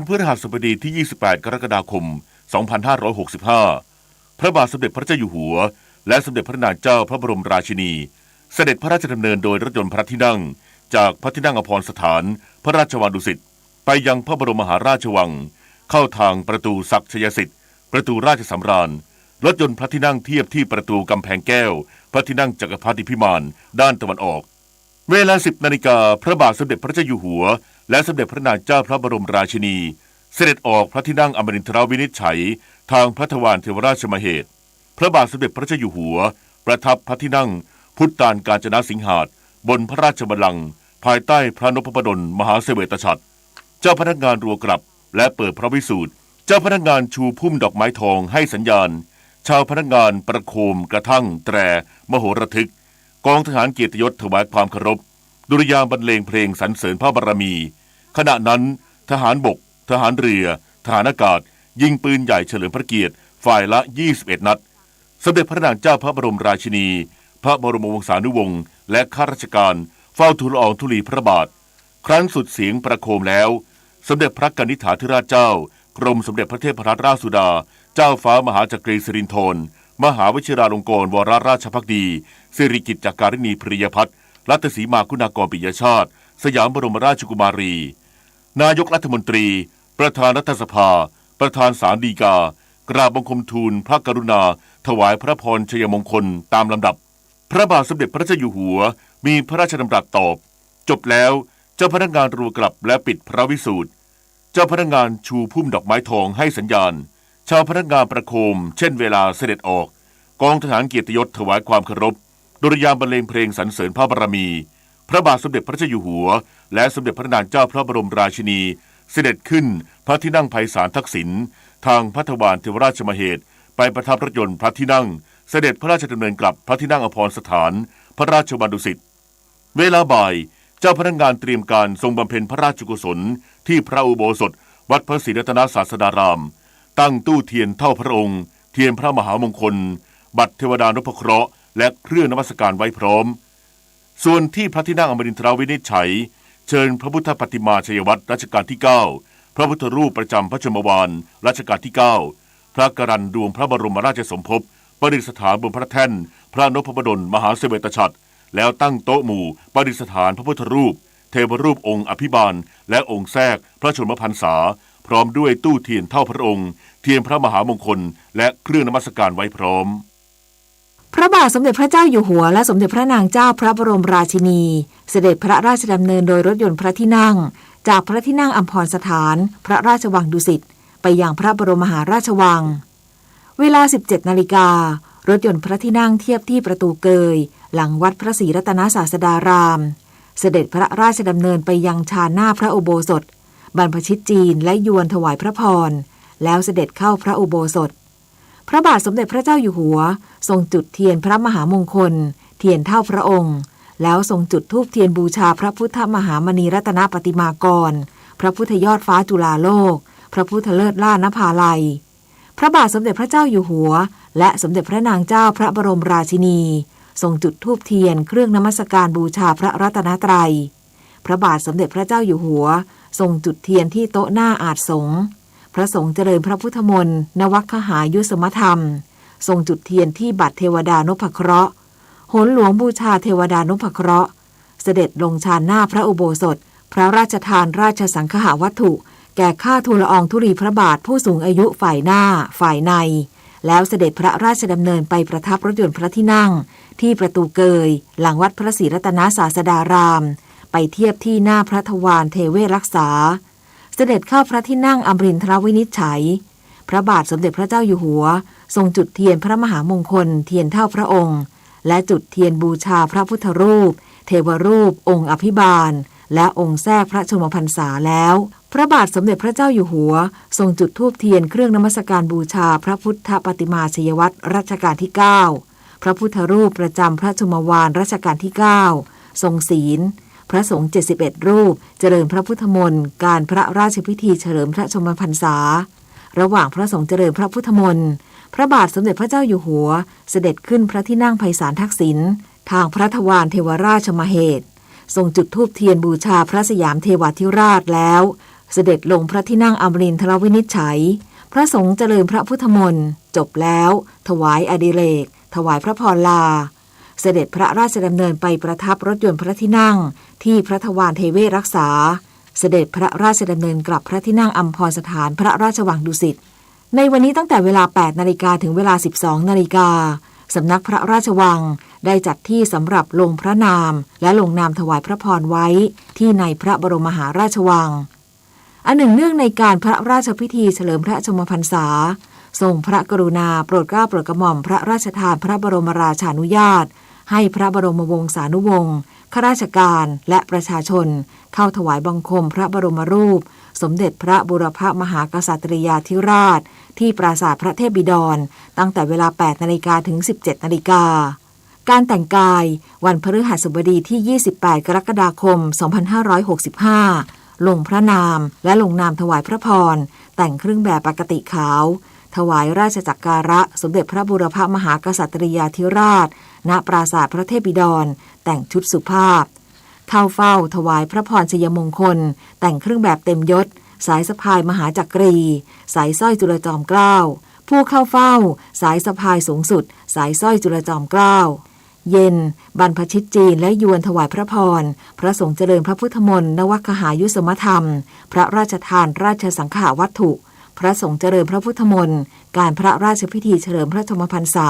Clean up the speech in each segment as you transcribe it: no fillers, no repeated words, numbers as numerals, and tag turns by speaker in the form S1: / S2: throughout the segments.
S1: พฤหัสบดีที่ 28 กรกฎาคม 2565 พระบาทสมเด็จพระเจ้าอยู่หัวและสมเด็จพระนางเจ้าพระบรมราชินีเสด็จพระราชดำเนินโดยรถยนต์พระที่นั่งจากพระที่นั่งอภรสถานพระราชวังดุสิตไปยังพระบรมมหาราชวังเข้าทางประตูศักดิ์ชัยสิทธิ์ประตูราชสำราญรถยนต์พระที่นั่งเทียบที่ประตูกำแพงแก้วพระที่นั่งจักรพรรดิพิมานด้านตะวันออกเวลา 10 นาฬิกาพระบาทสมเด็จพระเจ้าอยู่หัวและสมเด็จพระนางเจ้าพระบรมราชินีเสด็จออกพระที่นั่งอมรินทรวินิจฉัยทางพระทวารเทวราชมเหตุพระบาทสมเด็จพระเจ้าอยู่หัวประทับพระที่นั่งพุทธานกาญจนาสิงหาสน์บนพระราชบัลลังก์ภายใต้พระนพบดลมหาเสวตฉัตรเจ้าพนักงานรัวกลับและเปิดพระวิสูตรเจ้าพนักงานชูพุ่มดอกไม้ทองให้สัญญาณชาวพนักงานประโคมกระทั่งแตรมโหระทึกกองทหารเกียรติยศถวายความเคารพดุริยางค์บรรเลงเพลงสรรเสริญพระบารมีขณะนั้นทหารบกทหารเรือทหารอากาศยิงปืนใหญ่เฉลิมพระเกียรติฝ่ายละ21 นัดสมเด็จพระนางเจ้าพระบรมราชินีพระบรมวงศานุวงศ์และข้าราชการเฝ้าทูลละอองธุลีพระบาทครั้นสุดเสียงประโคมแล้วสมเด็จพระกนิษฐาธิราชเจ้ากรมสมเด็จพระเทพรัตนราชสุดาเจ้าฟ้ามหาจักรีสิรินธรมหาวชิราลงกรณ์วรราชภักดีสิริกิติ์จักการิณีพริยพัฒน์รัตนศรีมาคุณากรปิยชาติสยามบรมราชกุมารีนายกรัฐมนตรีประธานรัฐสภาประธานศาลฎีกากราบบังคมทูลพระกรุณาถวายพระพรชัยมงคลตามลำดับพระบาทสมเด็จพระเจ้าอยู่หัวมีพระราชดำรัสตอบจบแล้วเจ้าพนักงานรัวกลับและปิดพระวิสูตรเจ้าพนักงานชูพุ่มดอกไม้ทองให้สัญญาณชาวพนักงานประโคมเช่นเวลาเสด็จออกกองทหารเกียรติยศถวายความเคารพดุริยางค์บรรเลงเพลงสรรเสริญพระบารมีพระบาทสมเด็จพระเจ้าอยู่หัวและสมเด็จพระนางเจ้าพระบรมราชินีเสด็จขึ้นพระที่นั่งไพศาลทักษิณทางพระทวารเทวราชมเหตุไปประทับรถยนต์พระที่นั่งเสด็จพระราชดำเนินกลับพระที่นั่งอภรสถานพระราชวังดุสิตเวลาบ่ายเจ้าพนักงานเตรียมการทรงบำเพ็ญพระราชกุศลที่พระอุโบสถวัดพระศรีรัตนศาสดารามตั้งตู้เทียนเท่าพระองค์เทียนพระมหามงคลบัตรเทวดานพเคราะห์และเครื่องนมัสการไว้พร้อมส่วนที่พระที่นั่งอมรินทรวินิจฉัยเชิญพระพุทธปฏิมาชัยวัตรรัชกาลที่9พระพุทธรูปประจำพระชนมวาลรัชกาลที่9พระกรันดวงพระบรมราชสมภพประดิษฐานบนพระแท่นพระนพบดลมหาเสวตฉัตรแล้วตั้งโต๊ะหมู่ประดิษฐานพระพุทธรูปเทวรูปองค์อภิบาลและองค์แทรกพระชนมพรรษาพร้อมด้วยตู้เทียนเท่าพระองค์เทียนพระมหามงคลและเครื่องนมัสการไว้พร้อม
S2: พระบาทสมเด็จพระเจ้าอยู่หัวและสมเด็จพระนางเจ้าพระบรมราชินีเสด็จพระราชดำเนินโดยรถยนต์พระที่นั่งจากพระที่นั่งอัมพรสถานพระราชวังดุสิตไปยังพระบรมมหาราชวังเวลา 17 นาฬิการถยนต์พระที่นั่งเทียบที่ประตูเกยหลังวัดพระศรีรัตนศาสดารามเสด็จพระราชดำเนินไปยังชานหน้าพระอุโบสถบรรพชิตจีนและยวนถวายพระพรแล้วเสด็จเข้าพระอุโบสถพระบาทสมเด็จพระเจ้าอยู่หัวทรงจุดเทียนพระมหามงคลเทียนเท่าพระองค์แล้วทรงจุดธูปเทียนบูชาพระพุทธมหามณีรัตนปฏิมากรพระพุทธยอดฟ้าจุฬาโลกพระพุทธเลิศล่านภาลัยพระบาทสมเด็จพระเจ้าอยู่หัวและสมเด็จพระนางเจ้าพระบรมราชินีทรงจุดธูปเทียนเครื่องนมัสการบูชาพระรัตนตรัยพระบาทสมเด็จพระเจ้าอยู่หัวทรงจุดเทียนที่โต๊ะหน้าอาสน์สงฆ์พระสงฆ์เจริญพระพุทธมนต์นวัคหายุสมธรรมทรงจุดเทียนที่บัตรเทวดานพเคราะห์โหนหลวงบูชาเทวดานพเคราะห์เสด็จลงชานหน้าพระอุโบสถพระราชทานราชสังฆาวัตถุแก่ข้าทูลละอองธุลีพระบาทผู้สูงอายุฝ่ายหน้าฝ่ายในแล้วเสด็จพระราชดำเนินไปประทับรถยนต์พระที่นั่งที่ประตูเกยหลังวัดพระศรีรัตนศาสดารามไปเทียบที่หน้าพระทวารเทเวศรักษาเสด็จเข้าพระที่นั่งอมรินทรวินิจฉัยพระบาทสมเด็จพระเจ้าอยู่หัวทรงจุดเทียนพระมหามงคลเทียนเท่าพระองค์และจุดเทียนบูชาพระพุทธรูปเทวรูปองค์อภิบาลและองค์แทรกพระชนมพรรษาแล้วพระบาทสมเด็จพระเจ้าอยู่หัวทรงจุดธูปเทียนเครื่องนมัสการบูชาพระพุทธปฏิมาชัยวัตรรัชกาลที่9พระพุทธรูปประจำพระชนมวาลรัชกาลที่9ทรงศีลพระสงฆ์71รูปเจริญพระพุทธมนต์การพระราชพิธีเฉลิมพระชนมพรรษาระหว่างพระสงฆ์เจริญพระพุทธมนต์พระบาทสมเด็จพระเจ้าอยู่หัวเสด็จขึ้นพระที่นั่งไพศาลทักษิณทางพระทวารเทวราชมเหตุทรงจุดธูปเทียนบูชาพระสยามเทวาธิราชแล้ว เสด็จลงพระที่นั่งอมรินทรวินิจฉัยพระสงฆ์เจริญพระพุทธมนต์จบแล้วถวายอดิเรกถวายพระพรลาเสด็จพระราชดำเนินไปประทับรถยนต์พระที่นั่งที่พระทวารเทเวศรักษาเสด็จพระราชดำเนินกลับพระที่นั่งอัมพรสถานพระราชวังดุสิตในวันนี้ตั้งแต่เวลา 8 นาฬิกาถึงเวลา 12 นาฬิกาสำนักพระราชวังได้จัดที่สำหรับลงพระนามและลงนามถวายพระพรไว้ที่ในพระบรมมหาราชวังอันหนึ่งเนื่องในการพระราชพิธีเฉลิมพระชนมพรรษาทรงพระกรุณาโปรดเกล้าโปรดกระหม่อมพระราชทานพระบรมราชานุญาตให้พระบรมวงศานุวงศ์ข้าราชการและประชาชนเข้าถวายบังคมพระบรมรูปสมเด็จพระบูรพมหากษัตริยาธิราชที่ปราสาทพระเทพบิดรตั้งแต่เวลา 8 นาฬิกาถึง 17 นาฬิกาการแต่งกายวันพฤหัสบดีที่ 28 กรกฎาคม 2565 ลงพระนามและลงนามถวายพระพรแต่งเครื่องแบบปกติขาวถวายราชจักการะสมเด็จพระบูรพมหากษัตริยาธิราชณปราสาทพระเทพบิดรแต่งชุดสุภาพเข้าเฝ้าถวายพระพรชัยมงคลแต่งเครื่องแบบเต็มยศสายสะพายมหาจักรีสายสร้อยจุลจอมเกล้าผู้เข้าเฝ้าสายสะพายสูงสุดสายสร้อยจุลจอมเกล้าเย็นบรรพชิตจีนและยวนถวายพระพรพระสงฆ์เจริญพระพุทธมนต์นวคหายุสมธรรมพระราชทานราชสังฆาวัตถุพระสงฆ์เจริญพระพุทธมนต์การพระราชพิธีเฉลิมพระชนมพรรษา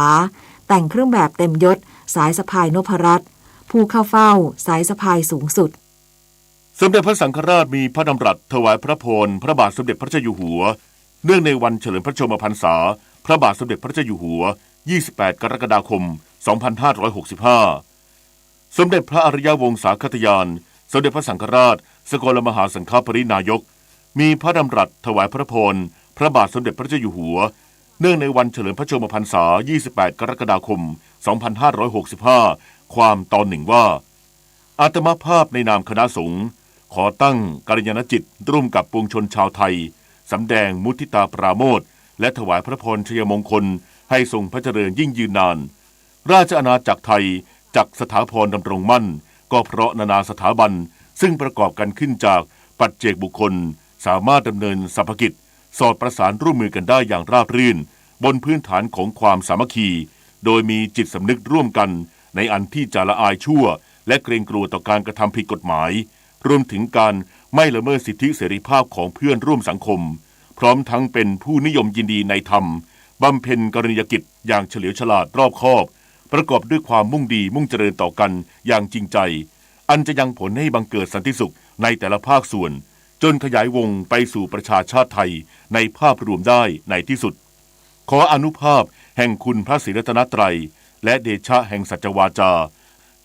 S2: แต่งเครื่องแบบเต็มยศสายสะพายนพรัตน์ผู้เข้าเฝ้าสายสะพายสูงสุด
S1: สมเด็จพระสังฆราชมีพระดำรัสถวายพระพรพระบาทสมเด็จพระเจ้าอยู่หัวเนื่องในวันเฉลิมพระชนมพรรษาพระบาทสมเด็จพระเจ้าอยู่หัว28 กรกฎาคม 2565สมเด็จพระอริยวงศาคตยานสมเด็จพระสังฆราชสกลมหาสังฆปรินายกมีพระดำรัสถวายพระพรพระบาทสมเด็จพระเจ้าอยู่หัวเนื่องในวันเฉลิมพระชนมพรรษา28 กรกฎาคม 2565ความตอนหนึ่งว่าอาตมาภาพในนามคณะสงฆ์ขอตั้งกัลยาณจิตร่วมกับปวงชนชาวไทยสำแดงมุทิตาปราโมทย์และถวายพระพรชัยมงคลให้ทรงพระเจริญยิ่งยืนนานราชอาณาจักรไทยจักสถาพรดำรงมั่นก็เพราะนานาสถาบันซึ่งประกอบกันขึ้นจากปัจเจกบุคคลสามารถดำเนินสรรพกิจสอดประสานร่วมมือกันได้อย่างราบรื่นบนพื้นฐานของความสามัคคีโดยมีจิตสำนึกร่วมกันในอันที่จะละอายชั่วและเกรงกลัวต่อการกระทำผิดกฎหมายรวมถึงการไม่ละเมิดสิทธิเสรีภาพของเพื่อนร่วมสังคมพร้อมทั้งเป็นผู้นิยมยินดีในธรรมบำเพ็ญกรณียกิจอย่างเฉลียวฉลาดรอบคอบประกอบด้วยความมุ่งดีมุ่งเจริญต่อกันอย่างจริงใจอันจะยังผลให้บังเกิดสันติสุขในแต่ละภาคส่วนจนขยายวงไปสู่ประชาชาติไทยในภาพรวมได้ในที่สุดขออนุภาพแห่งคุณพระศรีรัตนตรัยและเดชะแห่งสัจวาจา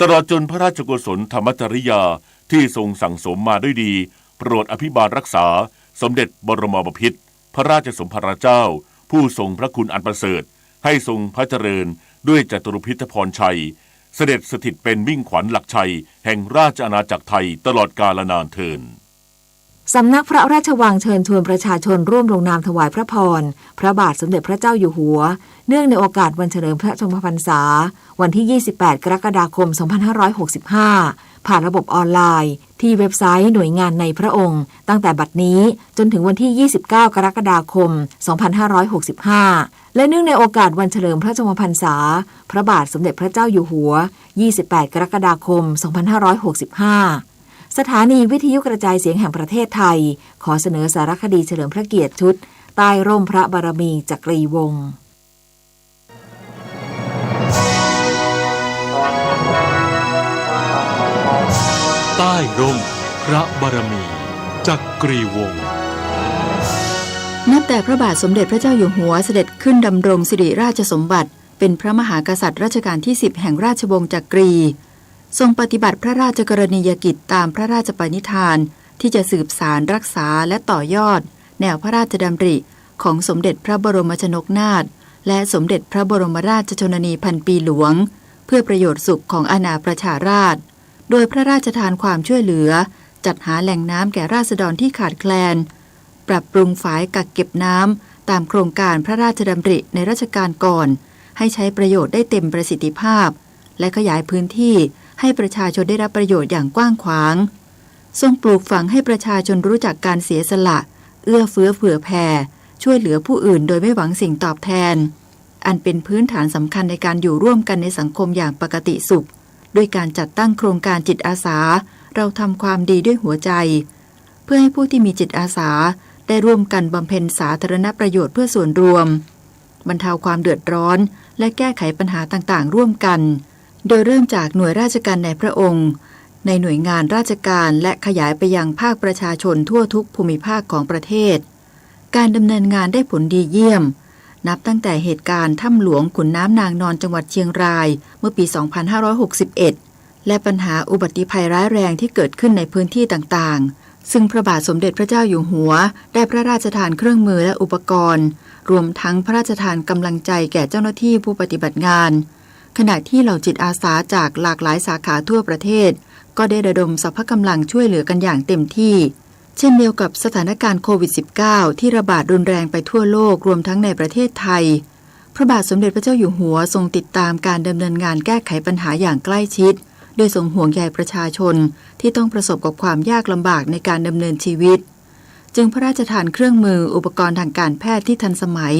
S1: ตลอดจนพระราชกุศลธรรมจริยาที่ทรงสั่งสมมาด้วยดีโปรดอภิบาลรักษาสมเด็จบรมบพิตรพระราชสมภารเจ้าผู้ทรงพระคุณอันประเสริฐให้ทรงพระเจริญด้วยจตุรพิธพรชัยเสด็จสถิตเป็นมิ่งขวัญหลักชัยแห่งราชอาณาจักรไทยตลอดกาลนานเทิน
S2: สำนักพระราชวังเชิญชวนประชาชนร่วมลงนามถวายพระพรพระบาทสมเด็จพระเจ้าอยู่หัวเนื่องในโอกาสวันเฉลิมพระชนมพรรษาวันที่ 28 กรกฎาคม 2565 ผ่านระบบออนไลน์ที่เว็บไซต์หน่วยงานในพระองค์ตั้งแต่บัดนี้จนถึงวันที่ 29 กรกฎาคม 2565 และเนื่องในโอกาสวันเฉลิมพระชนมพรรษาพระบาทสมเด็จพระเจ้าอยู่หัว 28 กรกฎาคม 2565สถานีวิทยุกระจายเสียงแห่งประเทศไทยขอเสนอสารคดีเฉลิมพระเกียรติชุดใต้ร่มพระบารมีจักรีวงศ์
S3: ใต้ร่มพระบารมีจักรีวงศ์
S4: นับแต่พระบาทสมเด็จพระเจ้าอยู่หัวเสด็จขึ้นดำรงสิริราชสมบัติเป็นพระมหากษัตริย์รัชกาลที่ 10 แห่งราชวงศ์จักรีทรงปฏิบัติพระราชกรณียกิจตามพระราชปณิธานที่จะสืบสารรักษาและต่อยอดแนวพระราชดำริของสมเด็จพระบรมชนกนาถและสมเด็จพระบรมราชชนนีพันปีหลวงเพื่อประโยชน์สุขของอาณาประชาราษฎร์โดยพระราชทานความช่วยเหลือจัดหาแหล่งน้ำแก่ราษฎรที่ขาดแคลนปรับปรุงฝายกักเก็บน้ำตามโครงการพระราชดำริในรัชกาลก่อนให้ใช้ประโยชน์ได้เต็มประสิทธิภาพและขยายพื้นที่ให้ประชาชนได้รับประโยชน์อย่างกว้างขวาง ทรงปลูกฝังให้ประชาชนรู้จักการเสียสละเอื้อเฟื้อเผื่อแผ่ช่วยเหลือผู้อื่นโดยไม่หวังสิ่งตอบแทนอันเป็นพื้นฐานสำคัญในการอยู่ร่วมกันในสังคมอย่างปกติสุขด้วยการจัดตั้งโครงการจิตอาสาเราทำความดีด้วยหัวใจเพื่อให้ผู้ที่มีจิตอาสาได้ร่วมกันบำเพ็ญสาธารณประโยชน์เพื่อส่วนรวมบรรเทาความเดือดร้อนและแก้ไขปัญหาต่างๆร่วมกันโดยเริ่มจากหน่วยราชการในพระองค์ในหน่วยงานราชการและขยายไปยังภาคประชาชนทั่วทุกภูมิภาคของประเทศการดำเนินงานได้ผลดีเยี่ยมนับตั้งแต่เหตุการณ์ถ้ำหลวงขุนน้ำนางนอนจังหวัดเชียงรายเมื่อปี 2561 และปัญหาอุบัติภัยร้ายแรงที่เกิดขึ้นในพื้นที่ต่างๆซึ่งพระบาทสมเด็จพระเจ้าอยู่หัวได้พระราชทานเครื่องมือและอุปกรณ์รวมทั้งพระราชทานกำลังใจแก่เจ้าหน้าที่ผู้ปฏิบัติงานขณะที่เหล่าจิตอาสาจากหลากหลายสาขาทั่วประเทศก็ได้ระดมสรรพกำลังช่วยเหลือกันอย่างเต็มที่เช่นเดียวกับสถานการณ์โควิด -19 ที่ระบาดรุนแรงไปทั่วโลกรวมทั้งในประเทศไทยพระบาทสมเด็จพระเจ้าอยู่หัวทรงติดตามการดำเนินงานแก้ไขปัญหาอย่างใกล้ชิดโดยทรงห่วงใยประชาชนที่ต้องประสบกับความยากลำบากในการดำเนินชีวิตจึงพระราชทานเครื่องมืออุปกรณ์ทางการแพทย์ที่ทันสมัย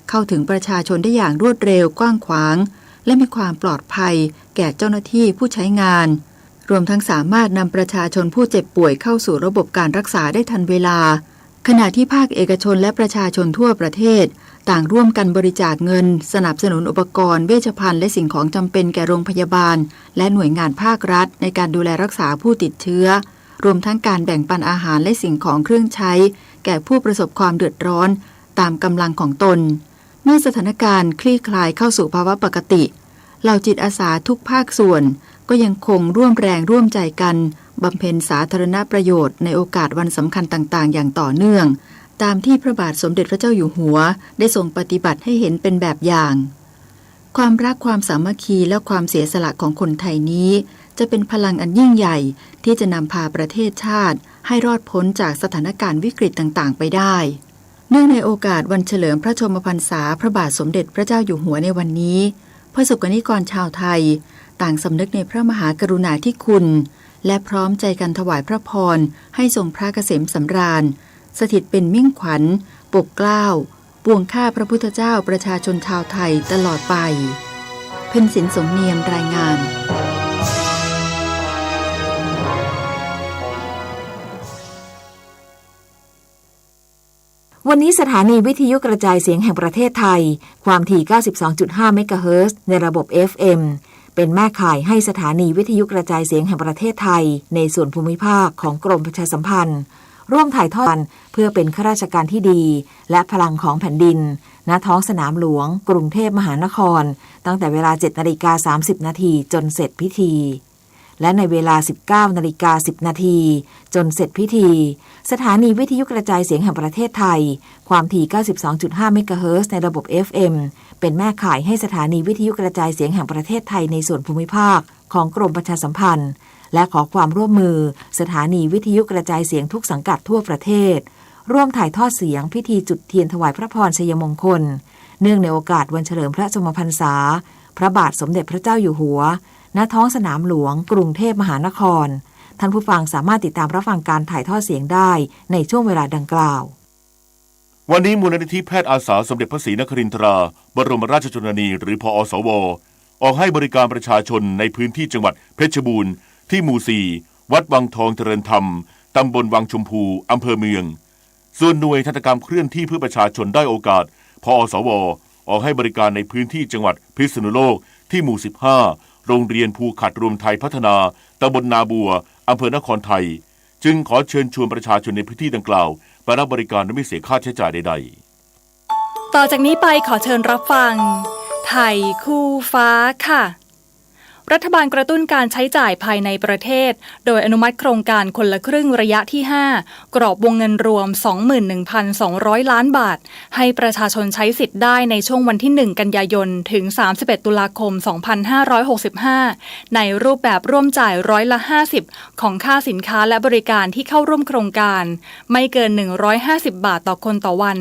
S4: เข้าถึงประชาชนได้อย่างรวดเร็วกว้างขวางและมีความปลอดภัยแก่เจ้าหน้าที่ผู้ใช้งานรวมทั้งสามารถนำประชาชนผู้เจ็บป่วยเข้าสู่ระบบการรักษาได้ทันเวลาขณะที่ภาคเอกชนและประชาชนทั่วประเทศต่างร่วมกันบริจาคเงินสนับสนุนอุปกรณ์เวชภัณฑ์และสิ่งของจำเป็นแก่โรงพยาบาลและหน่วยงานภาครัฐในการดูแลรักษาผู้ติดเชื้อรวมทั้งการแบ่งปันอาหารและสิ่งของเครื่องใช้แก่ผู้ประสบความเดือดร้อนตามกำลังของตนเมื่อสถานการณ์คลี่คลายเข้าสู่ภาวะปกติเหล่าจิตอาสาทุกภาคส่วนก็ยังคงร่วมแรงร่วมใจกันบำเพ็ญสาธารณประโยชน์ในโอกาสวันสำคัญต่างๆอย่างต่อเนื่องตามที่พระบาทสมเด็จพระเจ้าอยู่หัวได้ทรงปฏิบัติให้เห็นเป็นแบบอย่างความรักความสามัคคีและความเสียสละของคนไทยนี้จะเป็นพลังอันยิ่งใหญ่ที่จะนำพาประเทศชาติให้รอดพ้นจากสถานการณ์วิกฤตต่างๆไปได้เนื่องในโอกาสวันเฉลิมพระชนมพรรษาพระบาทสมเด็จพระเจ้าอยู่หัวในวันนี้ประสบกนิกรชาวไทยต่างสำนึกในพระมหากรุณาธิคุณและพร้อมใจกันถวายพระพรให้ทรงพระเกษมสำราญสถิตเป็นมิ่งขวัญปกเกล้าปวงข้าพระพุทธเจ้าประชาชนชาวไทยตลอดไปเพ็ญศิลป์สมเนียมรายงาน
S2: วันนี้สถานีวิทยุกระจายเสียงแห่งประเทศไทยความถี่ 92.5 เมกะเฮิรตซ์ในระบบ FM เป็นแม่ข่ายให้สถานีวิทยุกระจายเสียงแห่งประเทศไทยในส่วนภูมิภาคของกรมประชาสัมพันธ์ร่วมถ่ายทอดเพื่อเป็นข้าราชการที่ดีและพลังของแผ่นดินณท้องสนามหลวงกรุงเทพมหานครตั้งแต่เวลา 7:30 น.จนเสร็จพิธีและในเวลา 19:10 น.จนเสร็จพิธีสถานีวิทยุกระจายเสียงแห่งประเทศไทยความถี่ 92.5 เมกะเฮิรตซ์ในระบบ FM เป็นแม่ข่ายให้สถานีวิทยุกระจายเสียงแห่งประเทศไทยในส่วนภูมิภาคของกรมประชาสัมพันธ์และขอความร่วมมือสถานีวิทยุกระจายเสียงทุกสังกัดทั่วประเทศร่วมถ่ายทอดเสียงพิธีจุดเทียนถวายพระพรชัยมงคลเนื่องในโอกาสวันเฉลิมพระชนมพรรษาพระบาทสมเด็จพระเจ้าอยู่หัวณท้องสนามหลวงกรุงเทพมหานครท่านผู้ฟังสามารถติดตามรับฟังการถ่ายทอดเสียงได้ในช่วงเวลาดังกล่าว
S1: วันนี้มูลนิธิแพทย์อาสาสมเด็จพระศรีนครินทราบรมราชชนนีหรือพอสวออกให้บริการประชาชนในพื้นที่จังหวัดเพชรบูรณ์ที่หมู่ 4 วัดวังทองเจริญธรรมตำบลวังชมพูอำเภอเมืองส่วนหน่วยทันตกรรมเคลื่อนที่เพื่อประชาชนได้โอกาสพอสวออกให้บริการในพื้นที่จังหวัดพิษณุโลกที่หมู่ 15 โรงเรียนภูขัดรวมไทยพัฒนาตำบลนาบัวอำเภอนครไทยจึงขอเชิญชวนประชาชนในพื้นที่ดังกล่าวไปรับบริการโดยไม่เสียค่าใช้จ่ายใดๆ
S5: ต่อจากนี้ไปขอเชิญรับฟังไทยคู่ฟ้าค่ะรัฐบาลกระตุ้นการใช้จ่ายภายในประเทศโดยอนุมัติโครงการคนละครึ่งระยะที่ 5 กรอบวงเงินรวม 21,200 ล้านบาทให้ประชาชนใช้สิทธิ์ได้ในช่วงวันที่ 1 กันยายนถึง 31 ตุลาคม 2565 ในรูปแบบร่วมจ่าย50%ของค่าสินค้าและบริการที่เข้าร่วมโครงการไม่เกิน 150 บาทต่อคนต่อวัน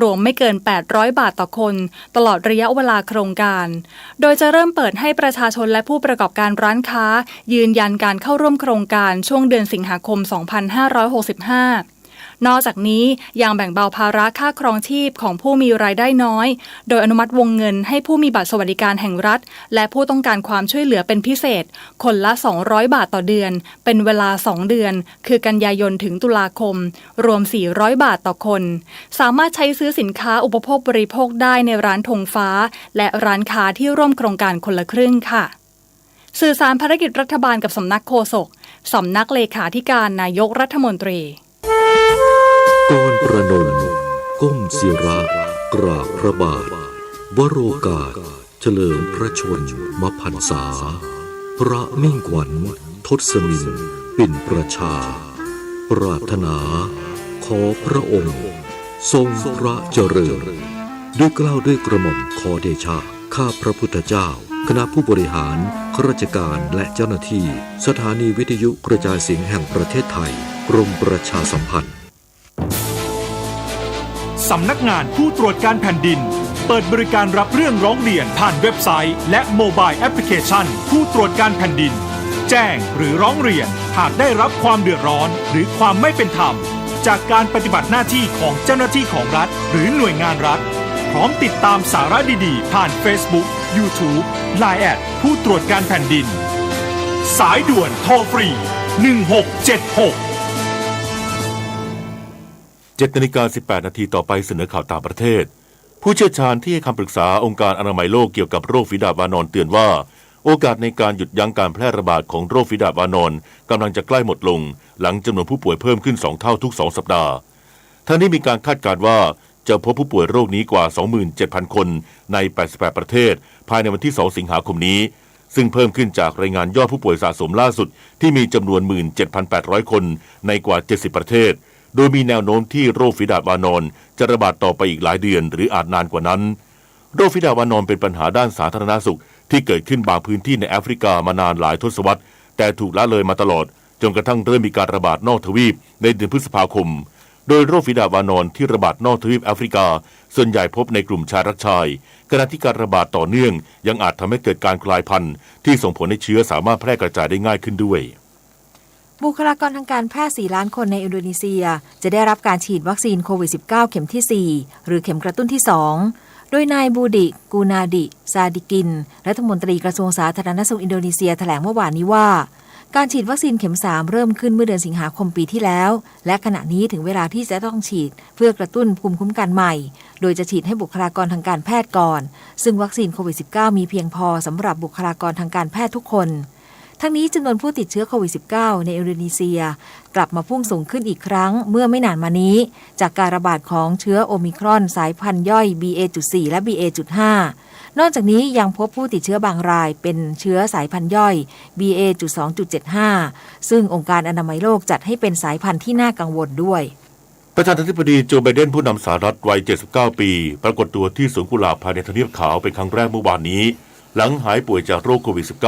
S5: รวมไม่เกิน 800 บาทต่อคนตลอดระยะเวลาโครงการโดยจะเริ่มเปิดให้ประชาชนและผู้ ประกอบการร้านค้ายืนยันการเข้าร่วมโครงการช่วงเดือนสิงหาคม 2565 นอกจากนี้ยังแบ่งเบาภาระค่าครองชีพของผู้มีรายได้น้อยโดยอนุมัติวงเงินให้ผู้มีบัตรสวัสดิการแห่งรัฐและผู้ต้องการความช่วยเหลือเป็นพิเศษคนละ200 บาทต่อเดือนเป็นเวลา2 เดือนคือกันยายนถึงตุลาคมรวม400 บาทต่อคนสามารถใช้ซื้อสินค้าอุปโภคบริโภคได้ในร้านธงฟ้าและร้านค้าที่ร่วมโครงการคนละครึ่งค่ะสื่อสารภารกิจรัฐบาลกับสำนักโฆษกสำนักเลขาธิการนายกรัฐมนตรี
S6: ก่อนประนมก้มศิระกราบพระบาทวโรกาสเฉลิมพระชนมพรรษาพระมิ่งขวัญทศมินปิ่นประชาปรารถนาขอพระองค์ทรงพระเจริญด้วยเกล้าด้วยกระหม่อมขอเดชะข้าพระพุทธเจ้าคณะผู้บริหารข้าราชการและเจ้าหน้าที่สถานีวิทยุกระจายเสียงแห่งประเทศไทยกรมประชาสัมพันธ์
S7: สำนักงานผู้ตรวจการแผ่นดินเปิดบริการรับเรื่องร้องเรียนผ่านเว็บไซต์และโมบายแอปพลิเคชันผู้ตรวจการแผ่นดินแจ้งหรือร้องเรียนหากได้รับความเดือดร้อนหรือความไม่เป็นธรรมจากการปฏิบัติหน้าที่ของเจ้าหน้าที่ของรัฐหรือหน่วยงานรัฐพร้อมติดตามสาระดีๆผ่าน Facebook YouTube Line@ ผู้ตรวจการแผ่นดินสายด่วนโทรฟรี1676
S1: 7:18 นาทีต่อไปเสนอข่าวต่างประเทศผู้เชี่ยวชาญที่ให้คำปรึกษาองค์การอนามัยโลกเกี่ยวกับโรคฝีดาษวานอนเตือนว่าโอกาสในการหยุดยั้งการแพร่ระบาดของโรคฝีดาษวานอนกำลังจะใกล้หมดลงหลังจำนวนผู้ป่วยเพิ่มขึ้น2 เท่าทุก2 สัปดาห์ทั้งนี้มีการคาดการณ์ว่าจะพบผู้ป่วยโรคนี้กว่า 27,000 คนใน88ประเทศภายในวันที่2 สิงหาคมนี้ซึ่งเพิ่มขึ้นจากรายงานยอดผู้ป่วยสะสมล่าสุดที่มีจำนวน 17,800 คนในกว่า70ประเทศโดยมีแนวโน้มที่โรคฝีดาษวานอนจะระบาดต่อไปอีกหลายเดือนหรืออาจนานกว่านั้นโรคฝีดาษวานอนเป็นปัญหาด้านสาธารณสุขที่เกิดขึ้นบางพื้นที่ในแอฟริกามานานหลายทศวรรษแต่ถูกละเลยมาตลอดจนกระทั่งเริ่มมีการระบาดนอกทวีปในเดือนพฤษภาคมโดยโรคฝีดาษวานอนที่ระบาดนอกทวีปแอฟริกาส่วนใหญ่พบในกลุ่มชายรักชายขณะที่การระบาดต่อเนื่องยังอาจทำให้เกิดการกลายพันธุ์ที่ส่งผลให้เชื้อสามารถแพร่กระจายได้ง่ายขึ้นด้วย
S2: บุคลากรทางการแพทย์ 4 ล้านคนในอินโดนีเซียจะได้รับการฉีดวัคซีนโควิด -19 เข็มที่ 4 หรือเข็มกระตุ้นที่ 2 โดยนายบูดิกูนาดิซาดิกินรัฐมนตรีกระทรวงสาธารณสุขอินโดนีเซียแถลงเมื่อวานนี้ว่าการฉีดวัคซีนเข็ม 3 เริ่มขึ้นเมื่อเดือนสิงหาคมปีที่แล้วและขณะนี้ถึงเวลาที่จะต้องฉีดเพื่อกระตุ้นภูมิคุ้มกันใหม่โดยจะฉีดให้บุคลากรทางการแพทย์ก่อนซึ่งวัคซีนโควิด -19 มีเพียงพอสำหรับบุคลากรทางการแพทย์ทุกคนทั้งนี้จำนวนผู้ติดเชื้อโควิด -19 ในอินโดนีเซียกลับมาพุ่งสูงขึ้นอีกครั้งเมื่อไม่นานมานี้จากการระบาดของเชื้อโอมิครอนสายพันธุ์ย่อย BA.4 และ BA.5 นอกจากนี้ยังพบผู้ติดเชื้อบางรายเป็นเชื้อสายพันธุ์ย่อย BA.2.75 ซึ่งองค์การอนามัยโลกจัดให้เป็นสายพันธุ์ที่น่ากังวลด้วย
S1: ประธานาธิบดีโจไบเดนผู้นำสหรัฐวัย79 ปีปรากฏตัวที่สวนกุหลาบภายในทำเนียบขาวเป็นครั้งแรกเมื่อวานนี้หลังหายป่วยจากโรคโควิด -19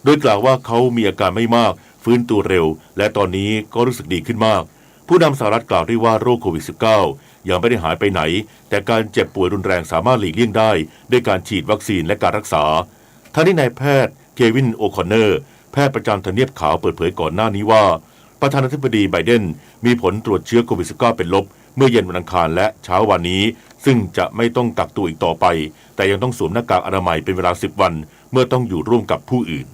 S1: โดยกล่าวว่าเขามีอาการไม่มากฟื้นตัวเร็วและตอนนี้ก็รู้สึกดีขึ้นมากผู้นำสหรัฐกล่าวด้วยว่าโรคโควิด -19 ยังไม่ได้หายไปไหนแต่การเจ็บป่วยรุนแรงสามารถหลีกเลี่ยงได้ด้วยการฉีดวัคซีนและการรักษาทั้งนี้นายแพทย์เควินโอคอนเนอร์แพทย์ประจำทำเนียบขาวเปิดเผยก่อนหน้านี้ว่าประธานาธิบดีไบเดนมีผลตรวจเชื้อโควิด -19 เป็นลบเมื่อเย็นวันอังคารและเช้าวันนี้ซึ่งจะไม่ต้องกักตัวอีกต่อไปแต่ยังต้องสวมหน้ากากอนามัยเป็นเวลา10 วันเมื่อต้องอยู่ร่วมกับผู้อื่น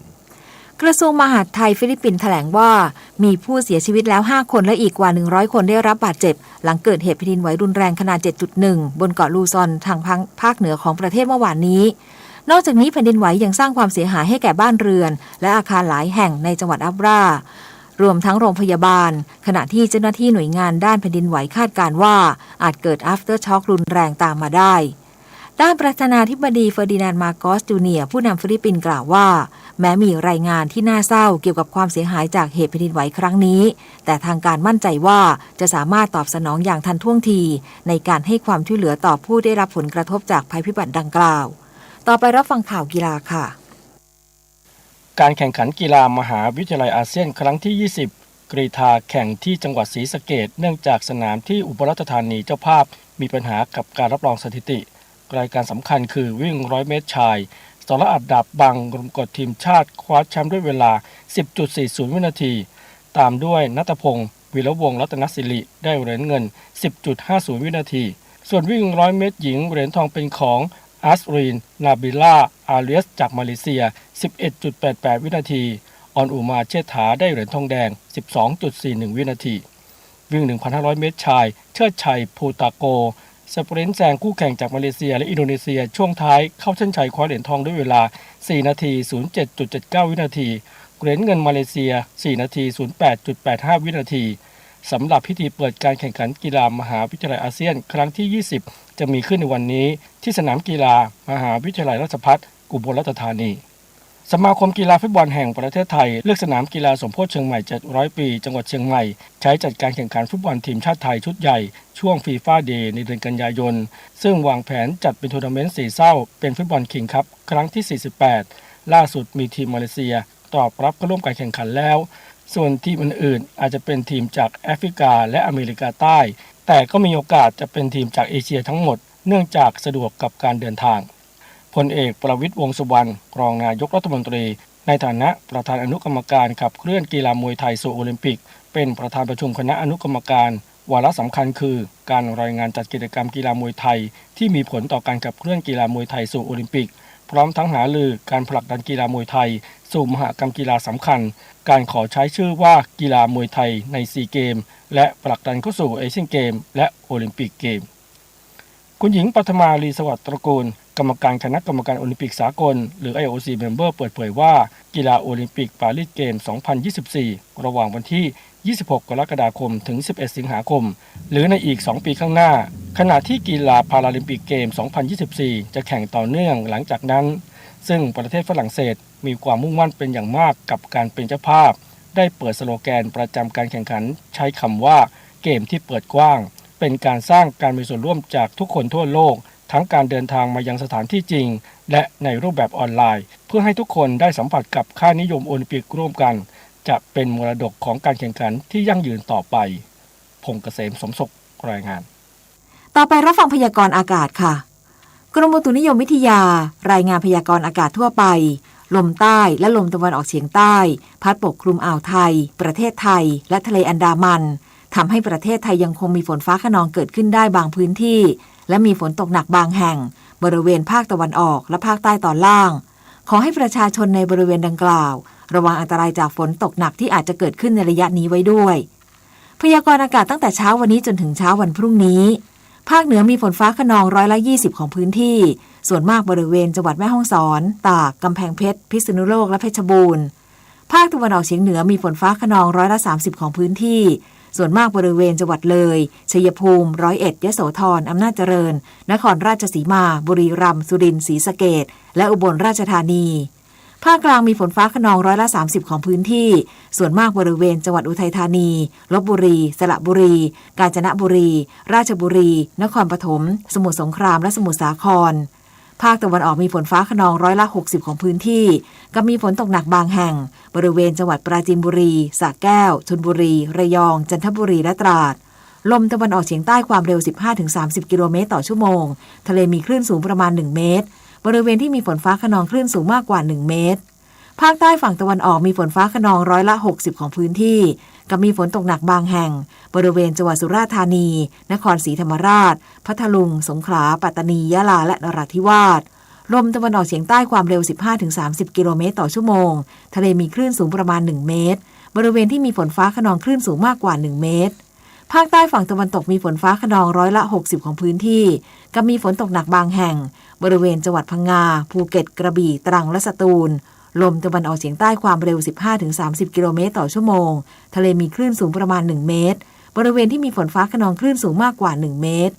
S2: กระทรวงมหาดไทยฟิลิปปินส์แถลงว่ามีผู้เสียชีวิตแล้ว5 คนและอีกกว่า100 คนได้รับบาดเจ็บหลังเกิดเหตุแผ่นดินไหวรุนแรงขนาด 7.1 บนเกาะลูซอนทางภาคเหนือของประเทศเมื่อวานนี้นอกจากนี้แผ่นดินไหวยังสร้างความเสียหายให้แก่บ้านเรือนและอาคารหลายแห่งในจังหวัดอับรารวมทั้งโรงพยาบาลขณะที่เจ้าหน้าที่หน่วยงานด้านแผ่นดินไหวคาดการณ์ว่าอาจเกิด after shock รุนแรงตามมาได้ด้านประธานาธิบดีเฟอร์ดินานด์ มาโกส จูเนียร์ผู้นำฟิลิปปินส์กล่าวว่าแม้มีรายงานที่น่าเศร้าเกี่ยวกับความเสียหายจากเหตุแผ่นดินไหวครั้งนี้แต่ทางการมั่นใจว่าจะสามารถตอบสนองอย่างทันท่วงทีในการให้ความช่วยเหลือต่อผู้ได้รับผลกระทบจากภัยพิบัติดังกล่าวต่อไปรับฟังข่าวกีฬาค่ะ
S8: การแข่งขันกีฬามหาวิทยาลัยอาเซียนครั้งที่ 20 กรีฑาแข่งที่จังหวัดศรีสะเกษเนื่องจากสนามที่อุบลราชธานีเจ้าภาพมีปัญหากับการรับรองสถิติรายการสำคัญคือวิ่ง100 เมตรชาย สรอัดดาบบังกรมกฎทีมชาติคว้าแชมป์ด้วยเวลา 10.40 วินาทีตามด้วยณัฐพงศ์วีระวงศ์รัตนศิริได้เหรียญเงิน 10.50 วินาทีส่วนวิ่ง100 เมตรหญิงเหรียญทองเป็นของอัสรีน นาบิล่า อาเลียสจากมาเลเซีย 11.88 วินาทีออนอุมาเชษฐาได้เหรียญทองแดง 12.41 วินาทีวิ่ง 1,500 เมตรชายเชิดชัยภูตาโกสปรินต์แซงคู่แข่งจากมาเลเซียและอินโดนีเซียช่วงท้ายเข้าเส้นชัยคว้าเหรียญทองด้วยเวลา 4 นาที 07.79 วินาทีเหรียญเงินมาเลเซีย 4 นาที 08.85 วินาทีสำหรับพิธีเปิดการแข่งขันกีฬามหาวิทยาลัยอาเซียนครั้งที่ 20 จะมีขึ้นในวันนี้ที่สนามกีฬามหาวิทยาลัยราชภัฏอุบลราชธานีสมาคมกีฬาฟุตบอลแห่งประเทศไทยเลือกสนามกีฬาสมโพธิเชียงใหม่700 ปีจังหวัดเชียงใหม่ใช้จัดการแข่งขันฟุตบอลทีมชาติไทยชุดใหญ่ช่วงฟีฟ่าเดย์ในเดือนกันยายนซึ่งวางแผนจัดเป็นทัวร์นาเมนต์4เศร้าเป็นฟุตบอลคิงคัพครั้งที่ 48 ล่าสุดมีทีมมาเลเซียตอบรับเข้าร่วมการแข่งขันแล้วส่วนทีมอื่นๆอาจจะเป็นทีมจากแอฟริกาและอเมริกาใต้แต่ก็มีโอกาสจะเป็นทีมจากเอเชียทั้งหมดเนื่องจากสะดวกกับการเดินทางพลเอกประวิตรวงษ์สุวรรณรองนายกรัฐมนตรีในฐานะประธานอนุกรรมการขับเคลื่อนกีฬามวยไทยสู่โอลิมปิกเป็นประธานประชุมคณะอนุกรรมการวาระสำคัญคือการรายงานจัดกิจกรรมกีฬามวยไทยที่มีผลต่อการขับเคลื่อนกีฬามวยไทยสู่โอลิมปิกพร้อมทั้งหารือการผลักดันกีฬามวยไทยสู่มหกรรมกีฬาสำคัญการขอใช้ชื่อว่ากีฬามวยไทยในซีเกมและผลักดันเข้าสู่เอเชียนเกมและโอลิมปิกเกมคุณหญิงปฐมาลีสวัสดิ์ตระกูลกรรมการคณะกรรมการโอลิมปิกสากลหรือ IOC Member เปิดเผยว่ากีฬาโอลิมปิกปารีสเกม 2024 ระหว่างวันที่ 26 กรกฎาคม ถึง 11 สิงหาคม หรือในอีก 2 ปีข้างหน้าขณะที่กีฬาพาราลิมปิกเกม 2024 จะแข่งต่อเนื่องหลังจากนั้นซึ่งประเทศฝรั่งเศสมีความมุ่งมั่นเป็นอย่างมากกับการเป็นเจ้าภาพได้เปิดสโลแกนประจำการแข่งขันใช้คำว่าเกมที่เปิดกว้างเป็นการสร้างการมีส่วนร่วมจากทุกคนทั่วโลกทั้งการเดินทางมายังสถานที่จริงและในรูปแบบออนไลน์เพื่อให้ทุกคนได้สัมผัสกับค่านิยมโอลิมปิกร่วมกันจะเป็นมรดกของการแข่งขันที่ยั่งยืนต่อไปพงษ์เกษมสมศุขรายงาน
S2: ต่อไปรับฟังพยากรณ์อากาศค่ะกรมอุตุนิยมวิทยารายงานพยากรณ์อากาศทั่วไปลมใต้และลมตะวันออกเฉียงใต้พัดปกคลุมอ่าวไทยประเทศไทยและทะเลอันดามันทำให้ประเทศไทยยังคงมีฝนฟ้าคะนองเกิดขึ้นได้บางพื้นที่และมีฝนตกหนักบางแห่งบริเวณภาคตะวันออกและภาคใต้ตอนล่างขอให้ประชาชนในบริเวณดังกล่าวระวังอันตรายจากฝนตกหนักที่อาจจะเกิดขึ้นในระยะนี้ไว้ด้วยพยากรณ์อากาศตั้งแต่เช้าวันนี้จนถึงเช้าวันพรุ่งนี้ภาคเหนือมีฝนฟ้าคะนอง20%ของพื้นที่ส่วนมากบริเวณจังหวัดแม่ฮ่องสอนตากกำแพงเพชรพิษณุโลกและเพชรบูรณ์ภาคตะวันออกเฉียงเหนือมีฝนฟ้าคะนอง30%ของพื้นที่ส่วนมากบริเวณจังหวัดเลยชัยภูมิ101ยโสธรอำนาจเจริญนครราชสีมาบุรีรัมย์สุรินทร์ศรีสะเกษและอุบลราชธานีภาคกลางมีฝนฟ้าคะนอง30%ของพื้นที่ส่วนมากบริเวณจังหวัดอุทัยธานีลพบุรีสระบุรีกาญจนบุรีราชบุรีนครปฐมสมุทรสงครามและสมุทรสาครภาคตะวันออกมีฝนฟ้าคะนอง60%ของพื้นที่กับมีฝนตกหนักบางแห่งบริเวณจังหวัดปราจีนบุรีสระแก้วชลบุรีระยองจันทบุรีและตราดลมตะวันออกเฉียงใต้ความเร็ว 15-30 กิโลเมตรต่อชั่วโมงทะเลมีคลื่นสูงประมาณ1เมตรบริเวณที่มีฝนฟ้าคะนองคลื่นสูงมากกว่า1เมตรภาคใต้ฝั่งตะวันออกมีฝนฟ้าคะนอง60%ของพื้นที่กับมีฝนตกหนักบางแห่งบริเวณจังหวัดสุราษฎร์ธานีนครศรีธรรมราชพัทลุงสงขลาปัตตานียะลาและนราธิวาสลมตะวันออกเฉียงใต้ความเร็ว 15-30 กิโลเมตรต่อชั่วโมงทะเลมีคลื่นสูงประมาณ1เมตรบริเวณที่มีฝนฟ้าคะนองคลื่นสูงมากกว่า1เมตรภาคใต้ฝั่งตะวันตกมีฝนฟ้าคะนอง60%ของพื้นที่กับมีฝนตกหนักบางแห่งบริเวณจังหวัดพังงาภูเก็ตกระบี่ตรังและสตูลลมตะวันออกเฉียงใต้ความเร็ว 15-30 กิโลเมตรต่อชั่วโมงทะเลมีคลื่นสูงประมาณ1เมตรบริเวณที่มีฝนฟ้าคะนองคลื่นสูงมากกว่า1เมตร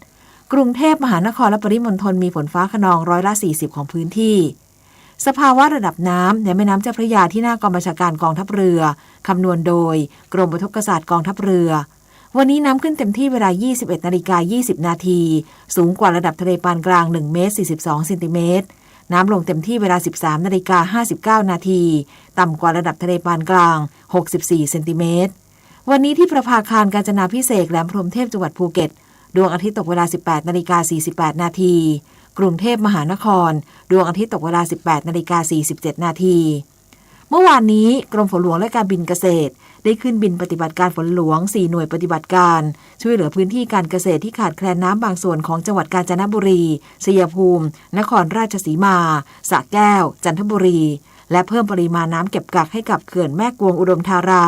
S2: กรุงเทพมหานครและปริมณฑลมีฝนฟ้าคะนอง40%ของพื้นที่สภาวะระดับน้ำในแม่น้ำเจ้าพระยาที่หน้ากองบัญชาการกองทัพเรือคำนวณโดยกรมอุทกศาสตร์กองทัพเรือวันนี้น้ำขึ้นเต็มที่เวลา 21:20 นาทีสูงกว่าระดับทะเลปานกลาง1เมตร42เซนติเมตรน้ำลงเต็มที่เวลา 13:59 นาทีต่ำกว่าระดับทะเลปานกลาง64เซนติเมตรวันนี้ที่ประภาคารกาญจนาภิเษกแหลมพรหมเทพจังหวัดภูเก็ตดวงอาทิตย์ตกเวลา 18:48 นาที กรุงเทพมหานครดวงอาทิตย์ตกเวลา 18:47 นาทีเมื่อวานนี้กรมฝนหลวงและการบินเกษตรได้ขึ้นบินปฏิบัติการฝนหลวง4หน่วยปฏิบัติการช่วยเหลือพื้นที่การเกษตรที่ขาดแคลนน้ำบางส่วนของจังหวัดกาญจนบุรีชัยภูมินครราชสีมาสระแก้วจันทบุรีและเพิ่มปริมาณน้ำเก็บกักให้กับเขื่อนแม่กวงอุดมธารา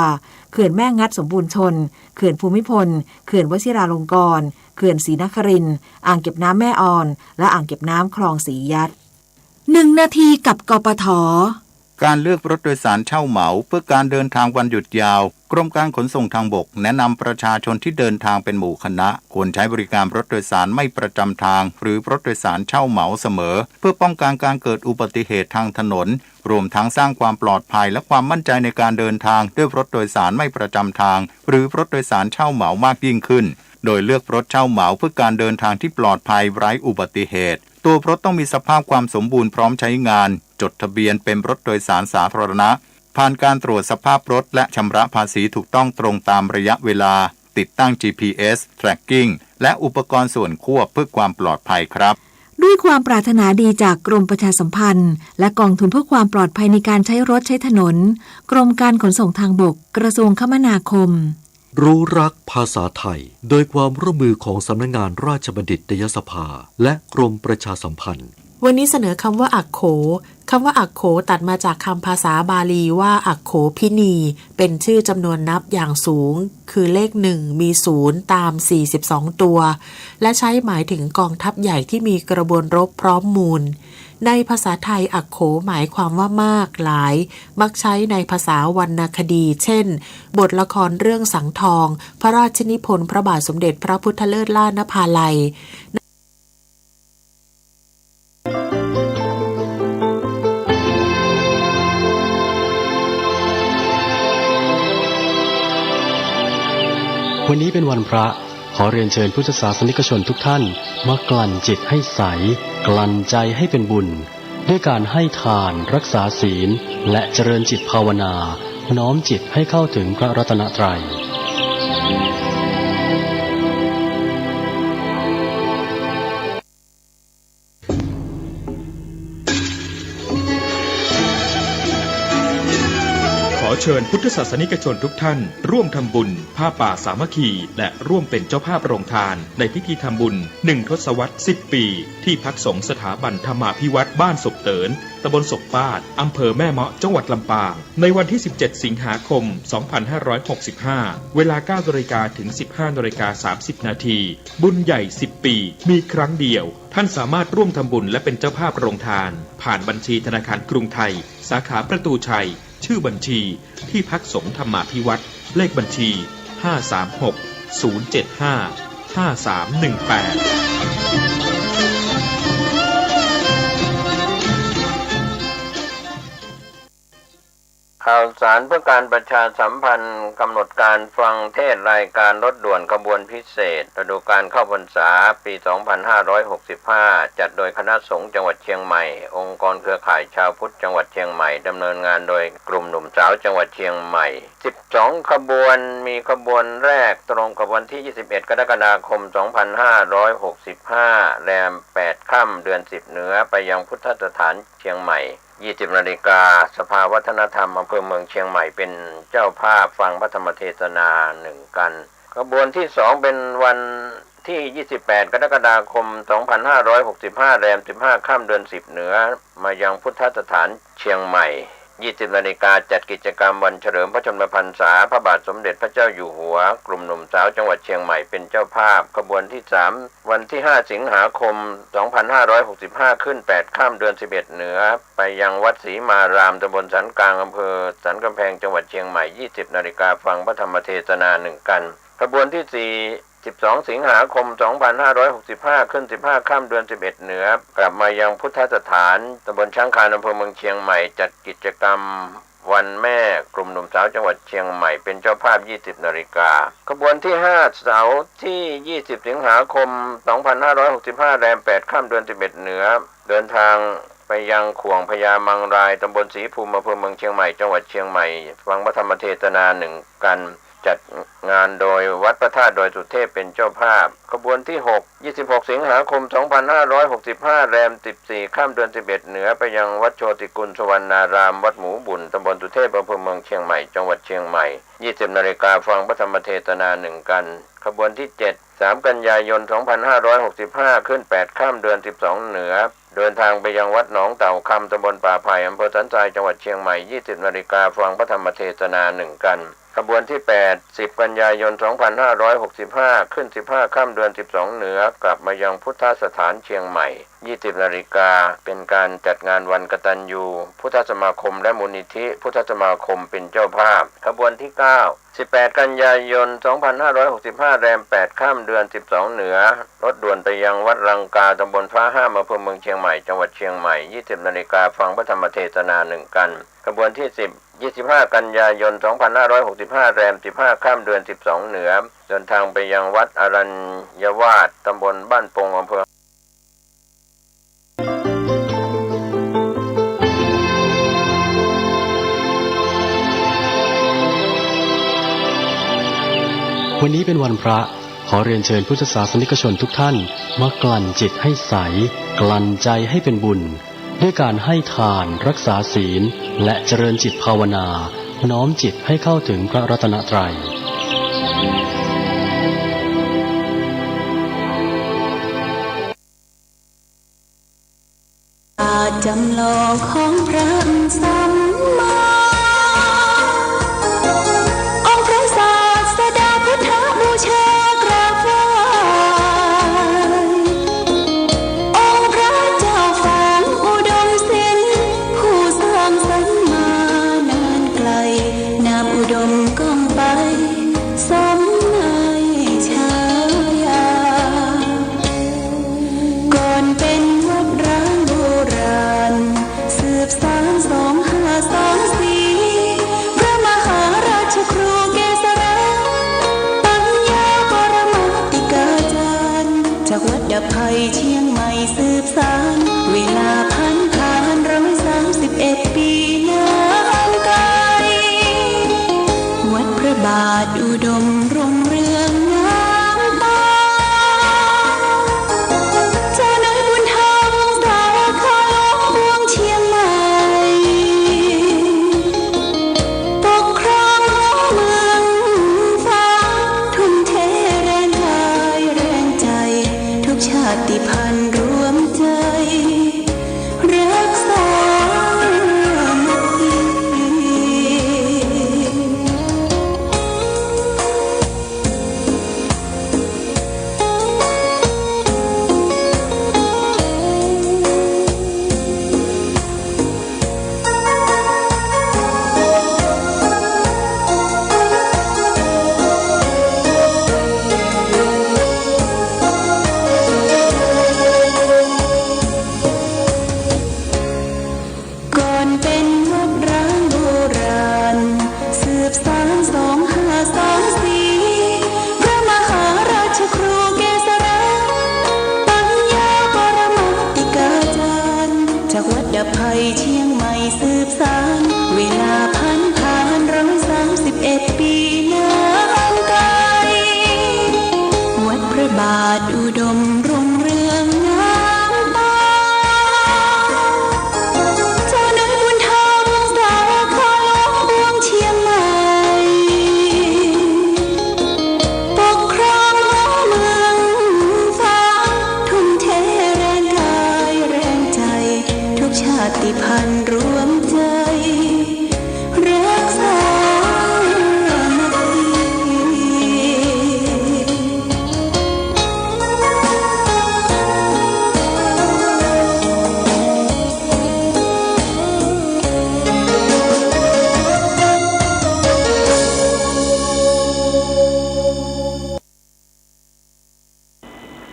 S2: เขื่อนแม่งัดสมบูรณ์ชนเขื่อนภูมิพลเขื่อนวชิราลงกรณ์เขื่อนศรีนครินทร์อ่างเก็บน้ำแม่ออนและอ่างเก็บน้ำคลองศรียัด1 นาทีกับกปท.
S9: การเลือกรถโดยสารเช่าเหมาเพื่อการเดินทางวันหยุดยาวกรมการขนส่งทางบกแนะนำประชาชนที่เดินทางเป็นหมู่คณะควรใช้บริการรถโดยสารไม่ประจำทางหรือรถโดยสารเช่าเหมาเสมอเพื่อป้องกันการเกิดอุบัติเหตุทางถนนรวมทั้งสร้างความปลอดภัยและความมั่นใจในการเดินทางด้วยรถโดยสารไม่ประจำทางหรือรถโดยสารเช่าเหมามากยิ่งขึ้นโดยเลือกรถเช่าเหมาเพื่อการเดินทางที่ปลอดภัยไร้อุบัติเหตุตัวรถต้องมีสภาพความสมบูรณ์พร้อมใช้งานจดทะเบียนเป็นรถโดยสารสาธารณะผ่านการตรวจสภาพรถและชำระภาษีถูกต้องตรงตามระยะเวลาติดตั้ง GPS tracking และอุปกรณ์ส่วนควบเพื่อความปลอดภัยครับ
S2: ด้วยความปรารถนาดีจากกรมประชาสัมพันธ์และกองทุนเพื่อความปลอดภัยในการใช้รถใช้ถนนกรมการขนส่งทางบกกระทรวงคมนาคม
S6: รู้รักภาษาไทยโดยความร่วมมือของสำนักงานราชบัณฑิตยสภาและกรมประชาสัมพันธ์
S10: วันนี้เสนอคำว่าอักโขคำว่าอักโขตัดมาจากคำภาษาบาลีว่าอักโขพินีเป็นชื่อจำนวนนับอย่างสูงคือเลข1มี0ตาม42ตัวและใช้หมายถึงกองทัพใหญ่ที่มีกระบวนรบพร้อมมูลในภาษาไทยอักโขหมายความว่ามากหลายมักใช้ในภาษาวรรณคดีเช่นบทละครเรื่องสังทองพระราชนิพนธ์พระบาทสมเด็จพระพุทธเลิศล่านภาลัย
S3: วันนี้เป็นวันพระขอเรียนเชิญพุทธศาสนิกชนทุกท่านมากลั่นจิตให้ใสกลั่นใจให้เป็นบุญด้วยการให้ทานรักษาศีลและเจริญจิตภาวนาน้อมจิตให้เข้าถึงพระรัตนตรัย
S7: ขอเชิญพุทธศาสนิกชนทุกท่านร่วมทำบุญผ้าป่าสามัคคีและร่วมเป็นเจ้าภาพโรงทานในพิธีทำบุญ1 ทศวรรษ 10 ปีที่พักสงฆ์สถาบันธรรมาภิวัตรบ้านศพเตินตำบลศพปาดอำเภอแม่เมาะจังหวัดลำปางในวันที่17 สิงหาคม 2565 เวลา 9 นาฬิกาถึง 15 นาฬิกา 30 นาทีบุญใหญ่ 10 ปีมีครั้งเดียวท่านสามารถร่วมทำบุญและเป็นเจ้าภาพโรงทานผ่านบัญชีธนาคารกรุงไทยสาขาประตูชัยชื่อบัญชีที่พักสงฆ์ธรรมาภิวัตรเลขบัญชี 536-075-5318
S11: ข่าวสารเพื่อการประชาสัมพันธ์กำหนดการฟังเทศรายการรถด่วนขบวนพิเศษฤดูกาลเข้าพรรษาปี 2565 จัดโดยคณะสงฆ์จังหวัดเชียงใหม่องค์กรเครือข่ายชาวพุทธจังหวัดเชียงใหม่ดำเนินงานโดยกลุ่มหนุ่มสาวจังหวัดเชียงใหม่12ขบวนมีขบวนแรกตรงกับวันที่21 กรกฎาคม 2565 แรม 8 ค่ำเดือน 10 เหนือไปยังพุทธสถานเชียงใหม่20 นาฬิกาสภาวัฒนธรรมอำเภอเมืองเชียงใหม่เป็นเจ้าภาพฟังพระธรรมเทศนา1กันขบวนที่2เป็นวันที่28 กรกฎาคม 2565 แรม 15 ค่ำเดือน 10 เหนือมายังพุทธสถานเชียงใหม่20 นาฬิกาจัดกิจกรรมวันเฉลิมพระชนมพรรษาพระบาทสมเด็จพระเจ้าอยู่หัวกลุ่มหนุ่มสาวจังหวัดเชียงใหม่เป็นเจ้าภาพขบวนที่3วันที่5 สิงหาคม 2565 ขึ้น 8 ค่ำเดือน 11 เหนือไปยังวัดศรีมารามตำบลสันกลางอำเภอสันกำแพงจังหวัดเชียงใหม่20 นาฬิกาฟังพระธรรมเทศนา1กันขบวนที่12 สิงหาคม 2565 ขึ้น 15 ค่ำเดือน 11 เหนือกลับมายังพุทธสถานตำบลช้างคานอำเภอเมืองเชียงใหม่จัดกิจกรรมวันแม่กลุ่มหนุ่มสาวจังหวัดเชียงใหม่เป็นเจ้าภาพ20 นาฬิกาขบวนที่5เสาร์ที่20 สิงหาคม 2565 แรม 8 ค่ำเดือน 11 เหนือเดินทางไปยังขวงพญามังรายตำบลศรีภูมิอำเภอเมืองเชียงใหม่จังหวัดเชียงใหม่ฟังพระธรรมเทศนา1กัน จัดงานโดยวัดพระธาตุดอยสุเทพเป็นเจ้าภาพขบวนที่26 สิงหาคม 2565 แรม 14 ค่ำเดือน 11 เหนือไปยังวัดโชติกุลสวรรณารามวัดหมูบุญตำบลสุเทพอำเภอเมืองเชียงใหม่จังหวัดเชียงใหม่ 20 นาฬิกาฟังพระธรรมเทศนา1กันขบวนที่3 กันยายน 2565 ขึ้น 8 ค่ำเดือน 12 เหนือเดินทางไปยังวัดหนองเต่าคำตำบลป่าไผ่อำเภอสันทรายจังหวัดเชียงใหม่ 20 นาฬิกาฟังพระธรรมเทศนา1กันขบวนที่10 กันยายน 2565 ขึ้น 15 ค่ำเดือน 12 เหนือกลับมายังพุทธสถานเชียงใหม่ 20 นาฬิกาเป็นการจัดงานวันกตัญญูพุทธสมาคมและมูลนิธิพุทธสมาคมเป็นเจ้าภาพขบวนที่18 กันยายน 2565 แรม 8 ค่ำเดือน 12 เหนือรถด่วนไปยังวัดรังกาตำบลฟ้าห้ามอำเภอเมืองเชียงใหม่จังหวัดเชียงใหม่ 20 นาฬิกาฟังพระธรรมเทศนา1กันขบวนที่25 กันยายน 2565 แรม 15 ค่ำเดือน 12 เหนือเดินทางไปยังวัดอรัญยวาสตำบลบ้านปงอำเภอ
S3: วันนี้เป็นวันพระขอเรียนเชิญพุทธศาสนิกชนทุกท่านมากลั่นจิตให้ใสกลั่นใจให้เป็นบุญด้วยการให้ทานรักษาศีลและเจริญจิตภาวนาน้อมจิตให้เข้าถึงพระรัตนตรัย
S12: จำลองของพระสัมมาองค์พระศาสดาพุทธบูชากราบไหว้องค์พระเจ้าฝังอุดมศิลป์ผู้สร้างสรรค์มานานไกลนามอุดมก้องไปสมในฉายาก่อนเป็นวัดร้างโบราณสืบสาน2524พระมหาราชครูเกษรปัญญาปรมาติกาจารย์จากวัดดับภัยเชียงใหม่สืบสานเวลาผ่าน131 ปีนานไกลวัดพระบาทอุดมรุ่งเรืองงามตาเจ้าน้อยบุญธรรมสารคาหลวงเมืองเชียงใหม่ปกครองหัวเมืองฟ้าทุ่มเทแรงกายแรงใจทุกชาติพันธุ์รวมใจรักษามัคคี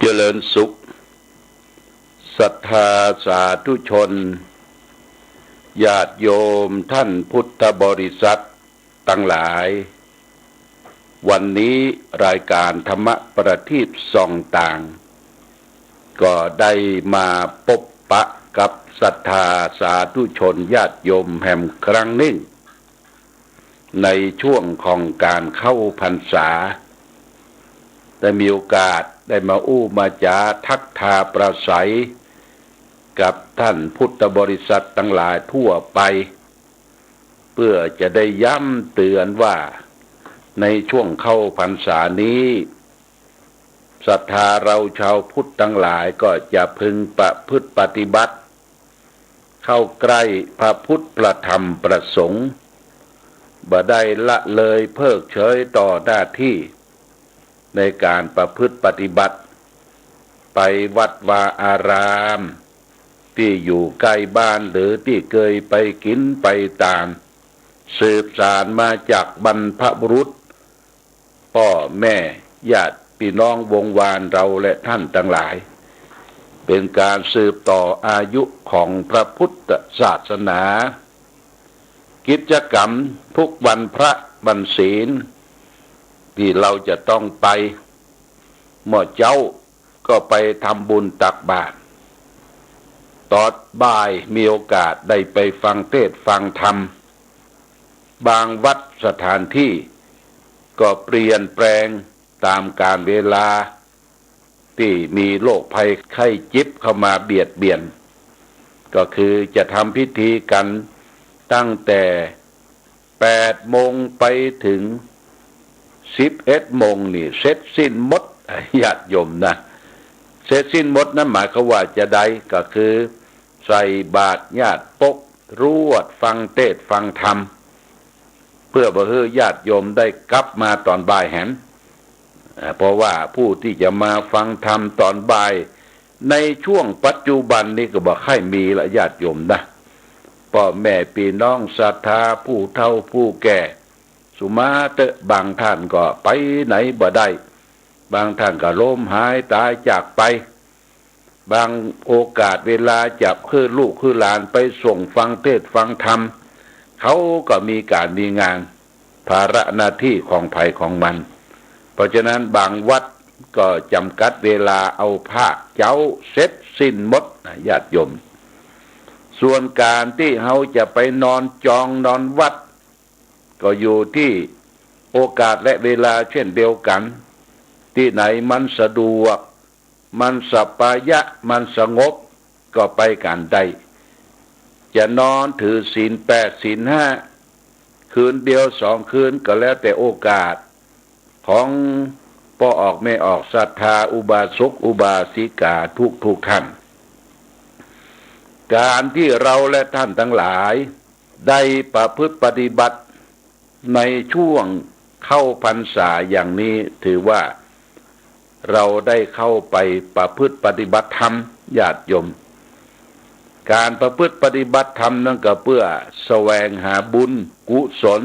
S13: เจริญสุขศรัทธาสาธุชนญาติโยมท่านพุทธบริษัททั้งหลายวันนี้รายการธรรมประทีปส่องต่างก็ได้มาพบปะกับศรัทธาสาธุชนญาติโยมแห่งครั้งหนึ่ง ในช่วงของการเข้าพรรษาได้มีโอกาสได้มาอู้มาจาทักทาประสัยกับท่านพุทธบริษัททั้งหลายทั่วไปเพื่อจะได้ย้ำเตือนว่าในช่วงเข้าพรรษานี้ศรัทธาเราชาวพุทธทั้งหลายก็จะพึงประพฤติปฏิบัติเข้าใกล้พระพุทธประธรรมประสงค์บ่ได้ละเลยเพิกเฉยต่อหน้าที่ในการประพฤติปฏิบัติไปวัดวาอารามที่อยู่ใกล้บ้านหรือที่เคยไปกินไปตามสืบสานมาจากบรรพบุรุษพ่อแม่ญาติพี่น้องวงวานเราและท่านทั้งหลายเป็นการสืบต่ออายุของพระพุทธศาสนากิจกรรมทุกวันพระวันศีลที่เราจะต้องไปเมื่อเจ้าก็ไปทำบุญตักบาตรตอนบ่ายมีโอกาสได้ไปฟังเทศน์ฟังธรรมบางวัดสถานที่ก็เปลี่ยนแปลงตามกาลเวลาที่มีโรคภัยไข้เจ็บเข้ามาเบียดเบียนก็คือจะทำพิธีกันตั้งแต่8 โมงไปถึง11 โมงนี่เสร็จสิ้นหมดญาติโยมนะเสร็จสิ้นหมดนั้นหมายความว่าจะได้ก็คือใส่บาตรญาติปกรวดฟังเทศน์ฟังธรรมเพื่อบ่ให้ญาติโยมได้กลับมาตอนบ่ายแหมเพราะว่าผู้ที่จะมาฟังธรรมตอนบ่ายในช่วงปัจจุบันนี้ก็บ่ค่อยมีละญาติโยมนะพ่อแม่พี่น้องศรัทธาผู้เฒ่าผู้แก่สุมาเตะบางท่านก็ไปไหนบ่ได้บางท่านก็ล้มหายตายจากไปบางโอกาสเวลาจับคือลูกคือหลานไปส่งฟังเทศน์ฟังธรรมเขาก็มีการมีงานภาระหน้าที่ของภัยของมันเพราะฉะนั้นบางวัดก็จำกัดเวลาเอาภาคเจ้าเสร็จสิ้นหมดญาติโยมส่วนการที่เขาจะไปนอนจองนอนวัดก็อยู่ที่โอกาสและเวลาเช่นเดียวกันที่ไหนมันสะดวกมันสัปปายะมันสงบก็ไปกันได้จะนอนถือศีล8ศีล5คืนเดียว2 คืนก็แล้วแต่โอกาสของพ่อออกแม่ออกศรัทธาอุบาสกอุบาสิกาทุกท่านการที่เราและท่านทั้งหลายได้ประพฤติปฏิบัติในช่วงเข้าพรรษาอย่างนี้ถือว่าเราได้เข้าไปประพฤติปฏิบัติธรรมญาติโยมการประพฤติปฏิบัติธรรมนั่นก็เพื่อแสวงหาบุญกุศล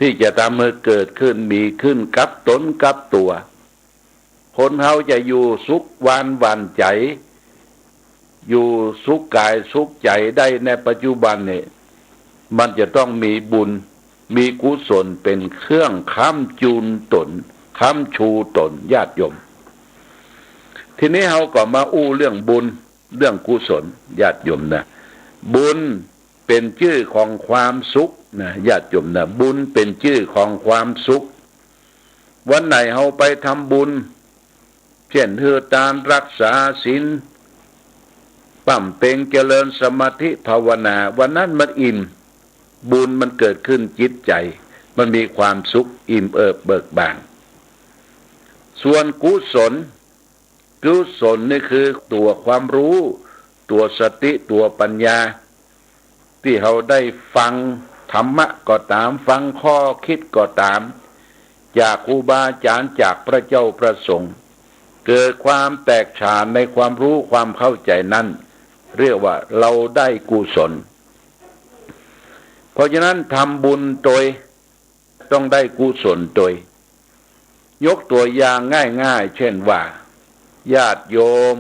S13: ที่จะทำให้เกิดขึ้นมีขึ้นกับตนกับตัวคนเฮาจะอยู่สุขหวานใจอยู่สุขกายสุขใจได้ในปัจจุบันนี่มันจะต้องมีบุญมีกุศลเป็นเครื่องค้ำจูนตนค้ำชูตนญาติโยมทีนี้เราก็มาอู้เรื่องบุญเรื่องกุศลญาติโยมนะบุญเป็นชื่อของความสุขนะญาติโยมนะบุญเป็นชื่อของความสุขวันไหนเราไปทำบุญเช่นเฮือทานรักษาศีลปั่มเต็งเจริญสมาธิภาวนาวันนั้นมันอิ่มบุญมันเกิดขึ้นจิตใจมันมีความสุขอิ่มเอิบเบิกบานส่วนกุศลนี่คือตัวความรู้ตัวสติตัวปัญญาที่เราได้ฟังธรรมะก็ตามฟังข้อคิดก็ตามจากครูบาอาจารย์จากพระเจ้าพระสงฆ์เกิดความแตกฉานในความรู้ความเข้าใจนั้นเรียกว่าเราได้กุศลเพราะฉะนั้นทำบุญโดยต้องได้กุศลโดยยกตัวอย่างง่ายๆเช่นว่าญาติโยม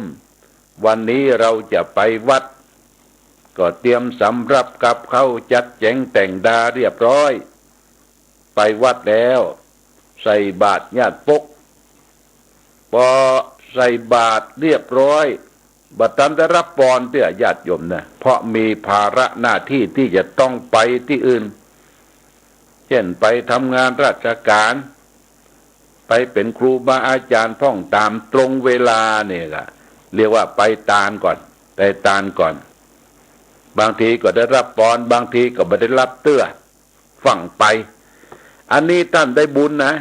S13: วันนี้เราจะไปวัดก็เตรียมสำรับกับข้าวจัดแจงแต่งดาเรียบร้อยไปวัดแล้วใส่บาตรญาติปกพอใส่บาตรเรียบร้อยบัดนั้นได้รับพรเพื่อญาติโยมนะเพราะมีภาระหน้าที่ที่จะต้องไปที่อื่น เช่นไปทำงานราชการไปเป็นครูบาอาจารย์ท่องตามตรงเวลาเนี่ยก็เรียกว่าไปตาลก่อนไปตาลก่อนบางทีก็ได้รับปอนบางทีก็ไม่ได้รับเตื้อฝั่งไปอันนี้ท่านได้บุญนะ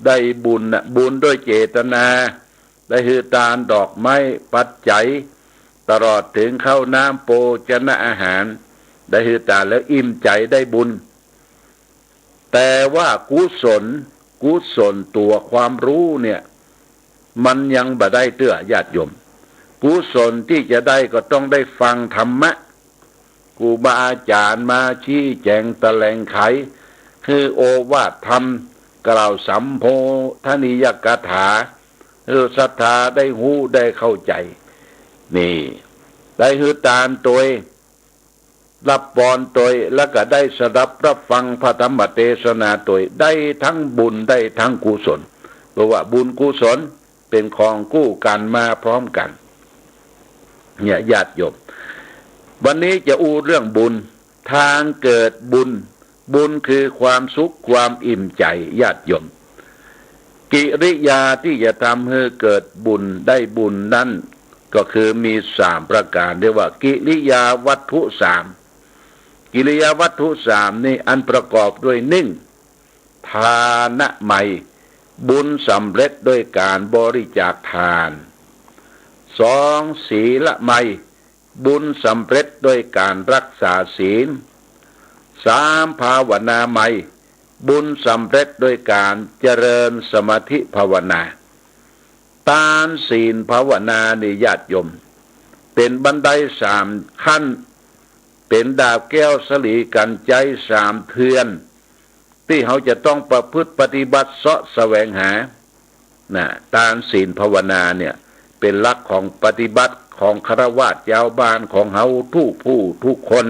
S13: ได้บุญนะบุญด้วยเจตนาได้ฮือตาลดอกไม้ปัจจัยตลอดถึงข้าวน้ำโภชนะอาหารได้ฮือตาลแล้วอิ่มใจได้บุญแต่ว่ากุศลตัวความรู้เนี่ยมันยังบ่ได้เตื้อญาติโยมกุศลที่จะได้ก็ต้องได้ฟังธรรมะครูบาอาจารย์มาชี้แจงแถลงไขคือโอวาทธรรมกล่าวสัมโพธนิยกถาศรัทธาได้หูได้เข้าใจนี่ได้ฮือตานตัวรับปอนตัวแล้วก็ได้สดับรับฟังพระธรรมเทศนาตัวได้ทั้งบุญได้ทั้งกุศลเพราะว่าบุญกุศลเป็นของคู่กันมาพร้อมกันเนี่ยญาติโยมวันนี้จะอู้เรื่องบุญทางเกิดบุญคือความสุขความอิ่มใจญาติโยมกิริยาที่จะทำให้เกิดบุญได้บุญนั้นก็คือมี3ประการเรียกว่ากิริยาวัตถุ3กิริยาวัตถุ3นี่อันประกอบด้วย1ทานะใหม่บุญสำเร็จด้วยการบริจาคทาน2ศีลใหม่บุญสำเร็จด้วยการรักษาศีล3ภาวนาใหม่บุญสำเร็จด้วยการเจริญสมาธิภาวนาทานศีลภาวนานี่ญาติโยมเป็นบันได3ขั้นเป็นดาบแก้วสลีกันใจ3เทือนที่เขาจะต้องประพฤติปฏิบัติเสาะแสวงหาทานศีลภาวนาเนี่ยเป็นหลักของปฏิบัติของฆราวาสชาวบ้านของเฮาทุกคน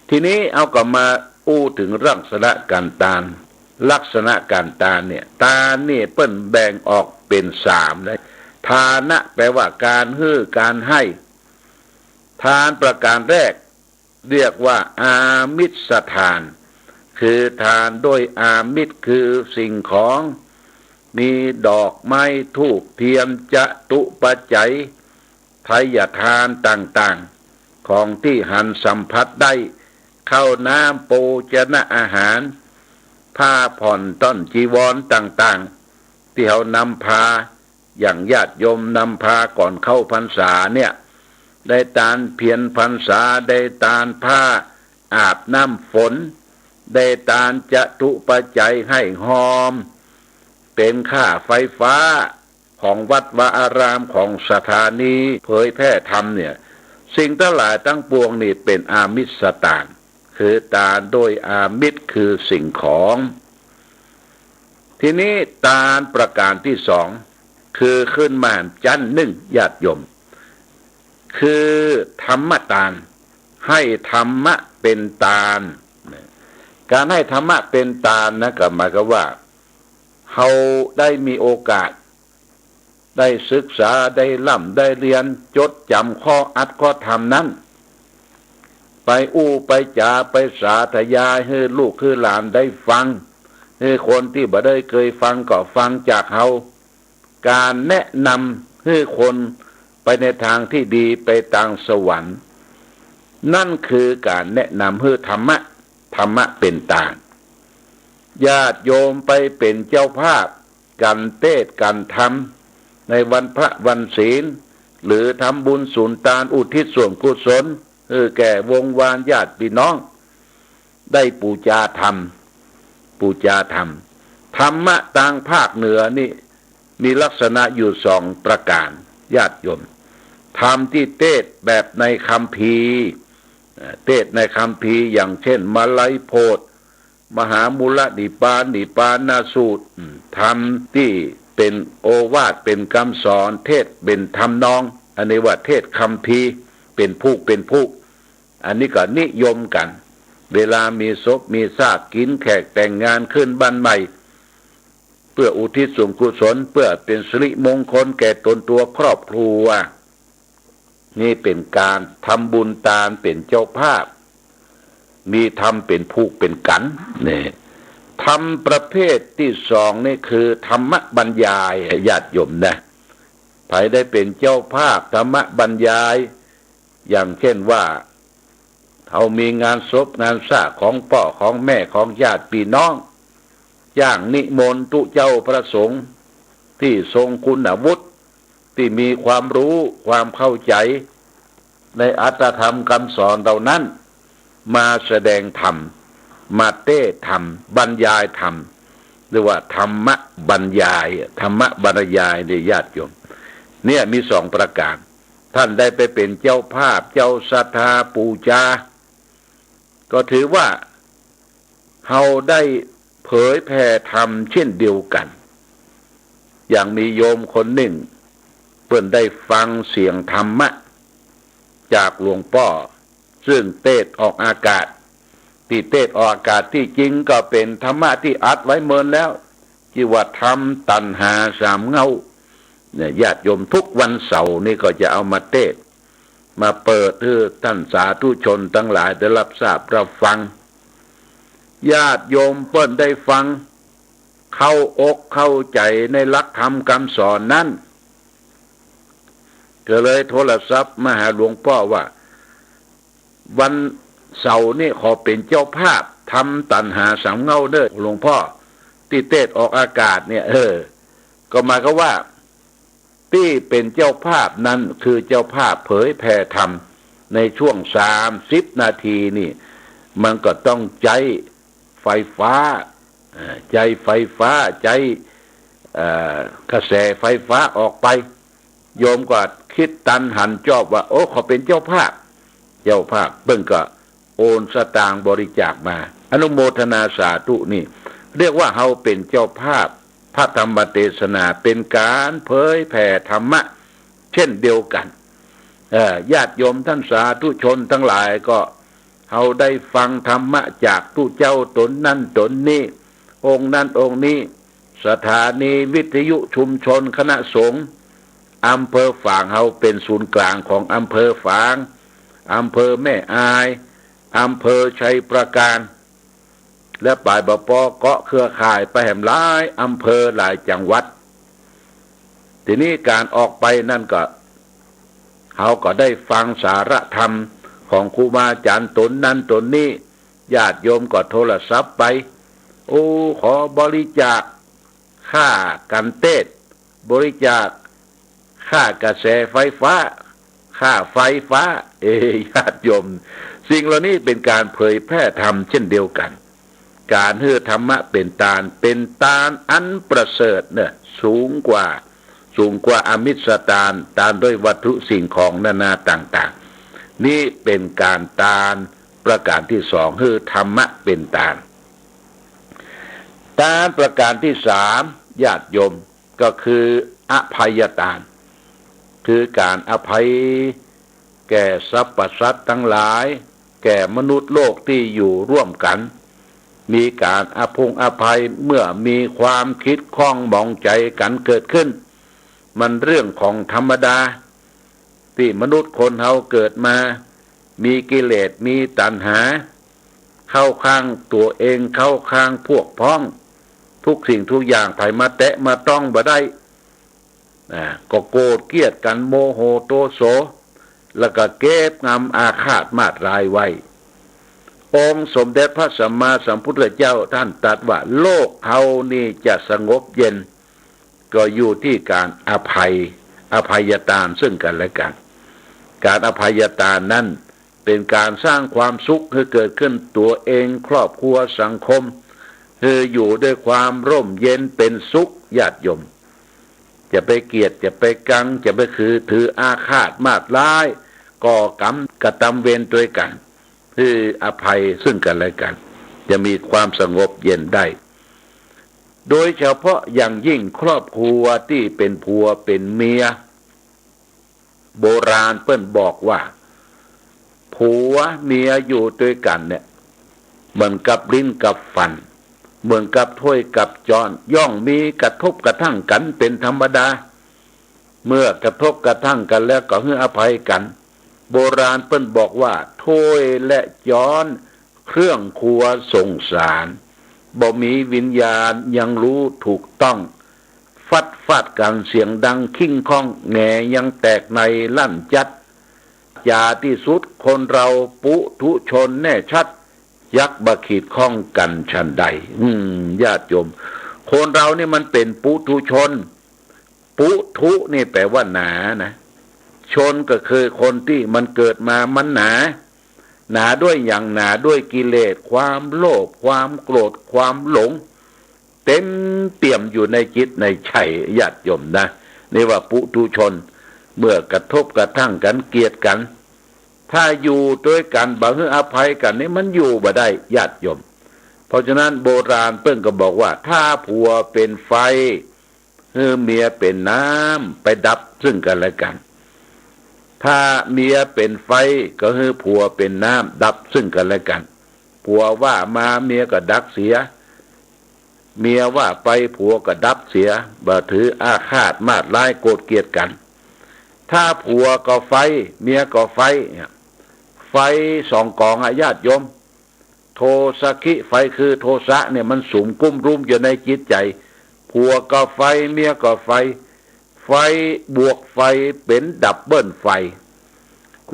S13: ทีนี้เอากลับมาอู้ถึงลักษณะการทานลักษณะการทานเนี่ยทานนี่เปิ้นแบ่งออกเป็น3เลยทานะแปลว่าการให้การให้ทานประการแรกเรียกว่าอามิสทานคือทานด้วยอามิสคือสิ่งของมีดอกไม้ธูปเทียนจตุปัจจัยไทยทานต่างๆของที่หันสัมผัสได้ข้าวน้ำโภชนะอาหารผ้าผ่อนต้นจีวรต่างๆที่เขานำพาอย่างญาติโยมนำพาก่อนเข้าพรรษาเนี่ยได้ทานเพียรพรรษาได้ทานผ้าอาบน้ำฝนได้ทานจตุปัจจัยให้หอมเป็นค่าไฟฟ้าของวัดวาอารามของสถานีเผยแพร่ธรรมเนี่ยสิ่งทั้งหลายทั้งปวงนี่เป็นอามิสทานคือทานโดยอามิสคือสิ่งของทีนี้ทานประการที่2คือขึ้นมาจัน1ญาติโยมคือธรรมทานให้ธรรมะเป็นทานการให้ธรรมะเป็นทานนะก็หมายความว่าเขาได้มีโอกาสได้ศึกษาได้ล่ำได้เรียนจดจำข้ออัดข้อธรรมนั้นไปอู้ไปจาไปสาธยายให้ลูกให้หลานได้ฟังให้คนที่บ่ได้เคยฟังก็ฟังจากเขาการแนะนำให้คนไปในทางที่ดีไปทางสวรรค์นั่นคือการแนะนำให้ธรรมะเป็นทานญาติโยมไปเป็นเจ้าภาพกันเทศน์กันธรรมในวันพระวันศีลหรือทำบุญสุนทานอุทิศส่วนกุศลแก่วงวานญาติพี่น้องได้ปูชาธรรมธรรมะทางภาคเหนือนี่มีลักษณะอยู่2ประการญาติโยมธรรมที่เทศน์แบบในคัมภีร์เทศน์ในคัมภีร์อย่างเช่นมาลัยโพธิมหามูลนิพพานาสูตรธรรมที่เป็นโอวาทเป็นคำสอนเทศเป็นธรรมนองอันนี้ว่าเทศคัมภีร์เป็นผู้อันนี้ก็นิยมกันเวลามีศพมีซากกินแขกแต่งงานขึ้นบ้านใหม่เพื่ออุทิศส่วนกุศลเพื่อเป็นสิริมงคลแก่ตนตัวครอบครัวนี่เป็นการทำบุญทานเป็นเจ้าภาพ มีธรรมเป็นผู้เป็นกันเนี่ยธรรมประเภทที่สองนี่คือธรรมบรรยายญาติโยมนะใครได้เป็นเจ้าภาพธรรมบรรยายอย่างเช่นว่าเขามีงานศพงานสร้างของพ่อของแม่ของญาติพี่น้องจ้างนิมนต์ตุเจ้าประสงค์ที่ทรงคุณวุฒิที่มีความรู้ความเข้าใจในอัตถธรรมคำสอนเหล่านั้นมาแสดงธรรมมาเต้ธรรมบรรยายธรรมหรือว่าธรรมบรรยายธรรมบรรยายในญาติโยมเนี่ยมีสองประการท่านได้ไปเป็นเจ้าภาพเจ้าศรัทธาปูชาก็ถือว่าเราได้เผยแผ่ธรรมเช่นเดียวกันอย่างมีโยมคนหนึ่งเพิ่นได้ฟังเสียงธรรมะจากหลวงพ่อซึ่งเทศออกอากาศที่เทศออกอากาศที่จริงก็เป็นธรรมะที่อัดไว้เมินแล้วที่ว่าธรรมตัณหาสามเงาเนี่ยญาติโยมทุกวันเสาร์นี่ก็จะเอามาเทศมาเปิดให้ท่านสาธุชนทั้งหลายได้รับทราบรับฟังญาติโยมเพิ่นได้ฟังเข้าอกเข้าใจในหลักธรรมคำสอนนั้นก็เลยโทรศัพท์มาหาหลวงพ่อว่าวันเสาร์นี่ขอเป็นเจ้าภาพทำตัณหาสามเงาเด้อหลวงพ่อที่เทศออกอากาศเนี่ยก็หมายก็ว่าที่เป็นเจ้าภาพนั้นคือเจ้าภาพเผยแผ่ธรรมในช่วง30 นาทีนี่มันก็ต้องใจไฟฟ้าใจไฟฟ้าใจกระแสไฟฟ้าออกไปโยมก็คิดตันหันจอบว่าโอ้เขาเป็นเจ้าภาพเบิ่งก็โอนสตางค์บริจาคมาอนุโมทนาสาธุนี่เรียกว่าเฮาเป็นเจ้าภาพพระธรรมเทศนาเป็นการเผยแผ่ธรรมะเช่นเดียวกันญาติโยมท่านสาธุชนทั้งหลายก็เฮาได้ฟังธรรมะจากผู้เจ้าตนนั้นตนนี้องค์นั้นองค์นี้สถานีวิทยุชุมชนคณะสงฆ์อำเภอฝางเฮาเป็นศูนย์กลางของอำเภอฝางอำเภอแม่อายอำเภอชัยประการและป่ายบปอเกาะเครือข่ายไปแห่มหลายอำเภอหลายจังหวัดทีนี้การออกไปนั่นก็เขาก็ได้ฟังสาระธรรมของครูบาอาจารย์ตนนั้นตนนี้ญาติโยมก็โทรศัพท์ไปโอ้ขอบริจาคค่ากันเทศบริจาคค่ากระแสไฟฟ้าค่าไฟฟ้าญาติโยมสิ่งเหล่านี้เป็นการเผยแพร่ธรรมเช่นเดียวกันการให้ธรรมะเป็นตาลอันประเสริฐเนี่ยสูงกว่าอมิสตาลตามด้วยวัตถุสิ่งของนานาต่างๆนี่เป็นการตาลประการที่สองคือธรรมะเป็นตาลประการที่สามญาติโยมก็คืออภัยทานคือการอภัยแก่สรรพสัตว์ทั้งหลายแก่มนุษย์โลกที่อยู่ร่วมกันมีการอภัยเมื่อมีความคิดข้องหมองใจกันเกิดขึ้นมันเรื่องของธรรมดาที่มนุษย์คนเฮาเกิดมามีกิเลสมีตัณหาเข้าข้างตัวเองเข้าข้างพวกพ้องทุกสิ่งทุกอย่างไผมาแตะมาต้องบ่ได้ก็โกรธเกลียดกันโมโหโทโสแล้วก็เก็บงำอาฆาตมาตร้ายไว้องค์สมเด็จพระสัมมาสัมพุทธเจ้าท่านตรัสว่าโลกเฮานี่จะสงบเย็นก็อยู่ที่การอภัยทานซึ่งกันและกันการอภัยทานนั้นเป็นการสร้างความสุขให้เกิดขึ้นตัวเองครอบครัวสังคมคืออยู่ด้วยความร่มเย็นเป็นสุขญาติโยมจะไปเกลียดจะไปกังจะไปถืออาฆาตมาตร้ายก่อกรรมกระทำเวรด้วยกันคืออภัยซึ่งกันและกันจะมีความสงบเย็นได้โดยเฉพาะอย่างยิ่งครอบครัวที่เป็นผัวเป็นเมียโบราณเปิ้นบอกว่าผัวเมียอยู่ด้วยกันเนี่ยเหมือนกับลิ้นกับฟันเหมือนกับถ้วยกับจานย่อมมีกระทบกระทั่งกันเป็นธรรมดาเมื่อกระทบกระทั่งกันแล้วก็ให้อภัยกันโบราณเปิ้นบอกว่าถ้วยและจาน เครื่องครัวส่งสารบ่มีวิญญาณยังรู้ถูกต้องฟาดกันเสียงดังคิ้งข้องแหงยังแตกในลั่นจัดยาที่สุดคนเราปุถุชนแน่ชัดยักษ์บะขีดข้องกันชันใดญาติโยมคนเรานี่มันเป็นปุถุชนปุถุนี่แปลว่าหนานะชนก็คือคนที่มันเกิดมามันหนาด้วยอย่างหนาด้วยกิเลสความโลภความโกรธความหลงเต็มเปี่ยมอยู่ในจิตในใจญาติโยมนะนี่ว่าปุถุชนเมื่อกระทบกระทั่งกันเกลียดกันถ้าอยู่ด้วยกันบ่ให้อภัยกันนี่มันอยู่บ่ได้ญาติโยมเพราะฉะนั้นโบราณเพิ่งก็บอกว่าถ้าผัวเป็นไฟเมียเป็นน้ำไปดับซึ่งกันและกันถ้าเมียเป็นไฟก็คือผัวเป็นน้ำดับซึ่งกันและกันผัวว่ามาเมียก็ดักเสียเมียว่าไปผัวก็ดับเสียบ่ถืออาฆาตมาดร้ายโกรธเกลียดกันถ้าผัวก็ไฟเมียก็ไฟไฟสองกองญาติโยมโทสะคิไฟคือโทสะเนี่ยมันสุมกุ้มรุมอยู่ในจิตใจผัวก็ไฟเมียก็ไฟบวกไฟเป็นดับเบิลไฟ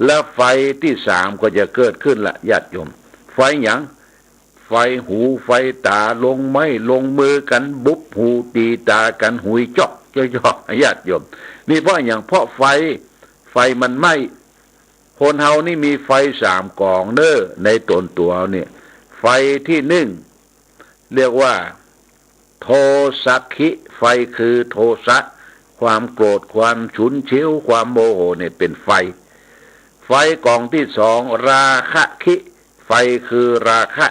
S13: และไฟที่สามก็จะเกิดขึ้นละญาติโยมไฟหยังไฟหูไฟตาลงไม้ลงมือกันบุบหูตีตากันหุยจอกย่อญาติโยมนี่เพราะอย่างเพราะไฟมันไหม้คนเฮานี่มีไฟสามกองเน้อในตนตัวเนี่ยไฟที่หนึ่งเรียกว่าโทสะคิไฟคือโทสะความโกรธความฉุนเฉียวความโมโหเนี่ยเป็นไฟกองที่สองราคะคิไฟคือราคะ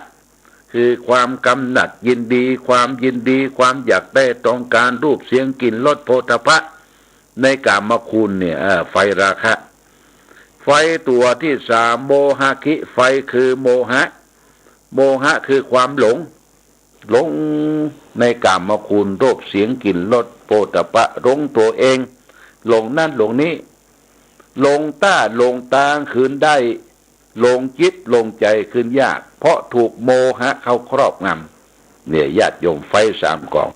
S13: คือความกำหนัดยินดีความอยากได้ต้องการรูปเสียงกลิ่นรสโผฏฐัพพะในกามคุณเนี่ยไฟราคะไฟตัวที่สามโมหะคิไฟคือโมหะคือความหลงในกามคุณรูปเสียงกลิ่นรสโผฏฐัพพะหลงตัวเองหลงนั่นหลงนี้หลงตาคืนได้หลงจิตหลงใจคืนยากเพราะถูกโมหะเขาครอบงำเนี่ยญาติโยมไฟสามกอง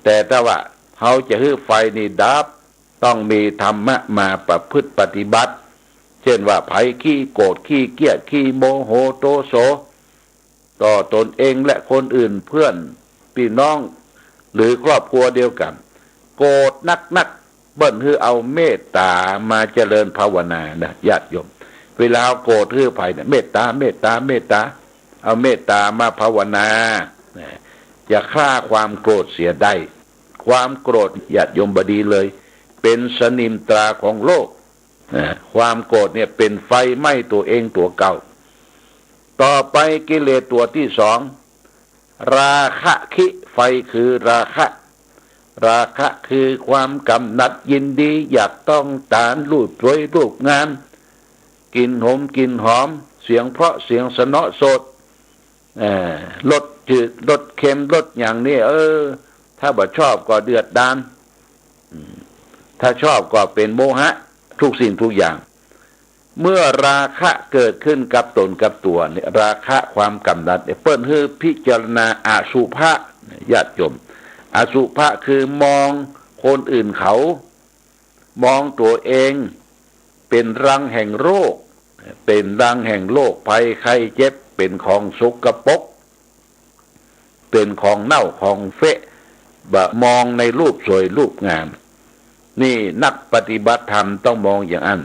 S13: แต่ถ้าว่าเขาจะให้ไฟนี่ดับต้องมีธรรมะมาประพฤติปฏิบัติเช่นว่าไผขี้โกรธขี้เกลียดขี้โมโหโทโสต่อตนเองและคนอื่นเพื่อนพี่น้องหรือครอบครัวเดียวกันโกรธนักเบิ้ลคือเอาเมตตามาเจริญภาวนานะญาติโยมเวลาโกรธคือไผเนี่ยเมตตาเอาเมตตามาภาวนาจะฆ่าความโกรธเสียได้ความโกรธญาติโยมบดีเลยเป็นสนิมตราของโลกความโกรธเนี่ยเป็นไฟไหม้ตัวเองตัวเก่าต่อไปกิเลสตัวที่สองราคะคิไฟคือราคะคือความกำหนัดยินดีอยากต้องการรูปสวยรูปงามกินหอมเสียงเพราะเสียงสนอสดรสจืดรสเค็มรสอย่างนี้ถ้าบ่ชอบก็เดือดดาลถ้าชอบก็เป็นโมหะทุกสิ่งทุกอย่างเมื่อราคะเกิดขึ้นกับตนกับตัวเนี่ยราคะความกำหนัดเปิ้นให้พิจารณาอสุภะญาติโยมอสุภะคือมองคนอื่นเขามองตัวเองเป็นรังแห่งโรคภัยไข้เจ็บเป็นของสกปรกเป็นของเน่าของเฟะมองในรูปสวยรูปงามนี่นักปฏิบัติธรรมต้องมองอย่างนั้น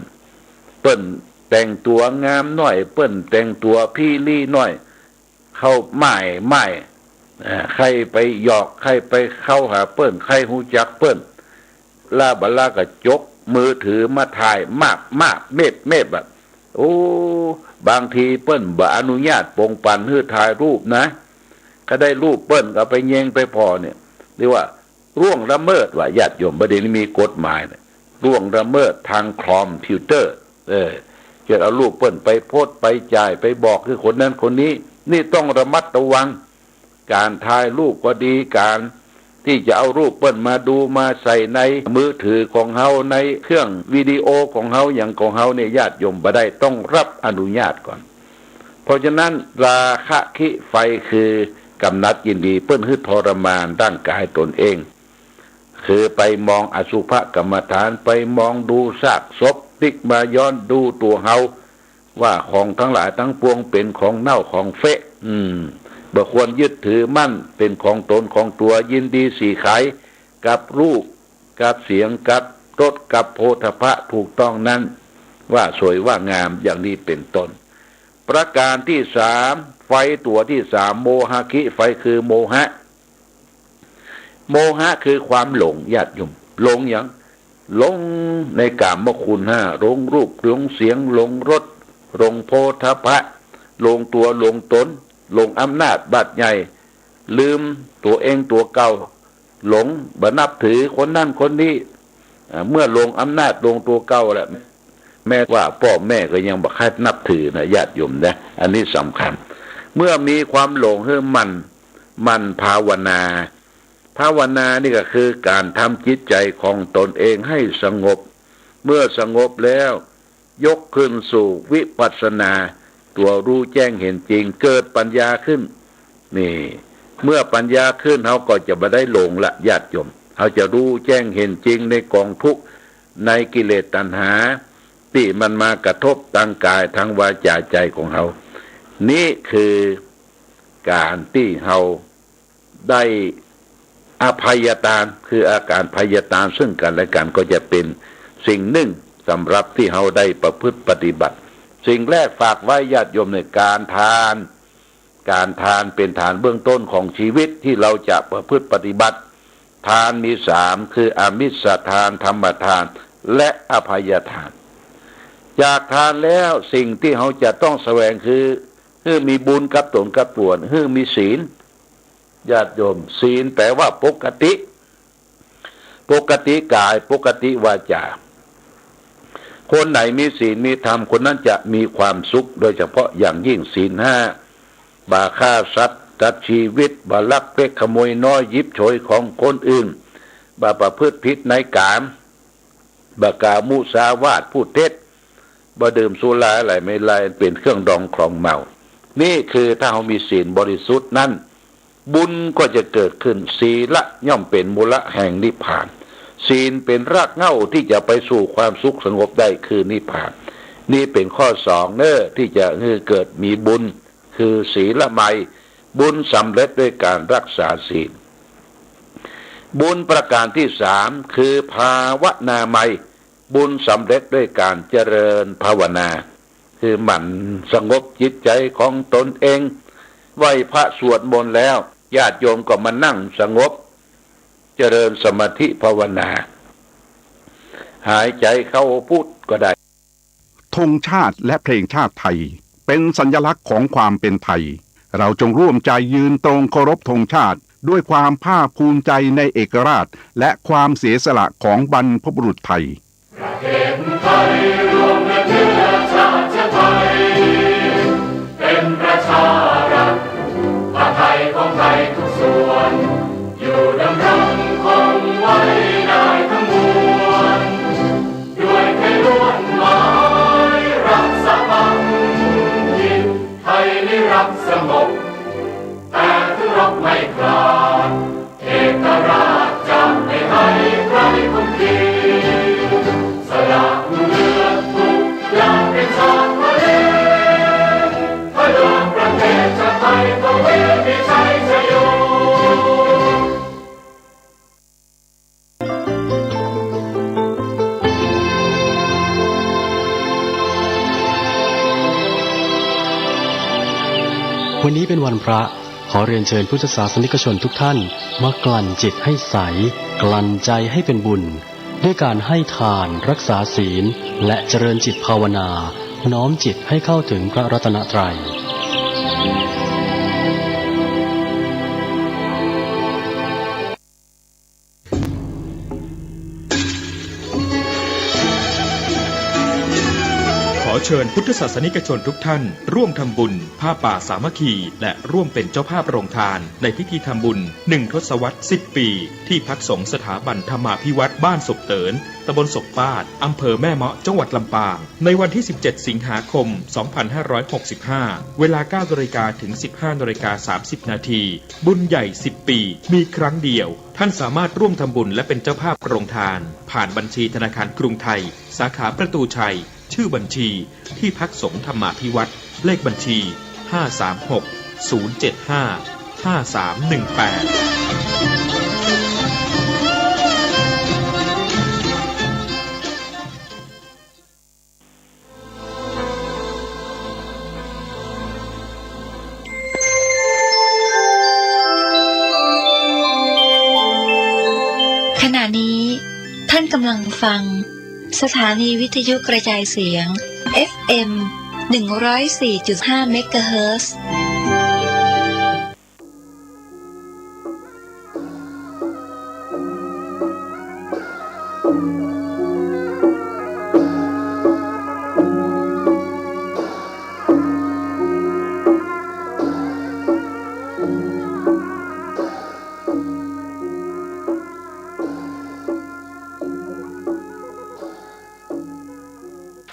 S13: เปิ้นแต่งตัวงามน้อยเปิ้นแต่งตัวพี่ลี่น้อยเข้าไม่ใครไปหยอกใครไปเข้าหาเปิ้นใครหูจักเปิ้นลาบลาก็จกมือถือมาถ่ายมากเม็ดแบบบางทีเปิ้นบ่อนุญาตปงปันให้ถ่ายรูปนะก็ได้รูปเปิ้นก็ไปแยงไปพอเนี่ยเรียกว่าร่วงละเมิดว่าญาติโยมประเด็นนี้มีกฎหมายเนี่ยร่วงละเมิดทางคอมพิวเตอร์จะเอารูปเปิ้นไปโพสต์ไปจ่ายไปบอกคือคนนั้นคนนี้นี่ต้องระมัดระวังการถ่ายรูปก็ดีการที่จะเอารูปเปิ้นมาดูมาใส่ในมือถือของเฮาในเครื่องวิดีโอของเฮาอย่างของเฮาเนี่ยญาติโยมบ่ได้ต้องรับอนุญาตก่อน เพราะฉะนั้นราคะคิไฟคือกำนัดยินดีเปิ้นฮึดทรมานร่างกายตนเองคือไปมองอสุภกรรมฐานไปมองดูซากศพติ๊กมาย้อนดูตัวเฮาว่าของทั้งหลายทั้งปวงเป็นของเน่าของเฟะบ่ควรยึดถือมั่นเป็นของตนของตัวยินดีสีขายกับรูปกับเสียงกับรสกับโผฏฐัพพะถูกต้องนั้นว่าสวยว่างามอย่างนี้เป็นต้นประการที่สามไฟตัวที่สามโมหะคิไฟคือโมหะโมหะคือความหลงญาติโยมหลงอย่างหลงในกามคุณห้าหลงรูปหลงเสียงหลงรสหลงโผฏฐัพพะหลงตัวหลงตนหลงอำนาจบาดใหญ่ลืมตัวเองตัวเก่าหลงบ่นับถือคนนั่นคนนี้เมื่อหลงอำนาจหลงตัวเก่าแหละแม้ว่าพ่อแม่ก็ยังบ่คัดนับถือนะญาติโยมนะอันนี้สำคัญเมื่อมีความหลงมันภาวนานี่ก็คือการทำจิตใจของตนเองให้สงบเมื่อสงบแล้วยกขึ้นสู่วิปัสสนาตัวรู้แจ้งเห็นจริงเกิดปัญญาขึ้นนี่เมื่อปัญญาขึ้นเขาก็จะไม่ได้หลงละญาติโยมเขาจะรู้แจ้งเห็นจริงในกองทุกข์ในกิเลสตัณหาที่มันมากระทบทางกายทางวาจาใจของเขานี่คือการที่เขาได้อภัยทานคืออาการภัยทานซึ่งกันและกันก็จะเป็นสิ่งหนึ่งสำหรับที่เขาได้ประพฤติปฏิบัติสิ่งแรกฝากไว้ญาติโยมในการทานเป็นฐานเบื้องต้นของชีวิตที่เราจะประพฤติปฏิบัติทานมีสามคืออามิสทานธรรมทานและอภัยทานจากทานแล้วสิ่งที่เขาจะต้องแสวงคือมีบุญกับตนกับตัวมีศีลญาติโยมศีลแปลว่าปกติกายปกติวาจาคนไหนมีศีลมีธรรมคนนั้นจะมีความสุขโดยเฉพาะอย่างยิ่งศีลห้าบาฆ่าสัตว์ตัดชีวิตบาลักเล็กขโมยน้อยยิบฉวยของคนอื่นบาประพฤติผิดในกามบากามุสาวาทพูดเท็จบาดื่มสุราอะไรไม่ไรเป็นเครื่องดองครองเมานี่คือถ้าเรามีศีลบริสุทธิ์นั้นบุญก็จะเกิดขึ้นศีละย่อมเป็นมูลแห่งนิพพานศีลเป็นรากเหง้าที่จะไปสู่ความสุขสงบได้คือนิพพานนี่เป็นข้อสองที่จะเกิดมีบุญคือศีลไมยบุญสำเร็จด้วยการรักษาศีลบุญประการที่สามคือภาวนาไมยบุญสำเร็จด้วยการเจริญภาวนาคือหมั่นสงบจิตใจของตนเองไหว้พระสวดมนต์แล้วญาติโยมก็มานั่งสงบเจริญสมาธิภาวนาหายใจเข้าพุทธก็ได้
S14: ธงชาติและเพลงชาติไทยเป็นสัญลักษณ์ของความเป็นไทยเราจงร่วมใจยืนตรงเคารพธงชาติด้วยความภาคภูมิใจในเอกราชและความเสียสละของบรรพบุรุษไทย
S15: ประเทศไทยรวมและเชื้อชาติไทยเป็นประชารัฐผ้าไทยของไทยทุกส่วนอยู่ดำรงคงไว้ได้ทั้งมวลด้วยไทยล้วนหมายรักษาพังทินไทยนิรักสงบแต่ถึงรบไม่กล้าเอกราชจะไม่ให้ใครคุมขีสละเลือดทุกอย่างเป็นชาติทะเลถ้าโดนประเทศชาติไทยก็เวทีชัยชโย
S3: วันนี้เป็นวันพระขอเรียนเชิญพุทธศาสนิกชนทุกท่านมากลั่นจิตให้ใสกลั่นใจให้เป็นบุญด้วยการให้ทานรักษาศีลและเจริญจิตภาวนาน้อมจิตให้เข้าถึงพระรัตนตรัย
S7: ขอเชิญพุทธศาสนิกชนทุกท่านร่วมทำบุญผ้าป่าสามัคคีและร่วมเป็นเจ้าภาพโรงทานในพิธีทำบุญ1 ทศวรรษ 10 ปีที่พักสงฆ์สถาบันธรรมาภิวัตรบ้านศพเตินตำบลศพปาดอำเภอแม่เมาะจังหวัดลำปางในวันที่ 17 สิงหาคม 2565 เวลา 9 น.ถึง 15 น. 30 นาทีบุญใหญ่ 10 ปีมีครั้งเดียวท่านสามารถร่วมทำบุญและเป็นเจ้าภาพโรงทานผ่านบัญชีธนาคารกรุงไทยสาขาประตูชัยชื่อบัญชีที่พักสงฆ์ธรรมาภิวัตรเลขบัญชี
S16: 535-1318ขณะนี้ท่านกำลังฟังสถานีวิทยุกระจายเสียง FM 104.5 เมกะเฮิรตซ์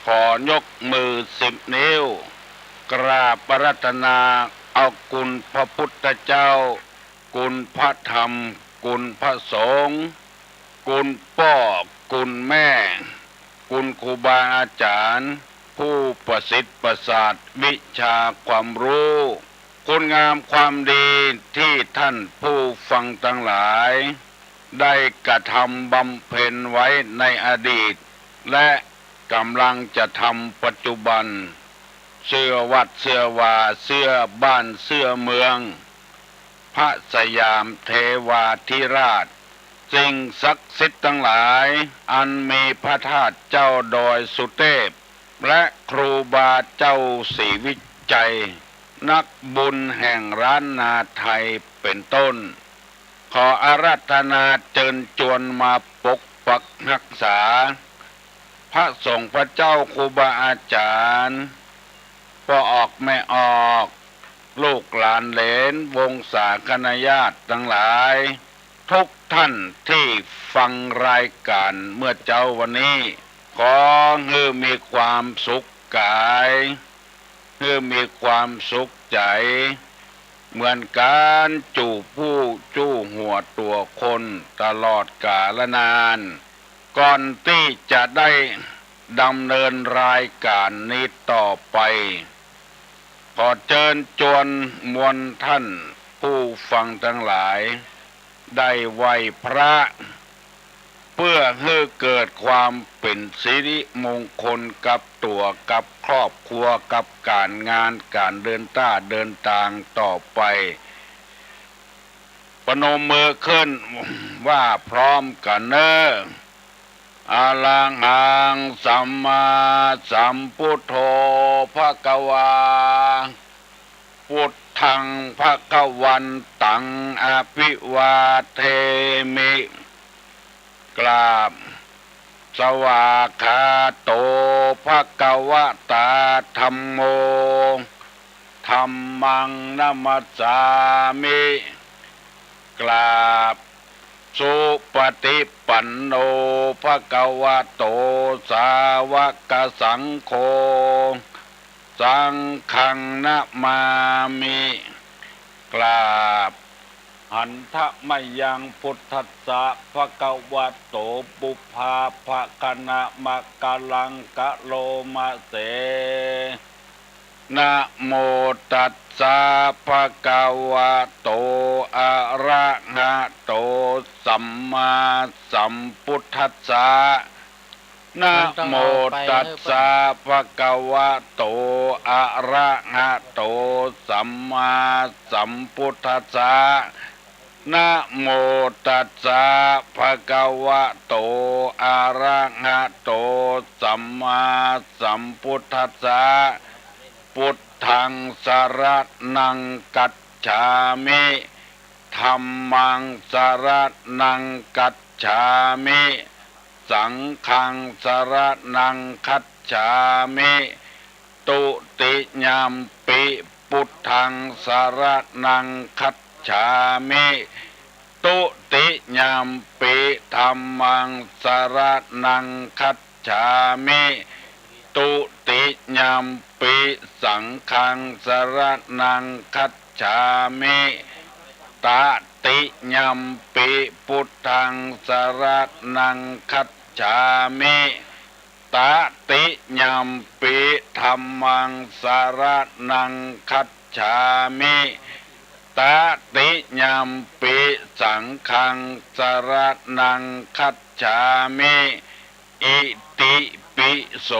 S13: ขอยกมือ10 นิ้วกราบอาราธนาเอาคุณพระพุทธเจ้าคุณพระธรรมคุณพระสงฆ์คุณพ่อคุณแม่คุณครูบาอาจารย์ผู้ประสิทธิ์ประสาทวิชาความรู้คุณงามความดีที่ท่านผู้ฟังทั้งหลายได้กระทำบำเพ็ญไว้ในอดีตและกำลังจะทำปัจจุบันเสื้อวัดเสื้อวาเสื้อบ้านเสื้อเมืองพระสยามเทวาธิราชสิ่งศักดิ์สิทธิ์ทั้งหลายอันมีพระธาตุเจ้าดอยสุเทพและครูบาเจ้าศรีวิจัยนักบุญแห่งร้านนาไทยเป็นต้นขออาราธนาเชิญชวนมาปกปักรักษาพระสงฆ์พระเจ้าครูบาอาจารย์พ่อออกแม่ออกลูกหลานเหลนวงศาคณาญาติทั้งหลายทุกท่านที่ฟังรายการเมื่อเจ้าวันนี้ขอให้มีความสุขกายให้มีความสุขใจเหมือนการจูบผู้จู้หัวตัวคนตลอดกาลนานก่อนที่จะได้ดำเนินรายการนี้ต่อไปขอเชิญชวนมวลท่านผู้ฟังทั้งหลายได้ไหว้พระเพื่อให้เกิดความเป็นสิริมงคลกับตัวกับครอบครัวกับการงานการเดินทางต่อไปประนมมือขึ้นว่าพร้อมกันเนออะระหังสัมมาสัมพุทโธภควาพุทธังภควันตังอภิวาเทมิกราบสวากขาโตภควตาธัมโมธัมมังนัมสสามิกราบสุปฏิปันโนภควโตสาวกสังโฆสังฆังนะมามิกราบหันทะมยังพุทธัสสะภควโตปุพพาภคณะมะกะลังกะโลมะเสนะโมตัสสะภะคะวะโตอะระหะโตสัมมาสัมพุทธัสสะนะโมตัสสะภะคะวะโตอะระหะโตสัมมาสัมพุทธัสสะนะโมตัสสะภะคะวะโตอะระหะโตสัมมาสัมพุทธัสสะพุทธังสรณังกัจฉามิธัมมังสรณังกัจฉามิสังฆังสรณังคัจฉามิ ตุติยามปิพุทธังสรณังคัจฉามิตุติยามปิธัมมังสรณังคัจฉามิตุติยามปิสังฆังสรณังคัจฉามิตติยามปิพุทธังสรณังคัจฉามิตติยามปิธัมมังสรณังคัจฉามิตติยามปิสังฆังสรณังคัจฉามิอิติปิโส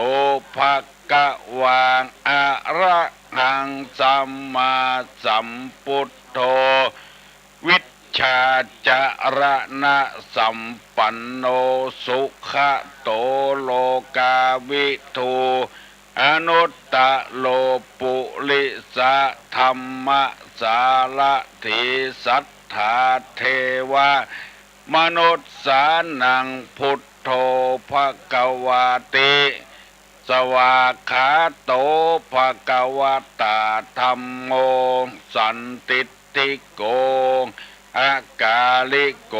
S13: ภะคะวะอะระหังสัมมาสัมพุทโธวิชชาจารณะสัมปันโนสุขโตโลกาวิทูอนุตตะโลปุริสะธรรมสารถิสัทธาเทวมนุษย์สานังพุทโธภควาติสวากขาโตภควตาธัมโมสันติติโกอากาลิโก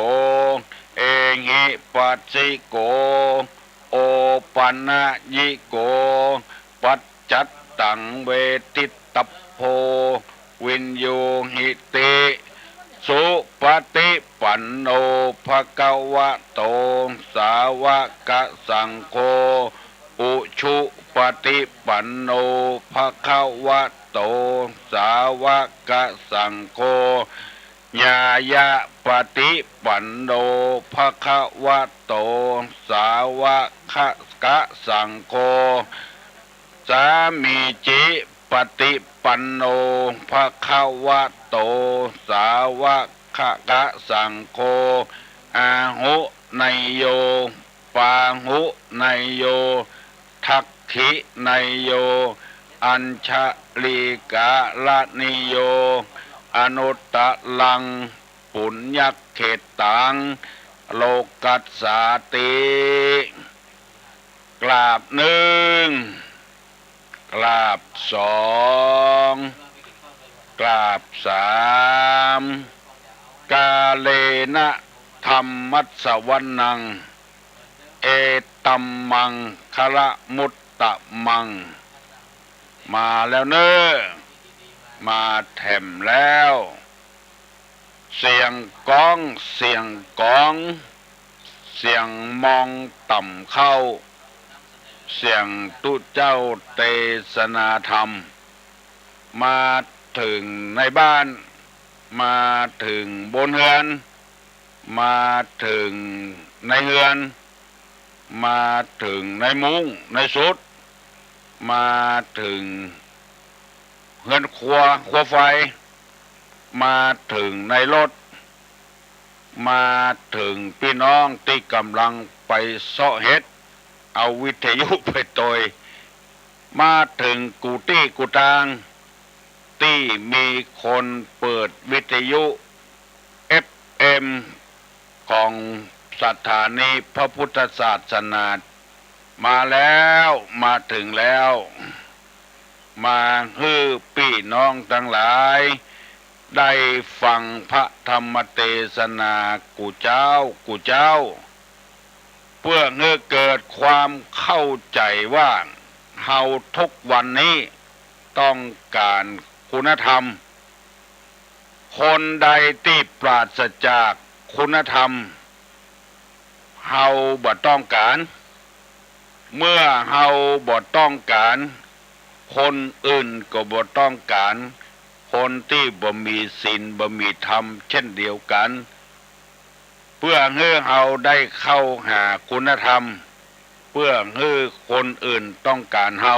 S13: เอหิปัสสิโกโอปันญิโกปัจจัตตังเวทิตัพโพวินโยหิติสุปฏิปันโนภควโตสาวกสังโฆอุชุปฏิปันโนภควโตสาวกสังโฆญายะปฏิปันโนภควโตสาวกสังโฆสามีจิปฏิปันโนภควโตสาวกสังโฆอาหุไนโยปาหุไนโยทักขิไนโยอัญชลีกาลนิโยอนุตตะลังปุญญเขตังโลกัสสาติกราบหนึ่งกราบสองกราบสามกาเลนะธรรมัสสวนังเอตัมมังคะระมุตตะมังมาแล้วเนอะมาแถมแล้วเสียงก้องเสียงก้องเสียงมองต่ำเข้าเสียงตุเจ้าเทศนาธรรมมาถึงในบ้านมาถึงบนเรือนมาถึงในเรือนมาถึงในมุ้งในสุดมาถึงเรือนครัวไฟมาถึงในรถมาถึงพี่น้องที่กำลังไปเสาะเห็ดเอาวิทยุไปตอยมาถึงกูตี้กูตางที่มีคนเปิดวิทยุ FM ของสถานีพระพุทธศาสนามาแล้วมาถึงแล้วมาฮื้อพี่น้องทั้งหลายได้ฟังพระธรรมเทศนากูเจ้าเพื่อให้เกิดความเข้าใจว่าเฮาทุกวันนี้ต้องการคุณธรรมคนใดที่ปราศจากคุณธรรมเฮาบ่ต้องการเมื่อเฮาบ่ต้องการคนอื่นก็บ่ต้องการคนที่บ่มีศีลบ่มีธรรมเช่นเดียวกันเพื่อให้เฮาได้เข้าหาคุณธรรมเพื่อให้คนอื่นต้องการเฮา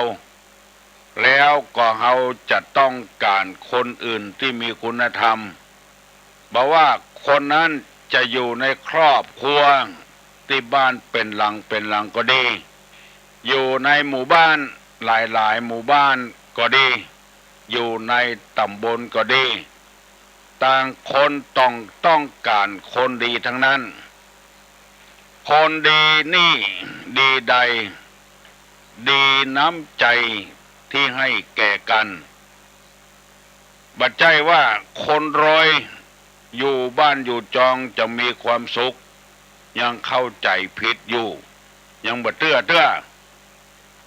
S13: แล้วก็เฮาจะต้องการคนอื่นที่มีคุณธรรมบอกว่าคนนั้นจะอยู่ในครอบครัวที่บ้านเป็นหลังก็ดีอยู่ในหมู่บ้านหลายหมู่บ้านก็ดีอยู่ในตำบลก็ดีต่างคนต้องการคนดีทั้งนั้นคนดีนี่ดีใดดีน้ำใจ ที่ให้แก่กันบัดใจว่าคนรวยอยู่บ้านอยู่จองจะมีความสุขยังเข้าใจผิดอยู่ยังบ่เตื้อ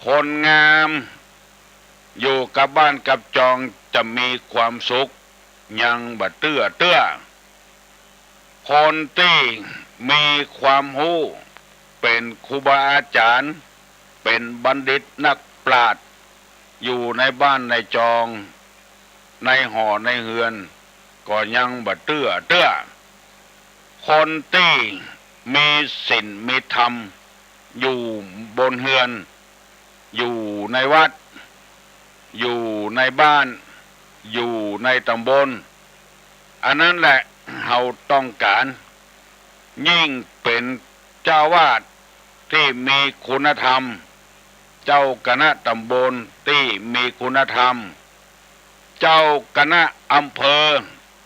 S13: คนงามอยู่กับบ้านกับจองจะมีความสุขยังบ่เตื้อคนที่มีความรู้เป็นครูบาอาจารย์เป็นบัณฑิตนักปราชญ์อยู่ในบ้านในจองในหอในเฮือนก็ยังบ่เตื้อคนที่มีศีลมีธรรมอยู่บนเฮือนอยู่ในวัดอยู่ในบ้านอยู่ในตำบลอันนั้นแหละเราต้องการยิ่งเป็นเจ้าวาดที่มีคุณธรรมเจ้าคณะตำบลที่มีคุณธรรมเจ้าคณะอำเภอ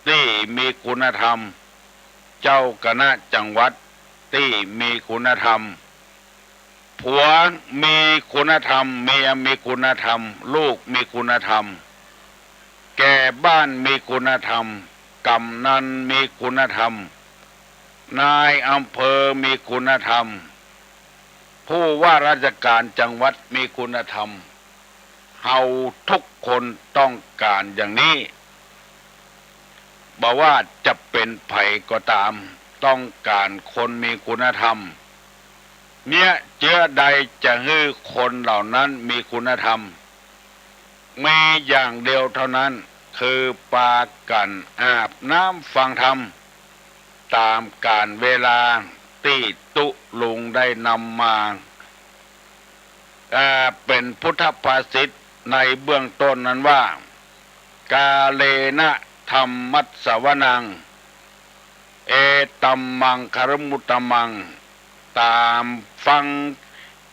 S13: ที่มีคุณธรรมเจ้าคณะจังหวัดที่มีคุณธรรมผัวมีคุณธรรมเมียมีคุณธรรมลูกมีคุณธรรมแก่บ้านมีคุณธรรมกำนันมีคุณธรรมนายอำเภอมีคุณธรรมผู้ว่าราชการจังหวัดมีคุณธรรมเฮาทุกคนต้องการอย่างนี้บ่ว่าจะเป็นไผก็ตามต้องการคนมีคุณธรรมเนี่ยเจือใดจะให้คนเหล่านั้นมีคุณธรรมมีอย่างเดียวเท่านั้นคือปากันอาบน้ำฟังธรรมตามกาลเวลาที่ตุลุงได้นำมาเป็นพุทธภาษิตในเบื้องต้นนั้นว่ากาเลนะธรรมัสสวนังเอตัมมังคารมุตตมังตามฟัง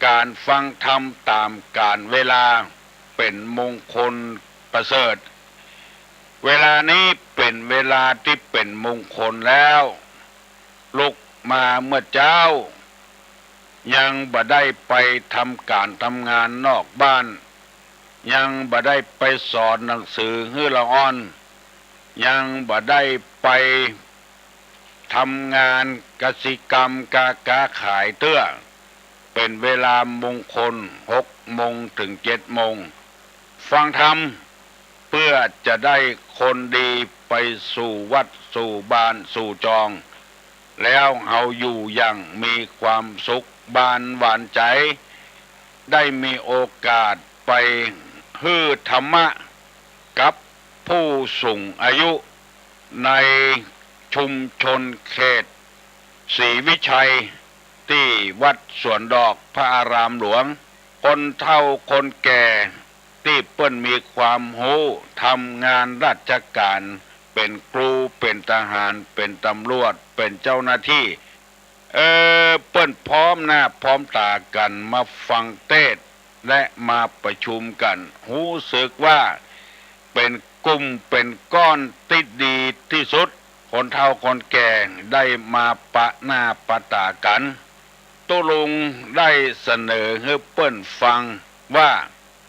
S13: การฟังธรรมตามกาลเวลาเป็นมงคลประเสริฐเวลานี้เป็นเวลาที่เป็นมงคลแล้วลุกมาเมื่อเจ้ายังบ่ได้ไปทำการทำงานนอกบ้านยังบ่ได้ไปสอนหนังสือให้ละอ่อนยังบ่ได้ไปทำงานกสิกรรมค้าขายเตื้อเป็นเวลามงคล6 โมงถึง 7 โมงฟังธรรมเพื่อจะได้คนดีไปสู่วัดสู่บ้านสู่จองแล้วเฮาอยู่อย่างมีความสุขบานหวานใจได้มีโอกาสไปฮือธรรมะกับผู้สูงอายุในชุมชนเขตศรีวิชัยที่วัดสวนดอกพระอารามหลวงคนเฒ่าคนแก่ที่เปิ้นมีความรู้ทำงานราชการเป็นครูเป็นทหารเป็นตำรวจเป็นเจ้าหน้าที่เปิ้นพร้อมหน้าพร้อมตากันมาฟังเทศน์และมาประชุมกันรู้สึกว่าเป็นกลุ่มเป็นก้อนติดดีที่สุดคนเฒ่าคนแก่ได้มาปะหน้าปะตากันตุลุงได้เสนอให้เปิ้นฟังว่า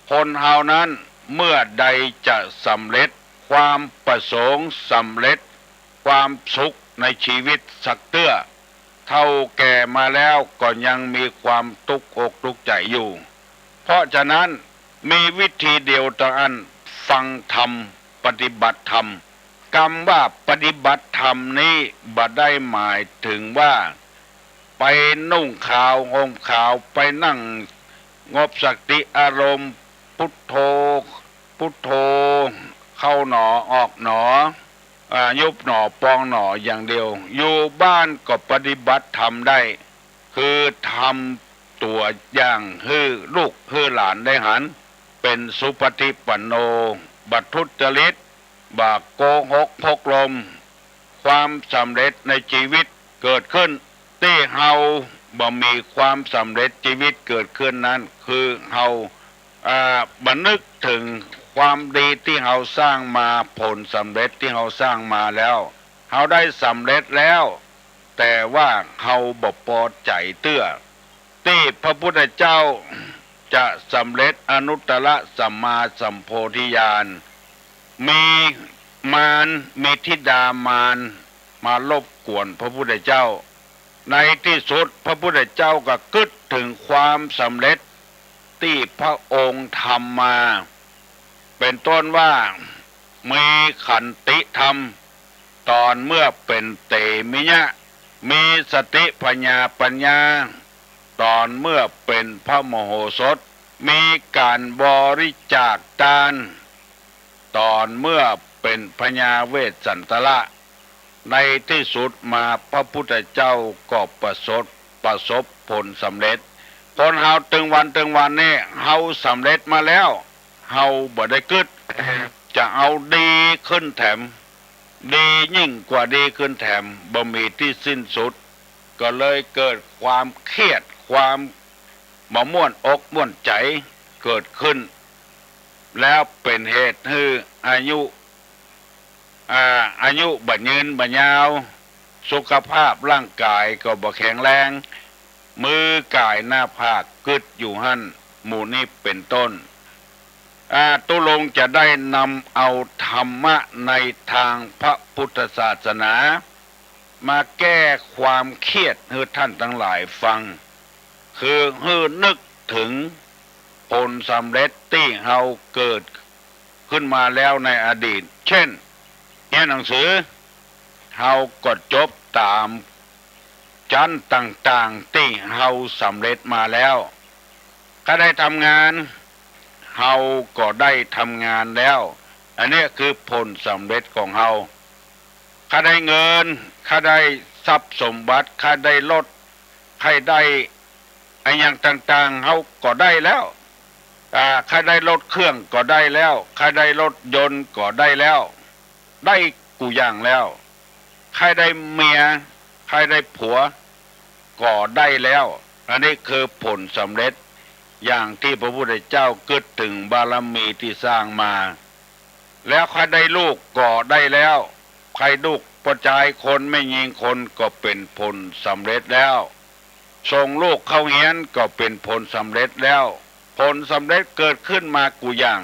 S13: คนเฮานั้นเมื่อใดจะสำเร็จความประสงค์สำเร็จความสุขในชีวิตสักเตื้อเท่าแก่มาแล้วก็ยังมีความทุกข์อกทุกข์ใจอยู่เพราะฉะนั้นมีวิธีเดียวเท่านั้นฟังธรรมปฏิบัติธรรมคำว่าปฏิบัติธรรมนี้บ่ได้หมายถึงว่าไปนุ่งขาวห่มขาวไปนั่งงบสติอารมณ์พุทโธพุทโธเข้าหนอออกหนอยุบหนอปองหนออย่างเดียวอยู่บ้านก็ปฏิบัติธรรมได้คือทำตัวอย่างให้ลูกให้หลานได้หันเป็นสุปฏิปันโนบัตทุจริตบาโกหกพกลมความสำเร็จในชีวิตเกิดขึ้นที่เฮาบ่มีความสำเร็จชีวิตเกิดขึ้นนั้นคือเฮาบันึกถึงความดีที่เฮาสร้างมาผลสำเร็จที่เฮาสร้างมาแล้วเฮาได้สำเร็จแล้วแต่ว่าเฮาบ่พอใจเตื้อที่พระพุทธเจ้า จะสำเร็จอนุตตรสัมมาสัมโพธิญาณมีมารมีธิดามารมารบกวนพระพุทธเจ้าในที่สุดพระพุทธเจ้าก็กึศถึงความสำเร็จที่พระองค์ทำมาเป็นต้นว่ามีขันติธรรมตอนเมื่อเป็นเตมิยะมีสติปัญญาตอนเมื่อเป็นพระมโหสถมีการบริจาคทานตอนเมื่อเป็นพญาเวสสันตระในที่สุดมาพระพุทธเจ้าก็ประสบผลสำเร็จคนเฮาตึงวันนี่เฮาสำเร็จมาแล้วเฮาบ่ได้กึศจะเอาดีขึ้นแถมดียิ่งกว่าดีขึ้นแถมบ่มีที่สิ้นสุดก็เลยเกิดความเครียดความม่วนอกม่วนใจเกิดขึ้นแล้วเป็นเหตุให้อายุบ่ยืนบ่ยาวสุขภาพร่างกายก็บ่แข็งแรงมือกายหน้าผากกึดอยู่หั่นหมู่นี้เป็นต้นตุลงจะได้นำเอาธรรมะในทางพระพุทธศาสนามาแก้ความเครียดให้ท่านทั้งหลายฟังคือให้นึกถึงผลสำเร็จที่เฮาเกิดขึ้นมาแล้วในอดีตเช่นเรียนหนังสือเฮาก็จบตามชั้นต่างๆที่เฮาสำเร็จมาแล้วก็ได้ทำงานเฮาก็ได้ทำงานแล้วอันนี้คือผลสำเร็จของเฮาข้าได้เงินข้าได้ทรัพย์สมบัติข้าได้รถข้าได้ไอ้อย่างต่างๆเฮาก็ได้แล้วข้าได้รถเครื่องก็ได้แล้วข้าได้รถยนต์ก็ได้แล้วได้กูอย่างแล้วข้าได้เมียข้าได้ผัวก็ได้แล้วอันนี้คือผลสำเร็จอย่างที่พระพุทธเจ้ากึศถึงบารมีที่สร้างมาแล้วใครได้ลูกก็ได้แล้วใครลูกประจายคนไม่ยิงคนก็เป็นผลสำเร็จแล้วส่งลูกเข้าเรียนก็เป็นผลสำเร็จแล้วผลสำเร็จเกิดขึ้นมากูอย่าง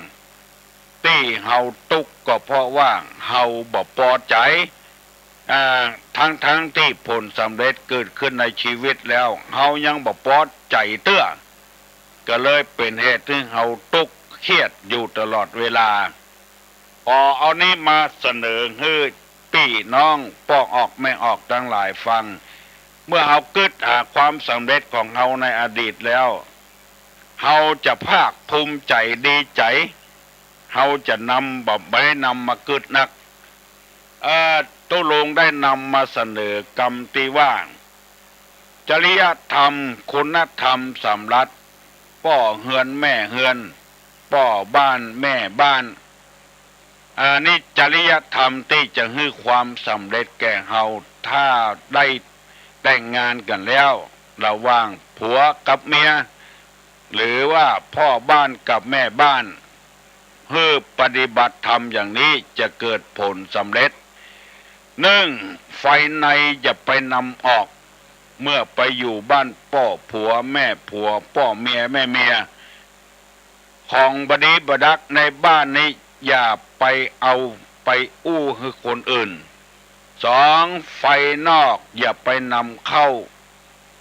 S13: ที่เฮาตุกก็เพราะว่าเฮาบ่พอใจทั้งที่ผลสำเร็จเกิดขึ้นในชีวิตแล้วเฮายังบ่พอใจเตื้อก็เลยเป็นเหตุที่เฮาตุกเครียดอยู่ตลอดเวลาพอเอานี้มาเสนอให้พี่น้องป้อออกไม่ออกทั้งหลายฟังเมื่อเฮากึศหาความสำเร็จของเฮาในอดีตแล้วเฮาจะภาคภูมิใจดีใจเฮาจะนำบ่ได้นำมากึศนักตุลงได้นำมาเสนอกรรมที่ว่าจริยธรรมคุณธรรมสำรัดป้อเฮือนแม่เฮือนป้อบ้านแม่บ้านนี่จริยธรรมที่จะให้ความสำเร็จแก่เฮาถ้าได้แต่งงานกันแล้วระหว่างผัวกับเมียหรือว่าพ่อบ้านกับแม่บ้านเพื่อปฏิบัติธรรมอย่างนี้จะเกิดผลสำเร็จไฟในอย่าไปนำออกเมื่อไปอยู่บ้านพ่อผัวแม่ผัวพ่อเมียแม่เมียของบดีบดักในบ้านนี้อย่าไปเอาไปอู้ให้คนอื่นไฟนอกอย่าไปนำเข้า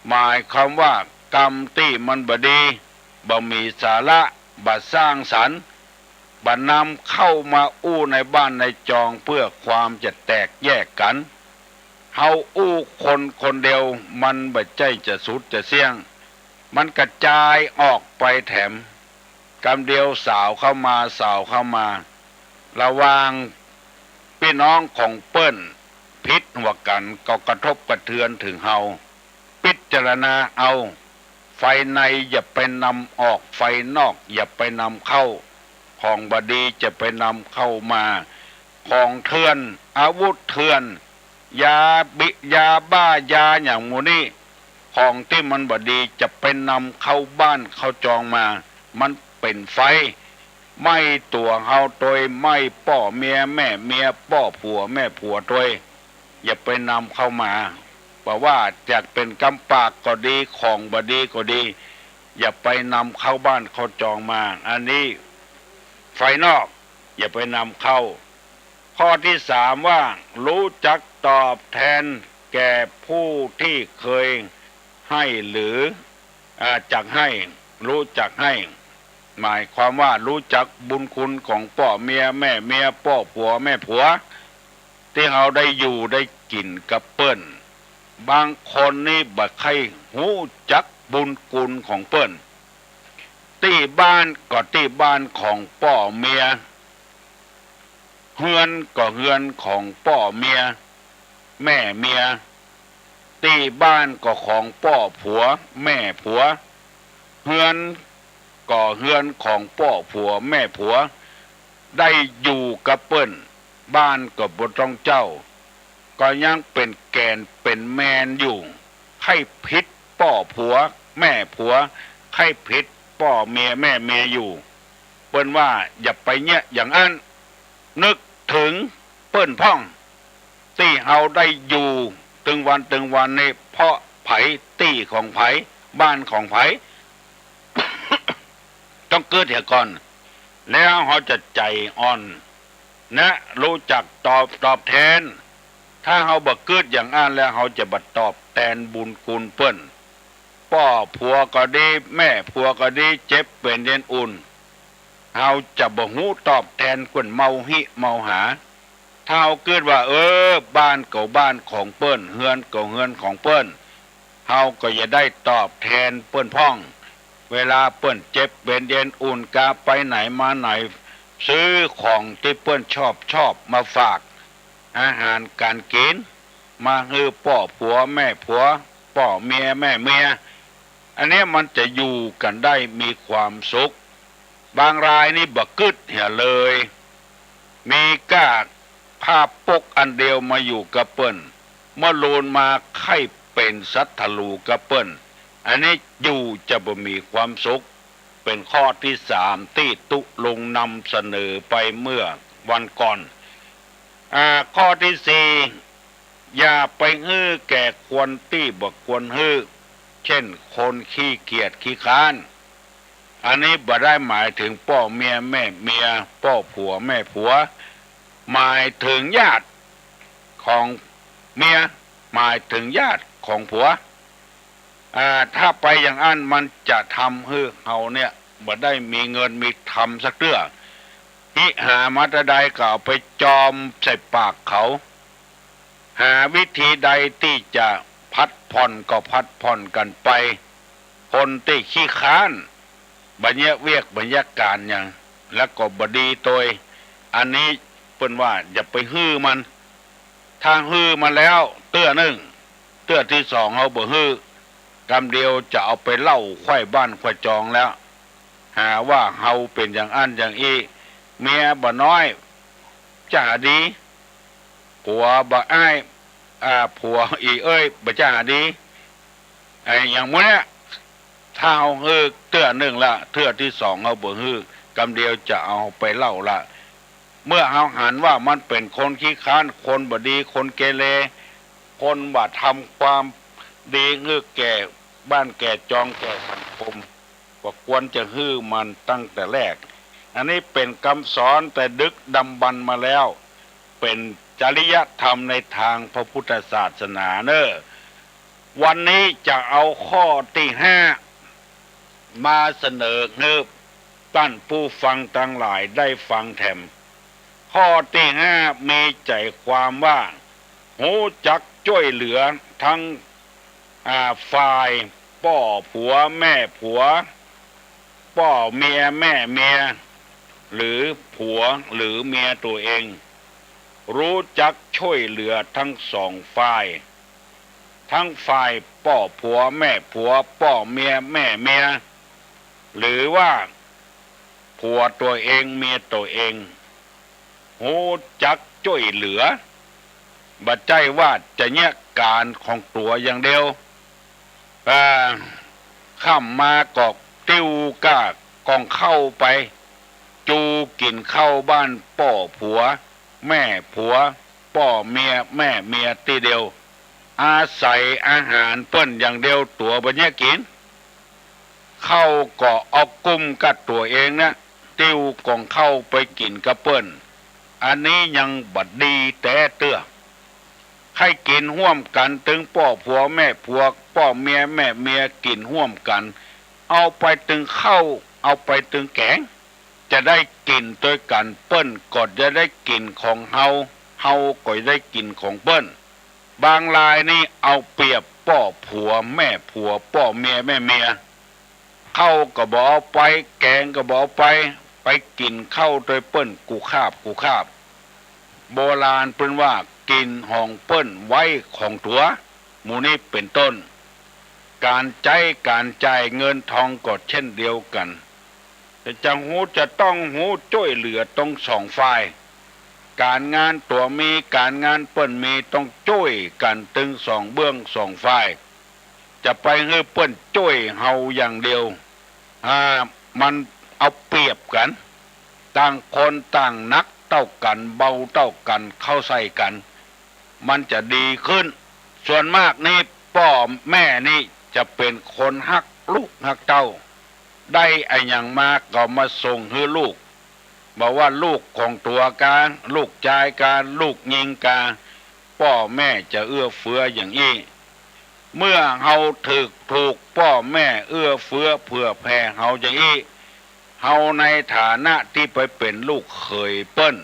S13: หมายความว่ากรรมที่มันบดีบ่มีสาระบ่สร้างสรรค์บ่นำเข้ามาอู้ในบ้านในจองเพื่อความจะแตกแยกกันเฮาอู้คนเดียวมันบ่ใจจะสุดจะเสี่ยงมันกระจายออกไปแถมกำเดียวสาวเข้ามาระหว่างพี่น้องของเปิ้นพิษหัวกันก็กระทบกระเทือนถึงเฮาพิจารณาเอาไฟในอย่าไปนำออกไฟนอกอย่าไปนำเข้าของบดีจะไปนำเข้ามาของเถื่อนอาวุธเถื่อนยาบ้ายาอย่างหมู่นี้ของที่มันบดีจะไปนำเข้าบ้านเข้าจองมามันเป็นไฟไม่ตัวเฮาโดยไม่ป้อเมียแม่เมียป้อผัวแม่ผัวโดยอย่าไปนำเข้ามาเพราะว่าจะเป็นกำปากก็ดีของบดีก็ดี อย่าไปนำเข้าบ้านเขาจองมาอันนี้ไฟนอกอย่าไปนำเข้าข้อที่สามว่ารู้จักตอบแทนแก่ผู้ที่เคยให้หรือจักให้รู้จักให้หมายความว่ารู้จักบุญคุณของพ่อเมียแม่เมียพ่อผัวแม่ผัวที่เราได้อยู่ได้กินกับเปิ้นบางคนนี่บ่ใครรู้จักบุญคุณของเปิ้นที่บ้านก็ที่บ้านของพ่อเมียเฮือนก็เฮือนของพ่อเมียแม่เมียที่บ้านก็ของพ่อผัวแม่ผัวเฮือนก็เฮือนของพ่อผัวแม่ผัวได้อยู่กับเปิ้นบ้านก็บ่ต้องเจ้าก็ยังเป็นแกนเป็นแมนอยู่ให้ผิดพ่อผัวแม่ผัวให้ผิดพ่อเมียแม่เมียอยู่เปิ้นว่าอย่าไปเนี่ยอย่างนั้นนึกถึงเปิ้นพ่องที่เฮาได้อยู่ตึงวันในเพราะไผตี้ของไผบ้านของไผ ต้องเกิดเหตุก่อนแล้วเฮาจะใจอ่อนนะรู้จักตอบแทนถ้าเฮาบ่เกิดอย่างนั้นแล้วเฮาจะบ่ตอบแทนบุญคุณเปิ้นพ่อผัวก็ดีแม่ผัวก็ดีเจ็บเป็นเย็นอุ่นเฮาจะบ่ฮู้ตอบแทนคนเมาหิเมาหาถ้าเฮาเกิดว่าบ้านก็บ้านของเปิ้นเฮือนก็เฮือนของเปิ้นเฮาก็จะได้ตอบแทนเปิ้นพ้องเวลาเปิ้นเจ็บเป็นเย็นอุ่นกาไปไหนมาไหนซื้อของที่เปิ้นชอบมาฝากอาหารการกินมาให้พ่อผัวแม่ผัวพ่อเมียแม่เมียอันนี้มันจะอยู่กันได้มีความสุขบางรายนี่บ่กึดเหี่ยเลยมีก้าผ้าปกอันเดียวมาอยู่กับเปิ้นเมื่อโลนมาไข่เป็นสัตทะลูกับเปิ้นอันนี้อยู่จะบ่มีความสุขเป็นข้อที่สามที่ตุลงนำเสนอไปเมื่อวันก่อนข้อที่สี่อย่าไปฮื้อแก่ควรที่บ่ควรฮื้อเช่นคนขี้เกียจขี้ค้านอันนี้บ่ได้หมายถึงพ่อเมียแม่เมียพ่อผัวแม่ผัวหมายถึงญาติของเมียหมายถึงญาติของผัวถ้าไปอย่างนั้นมันจะทำให้เฮาเนี่ยบ่ได้มีเงินมีทำสักเรื่องหิหามาตะใดก็เอาไปจอมใส่ปากเขาหาวิธีใดที่จะพัดผ่อนก็พัดผ่อนกันไปคนที่ขี้ค้านบัญญัติเวียกบัญญัติการอย่างแล้วก็บดีโดยอันนี้เปิ้นว่าอย่าไปฮื้อมันถ้าฮื้อมาแล้วเตื้อหนึ่งเตื้อที่สองเฮาบ่ฮื้อกำเดียวจะเอาไปเล่าไขว้บ้านไขว้จองแล้วหาว่าเฮาเป็นอย่างอันอย่างอีเมียบ่น้อยจ้าดีผัวบ่อ้ายผัวอีบ่จ้าดีอย่างมื้อนี้ถ้าเฮาฮื้อเตื้อหนึ่งละเตื้อที่สองเฮาบ่ฮื้อกำเดียวจะเอาไปเล่าละเมื่อเฮาหันว่ามันเป็นคนขี้ค้านคนบ่ดีคนเกเรคนบ่ทำความดีฮื้อแก่บ้านแก่จองแก่สังคมก็ควรจะฮื้อมันตั้งแต่แรกอันนี้เป็นคำสอนแต่ดึกดำบรรพ์มาแล้วเป็นจริยธรรมในทางพระพุทธศาสนาวันนี้จะเอาข้อที่5มาเสนอท่านผู้ฟังทั้งหลายได้ฟังแถมข้อที่5มีใจความว่าหูจักช่วยเหลือทั้งฝ่ายพ่อผัวแม่ผัวพ่อเมียแม่เมียหรือผัวหรือเมียตัวเองรู้จักช่วยเหลือทั้งสองฝ่ายทั้งฝ่ายพ่อผัวแม่ผัวพ่อเมียแม่เมียหรือว่าผัวตัวเองเมียตัวเองรู้จักช่วยเหลือบ่ใจว่าจะเนี่ยการของตัวอย่างเดียวข้ามมากอกติ้วก้ากองเข้าไปจูกินเข้าบ้านพ่อผัวแม่ผัวพ่อเมียแม่เมียตีเดียวอาศัยอาหารเปิ้นอย่างเดียวตัวบ่เนี่ยกิน เข้าก็เอากุ้มกับตัวเองนะติ้วกองเข้าไปกินกระเปิ้นอันนี้ยังบัดดีแต่เตื้อให้กินร่วมกันถึงพ่อผัวแม่ผัวพ่อเมียแม่เมียกินร่วมกันเอาไปถึงข้าวเอาไปถึงแกงจะได้กินด้วยกันเปิ้นก็จะได้กินของเฮาเฮาก็ได้กินของเปิ้นบางรายนี่เอาเปรียบพ่อผัวแม่ผัวพ่อเมียแม่เมียเข้าก็บ่เอาไปแกงก็บ่เอาไปกินข้าวโดยเปิ้นกูคาบโบราณเปิ้นว่ากินห้องเปิ้นไว้ของตัวหมู่นี้เป็นต้นการจ่ายเงินทองก็เช่นเดียวกันแต่จะจะต้องช่วยเหลือต้องสองฝ่ายการงานตัวมีการงานเปิ้นมีต้องช่วยกันตึงสองเบื้องสองฝ่ายจะไปให้เปิ้นช่วยเฮาอย่างเดียวมันเอาเปรียบกันต่างคนต่างนักเท่ากันเบาเท่ากันเข้าใส่กันมันจะดีขึ้นส่วนมากนี่พ่อแม่นี่จะเป็นคนฮักลูกฮักเต้าได้ไอ้อย่างมากก็มาส่งให้ลูกบอกว่าลูกของตัวกาลูกชายกาลูกยิงกาพ่อแม่จะเอื้อเฟื้ออย่างนี้เมื่อเฮาถูกพ่อแม่เอื้อเฟื้อเผื่อแผ่เฮาอย่างนี้เฮาในฐานะที่ไปเป็นลูกเขยเปิ้น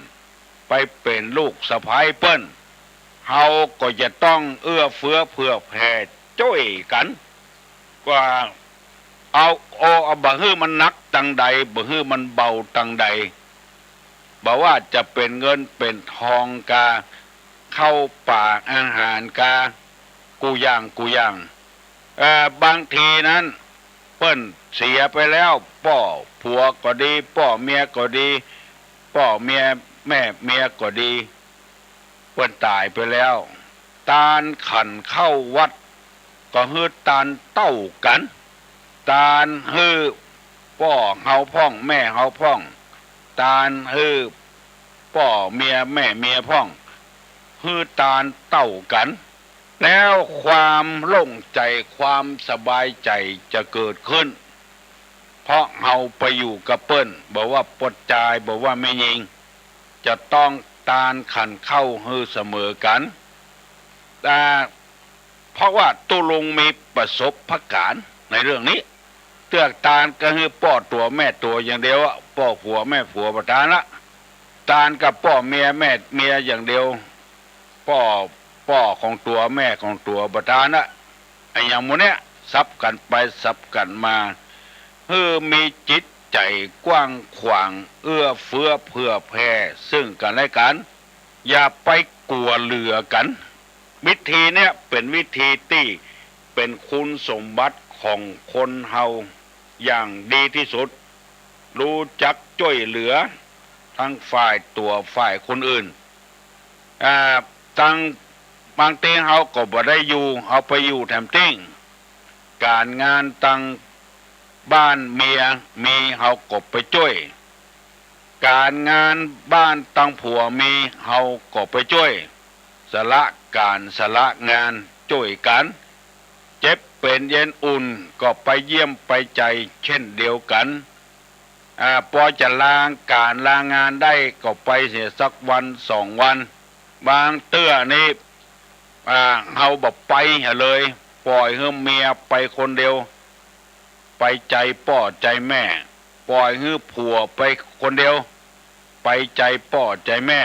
S13: ไปเป็นลูกสะใภ้เปิ้นเฮาก็จะต้องเอื้อเฟื้อเผื่อแผ่ช่วยกันว่าเอาบ่ฮื้อมันนักตังใดบ่ฮื้อมันเบาตังใดบ่ว่าจะเป็นเงินเป็นทองกาเข้าป่าอาหารกากูย่างบางทีนั้นเปิ้นเสียไปแล้วพ่อผัวก็ดีพ่อเมียก็ดีพ่อเมียแม่เมียก็ดีเปิ้นตายไปแล้วตาลขันเข้าวัดก็ฮื้อตาลเต้ากันตาลฮื้อพ่อเฮาพ่องแม่เฮาพ่องตาลฮื้อพ่อเมียแม่เมียพ่องฮื้อตาลเต้ากันแล้วความโล่งใจความสบายใจจะเกิดขึ้นเพราะเฮาไปอยู่กับเปิ้นบอกว่าปดจายบอกว่าไม่ยิงจะต้องตาลขันเข้าฮื้อเสมอกันแต่เพราะว่าตุลุงมีประสบการณ์ในเรื่องนี้เตือกตาลก็คือพ่อตัวแม่ตัวอย่างเดียวพ่อผัวแม่ผัวประทานละตาลกับพ่อเมียแม่เมียอย่างเดียวพ่อของตัวแม่ของตัวประทานละไอ้อย่างโมเนี้ยซับกันไปซับกันมามีจิตใจกว้างขวางเอื้อเฟื้อเผื่อแผ่ซึ่งกันและกันอย่าไปกลัวเหลือกันวิธีเนี้ยเป็นวิธีที่เป็นคุณสมบัติของคนเฮาอย่างดีที่สุดรู้จักช่วยเหลือทั้งฝ่ายตัวฝ่ายคนอื่นตั้งบางทีเฮาก็บ่ได้อยู่เอาไปอยู่แถมติ้งการงานตั้งบ้านเมียมีเฮาก็ไปช่วยการงานบ้านตั้งผัวมีเฮาก็ไปช่วยสละการสละงานช่วยกันเจ็บเป็นเย็นอุ่นก็ไปเยี่ยมไปใจเช่นเดียวกันพอจะลางการลางานได้ก็ไปเสียสักวัน2 วันบางเตื้อนี่เฮาบอกไปเลยปล่อยให้เมียไปคนเดียวไปใจพ่อใจแม่ปล่อยให้ผัวไปคนเดียวไปใจพ่อใจแม่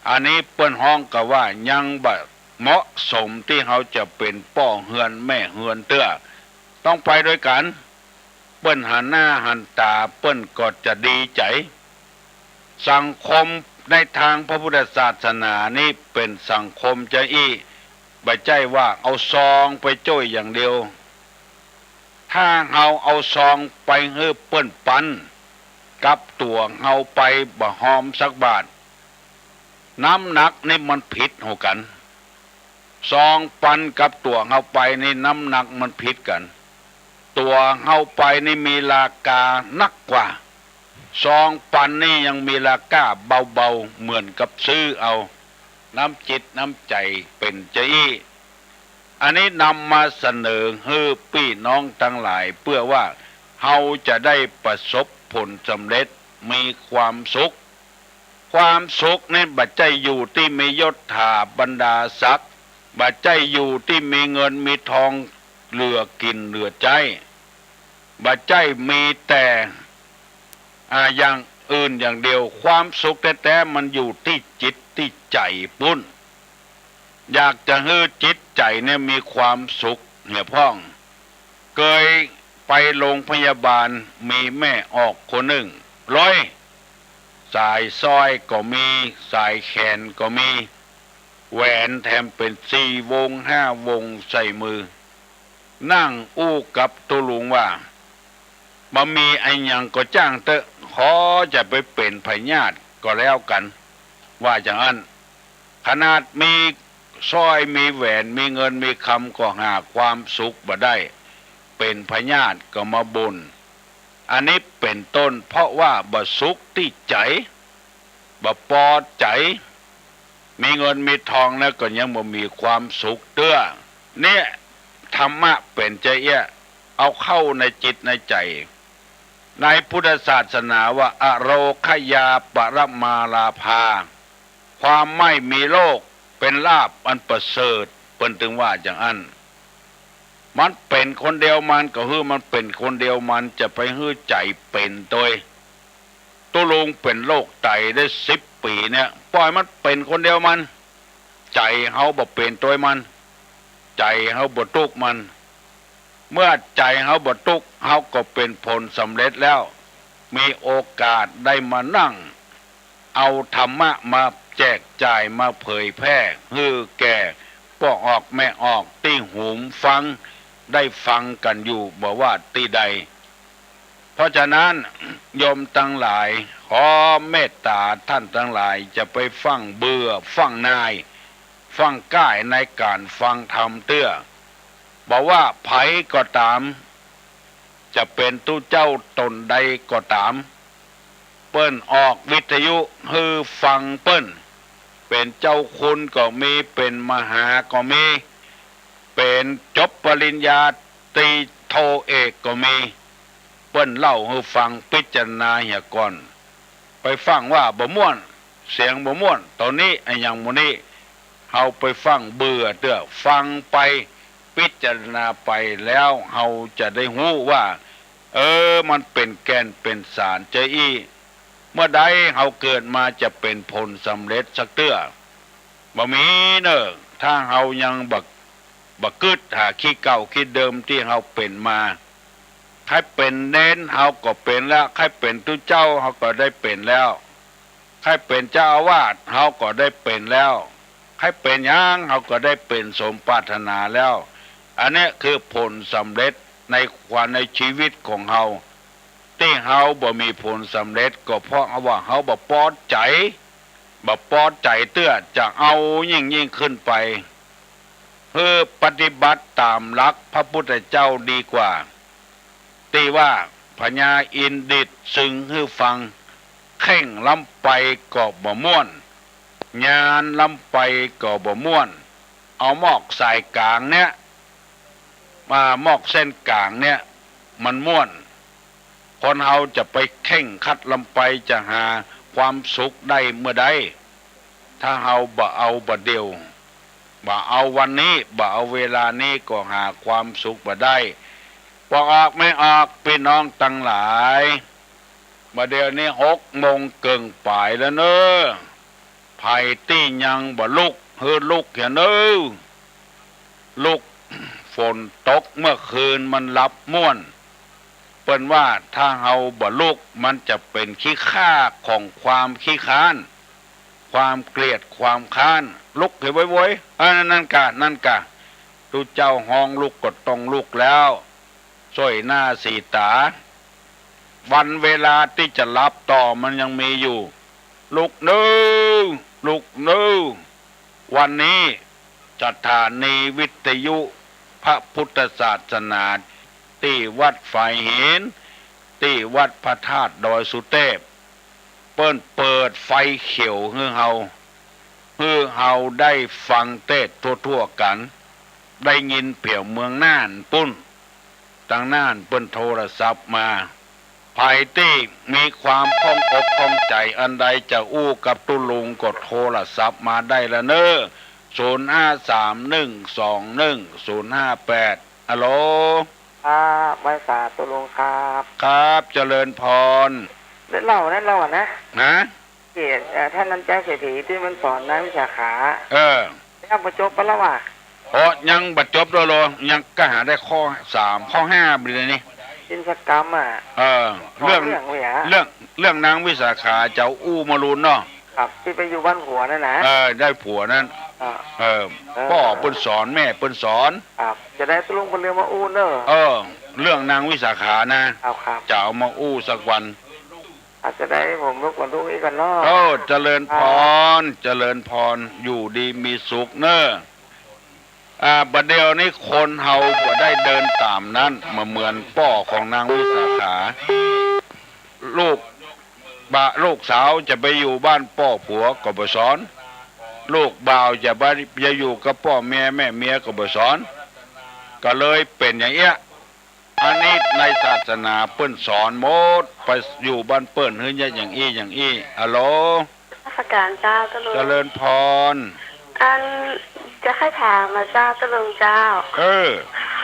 S13: อันนี้เปิ้นห้องก็ว่ายังบ่เหมาะสมที่เขาจะเป็นพ่อเฮือนแม่เฮือนเตื้อต้องไปด้วยกันเปิ้นหันหน้าหันตาเปิ้นก็จะดีใจสังคมในทางพระพุทธศาสนานี่เป็นสังคมจะบ่ใจว่าเอาซองไปจ้อยอย่างเดียวถ้าเอาซองไปให้เปิ้นปันกับตัวเอาไปบ่หอมสักบาทน้ำหนักนี่มันผิดหัวกันซองปันกับตัวเอาไปนี่น้ำหนักมันผิดกันตัวเอาไปนี่มีราคานักกว่าซองปันนี่ยังมีราคาเบาๆเหมือนกับซื้อเอาน้ำจิตน้ำใจเป็นใจ อันนี้นำมาเสนอให้พี่น้องทั้งหลายเพื่อว่าเฮาจะได้ประสบผลสำเร็จมีความสุขความสุขนี่บัดใจอยู่ที่มียศถาบรรดาศักดิ์บัดใจอยู่ที่มีเงินมีทองเหลือกินเหลือใจบัดใจมีแต่อย่างอื่นอย่างเดียวความสุขแท้ๆมันอยู่ที่จิตที่ใจปุ้นอยากจะให้จิตใจเนี่ยมีความสุขเนี่ยพ่องเคยไปโรงพยาบาลมีแม่ออกคนหนึ่งร้อยสายสร้อยก็มีสายแขนก็มีแหวนแถมเป็น4 วง 5 วงใส่มือนั่งอู้กับตุลุงว่าบ่มีไอ้หยังก็จ้างเตอะขอจะไปเป็นพญาติก็แล้วกันว่าอย่างนั้นขนาดมีสร้อยมีแหวนมีเงินมีคำก็หาความสุขบ่ได้เป็นพญาติก็มาบ่นอันนี้เป็นต้นเพราะว่าบ่สุขที่ใจบ่พอใจมีเงินมีทองแล้วก็ยังบ่มีความสุขเด้อเนี่ยธรรมะเป็นใจเอี้ยเอาเข้าในจิตในใจในพุทธศาสนาว่าอโรคยาปรมาลาภาความไม่มีโรคเป็นลาภอันประเสริฐเปิ้นถึงว่าอย่างนั้นมันเป็นคนเดียวมันก็คือมันเป็นคนเดียวมันจะไปฮื้อใจเป็นโดยตุลุงเป็นโรคไตได้10 ปีเนี่ยปล่อยมันเป็นคนเดียวมันใจเฮาบ่เป็นตัวมันใจเฮาบ่ทุกข์มันเมื่อใจเฮาบ่ทุกข์เฮาก็เป็นผลสำเร็จแล้วมีโอกาสได้มานั่งเอาธรรมะมาแจกจ่ายมาเผยแพร่ให้แก่พ่อออกแม่ออกที่หูฟังได้ฟังกันอยู่บ่ว่าที่ใดเพราะฉะนั้นโยมทั้งหลายขอเมตตาท่านทั้งหลายจะไปฟังเบื่อฟังนายฟังก้ายในการฟังธรรมเตื้อบอกว่าไผก็ตามจะเป็นตู้เจ้าตนใดก็ตามเปิ้นออกวิทยุฮือฟังเปิ้นเป็นเจ้าคุณก็มีเป็นมหาก็มีเป็นจบปริญญาตรีโทเอกก็มีเปิ้นเล่าให้ฟังพิจารณาเหี่ยก่อนไปฟังว่าบ่ม่วนเสียงบ่ม่วนตอนนี้ไอ้หยังหมู่นี้เฮาไปฟังเบื่อเด้อฟังไปพิจารณาไปแล้วเฮาจะได้รู้ว่ามันเป็นแก่นเป็นสารใจอีเมื่อใดเฮาเกิดมาจะเป็นผลสำเร็จสักเตื้อบ่มีเด้อถ้าเฮายังบักกึดหาขี้เก่าขี้เดิมที่เฮาเป็นมาใครเป็นเน้นเฮาก็เป็นแล้วใครเป็นตุเจ้าเฮาก็ได้เป็นแล้วใครเป็นเจ้าอาวาสเฮาก็ได้เป็นแล้วใครเป็นหยังเฮาก็ได้เป็นสมปรารถนาแล้วอันนี้คือผลสำเร็จในชีวิตของเฮาที่เฮาบ่มีผลสำเร็จก็เพราะว่าเฮาบ่พอใจเตื้อจะเอายิ่งขึ้นไปเพื่อปฏิบัติตามหลักพระพุทธเจ้าดีกว่าที่ว่าพญาอินทร์ดิษฐ์ซึ่งให้ฟังเข่งล้ำไปก็บ่ม่วนญาณล้ำไปก็บ่ม่วนเอาหมอกสายกลางเนี่ยมาหมอกเส้นกลางเนี่ยมันม่วนคนเฮาจะไปเข่งคัดลำไปจะหาความสุขได้เมื่อใดถ้าเฮาบ่เอาบ่เดียวบ่เอาวันนี้บ่เอาเวลานี้ก็หาความสุขบ่ได้บ่ออกไม่ออกพี่น้องทั้งหลายบ่เดี๋ยวนี้6 โมงเกิงปลายแล้วเนอะไผตี้ยังบ่ลุกลุกเห็นเนอะลุกฝนตกเมื่อคืนมันหลับม่วนเปิ้นว่าถ้าเฮาบ่ลุกมันจะเป็นขี้ข้าของความขี้ค้านความเกลียดความค้านลุกให้ไว้ๆนั่นกะทุเจ้าห้องลุกก็ต้องลุกแล้วสวยหน้าสีตาวันเวลาที่จะรับต่อมันยังมีอยู่ลุกวันนี้สถานีวิทยุพระพุทธศาสนาที่วัดฝ่ายหินที่วัดพระธาตุดอยสุเทพเปิดไฟเขียวให้เฮาได้ฟังเทศน์ทั่วๆกัน ได้ยินเปี่ยวเมืองน่านปุ้นตั้งน่านเปิ้นโทรศัพท์มาภายที่มีความคล่องอกคล่องใจอันใดจะอู้กับตุลุงกดโทรศัพท์มาได้ละเนอ0531210058ฮัลโหล
S17: ครับภาษาตุลุงครับ
S13: ครับเจริญพร
S17: นั่นเรานะ
S13: นะ
S17: เกียรติท่านนันใจเศรษฐีที่มันสอนนักวิชาขายังประจบไปแล้วว่ะ
S13: ยังบัดจบแล้วยังก็หาได้ข้อ3ข้อ5ไปเลยนี่
S17: จินสกรรม
S13: เรื่องนางวิสาขาเจ้าอู้มารุนเนาะ
S17: ครับที่ไปอยู่บ้านผัวนั่นนะ
S13: ได้ผัวนั่นพ่อเปิ้นสอนแม่เปิ้นสอน
S17: ครับจะได้ตุลุงเป็นเรื่องมาอู้เนอะ
S13: เรื่องนางวิสาขานะครับจะเอามาอู้สักวัน
S17: อาจจะได้ผมรบกวนทุกอีกกันเนาะ
S13: เจริญพรอยู่ดีมีสุขเนอะบัดเดียวนี้คนเฮาบ่ได้เดินตามนั้นเหมือนพ่อของนางวิสาขาลูกสาวจะไปอยู่บ้านพ่อผัวก็บ่สอนลูกบ่าวจะอยู่กับพ่อแม่เมียก็บ่สอนก็เลยเป็นอย่างเงี้ยอันนี้ในศาสนาเปิ้นสอนหมดไปอยู่บ้านเปิ้นเฮืออย่างอี้ฮัลโหล
S18: ราชการเจ้าตะลุง
S13: เจริญพร
S18: อันจะให้ถามมาเจ้าตะลุงเจ้า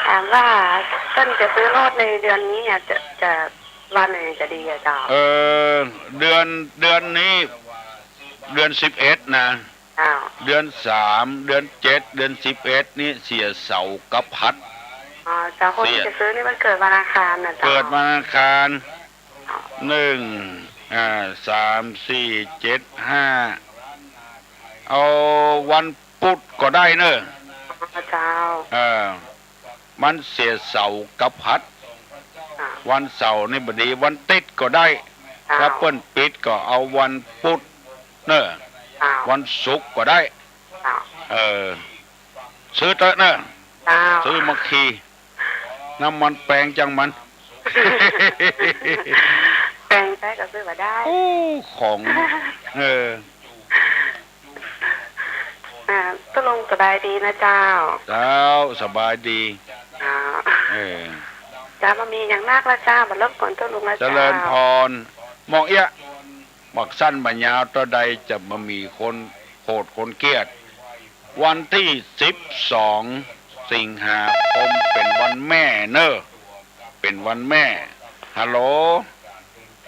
S18: ถามว่าต้นจะซื้อรถในเดือนนี้เนี่ยจะวันไหนจะดีอะเจ้า
S13: เดือนนี้เดือน11นะเดือน3เดือน7เดือน11นี่เสียเสากับพัด
S18: เจ้าคนที่จะซื้อนี่มันเกิดวันอังคารนะเจ้า
S13: เกิดวันอังคาร1 3 4 7 5เอาวันพุธก็ได้เนอะ
S18: เจ้า
S13: มันเสียเสากับพัดวันเสาร์นี่บดีวันติดก็ได้ถ้าเปิ้นปิดก็เอาวันพุธเนอะวันศุกร์ก็ได้ซื้อเถอะเนอะซื้อมาขี่น้ำมันแปลงจังมัน
S18: แปลงใช้ก็ซื้อมาได้
S13: ของ
S18: ตกลงสบายดีนะเจ้า
S13: สบายดี
S18: จ้ามามีอย่างมากละเจ้ามาลบก่อนตกลงละเจ้า
S13: เจริญพรมองเอี้ยบักสั้นบัญญาวต่อใดจะมามีคนโหดคนเกลียดวันที่12สิงหาคมเป็นวันแม่เนอะเป็นวันแม่ฮัลโหล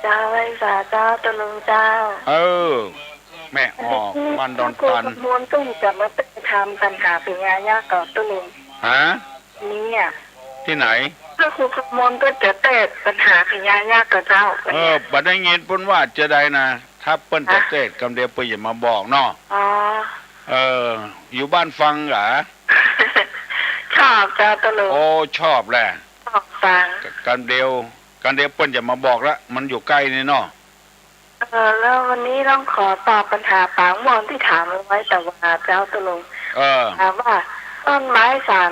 S18: เจ้าไว้ฝาเจ้าตะลุงเจ้า
S13: แม่ออกวันดอนตัน
S18: มวนตุ้งจะมาทำปัญหาเป็นงานยากก่อนตะลุงนี่
S13: ที่ไหน
S18: ก็คือขมวนก็จะเตะปัญหาเป็นงานยากก่อนเจ้า
S13: บัดได้ยินเปิ้นว่าจะได้นะถ้าเปิ้นจะเตะกำเดียวเปิ้นอย่ามาบอกเนาะอยู่บ้านฟังเหรอ
S18: ชอบเจ้าตะลุง
S13: ชอบแหละ
S18: ชอบฟัง
S13: กันเดียวเปิ้นอย่ามาบอกละมันอยู่ใกล้นี่เนาะ
S18: แล้ววันนี้ต้องขอตอบปัญหาปางมอนที่ถามไว้แต่ว่าเจ้าตะลุงถามว่าต้นไม้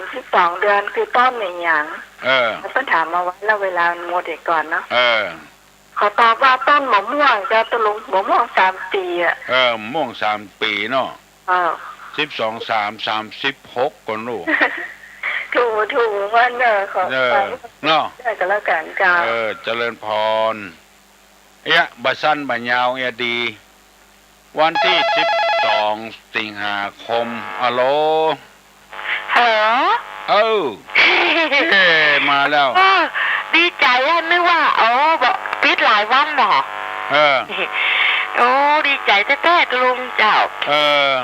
S18: 32เดือนคือต้นไหนอย่างเพิ่นถามมาไว้แล้วเวลาหมดอีกก่อนเนาะขอตอบว่าต้นมะม่วงเจ้าตะลุงมะม่วง3ปี
S13: ม่วง3ปีเนาะ12 3 36ก่อนลูก
S18: ถูกมันขอ
S13: เนาะ
S18: ได้ก็แล้วกันจ้า
S13: เจริญพรบะสั้นบะยาวดีวันที่12สิงหาคมฮัลโหลมาแล้ว
S18: ดีใจนึกว่าบอกปิดหลายวันบอกดีใจแท้ๆตะลุงเจ้า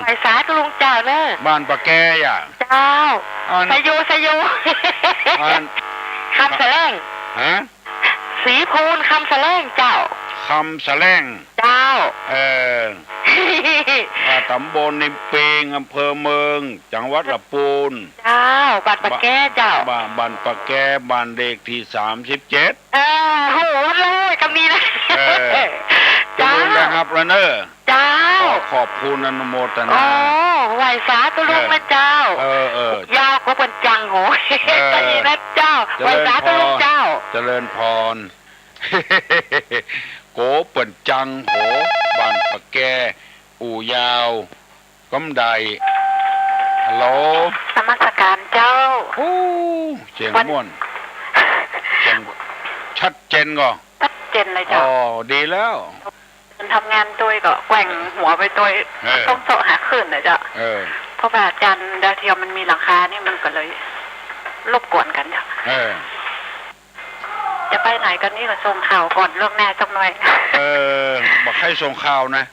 S18: ไปสาตะลุงเจ้าเนอะ
S13: บ้านปะแก
S18: เจ้าสยโยคำแสลงสีพูนคำแสลงเจ้า
S13: คำแสลง
S18: เจ้า
S13: ตำบลนิมเปงอำเภอเมืองจังหวัดลำพูน
S18: เจ้าบ้านปะแกเจ้า
S13: บ้านปะแกบ้านเลขที่37
S18: โหเลยก็มีนะ
S13: เจ้านะครับระเนอร์
S18: เจ้า
S13: ขอบคุณอนุโมทนา
S18: ไหวสาตุลุงนะเจ้ายาวกว่าเป็นจังโหตอนนี้นะเจ้าไหวสาตุลุงเจ้า
S13: เจริญพรโกเปิ่นจังโหบ้านปะแกอู่ยาวกำได
S19: ฮัลโหล
S18: นมัสการเจ้า
S19: โอ้เสียงม่วนเสียงชัดเจนก่อ
S18: ชัดเจนเลยเจ้า
S19: อ๋อดีแล้ว
S18: ทำงานตัวก็แกว่งหัวไปตัวต้องโสหาขึ้นนะเจ้าเพราะว่าจานดาวเทียมมันมีหลังคานี่มันก็เลยรบกวนกันเจ้าจะไปไหนกันนี่ก็ส่งข่าวก่อนเรื่องแน่สักหน่อย
S19: บอกให้ส่งข่าวนะ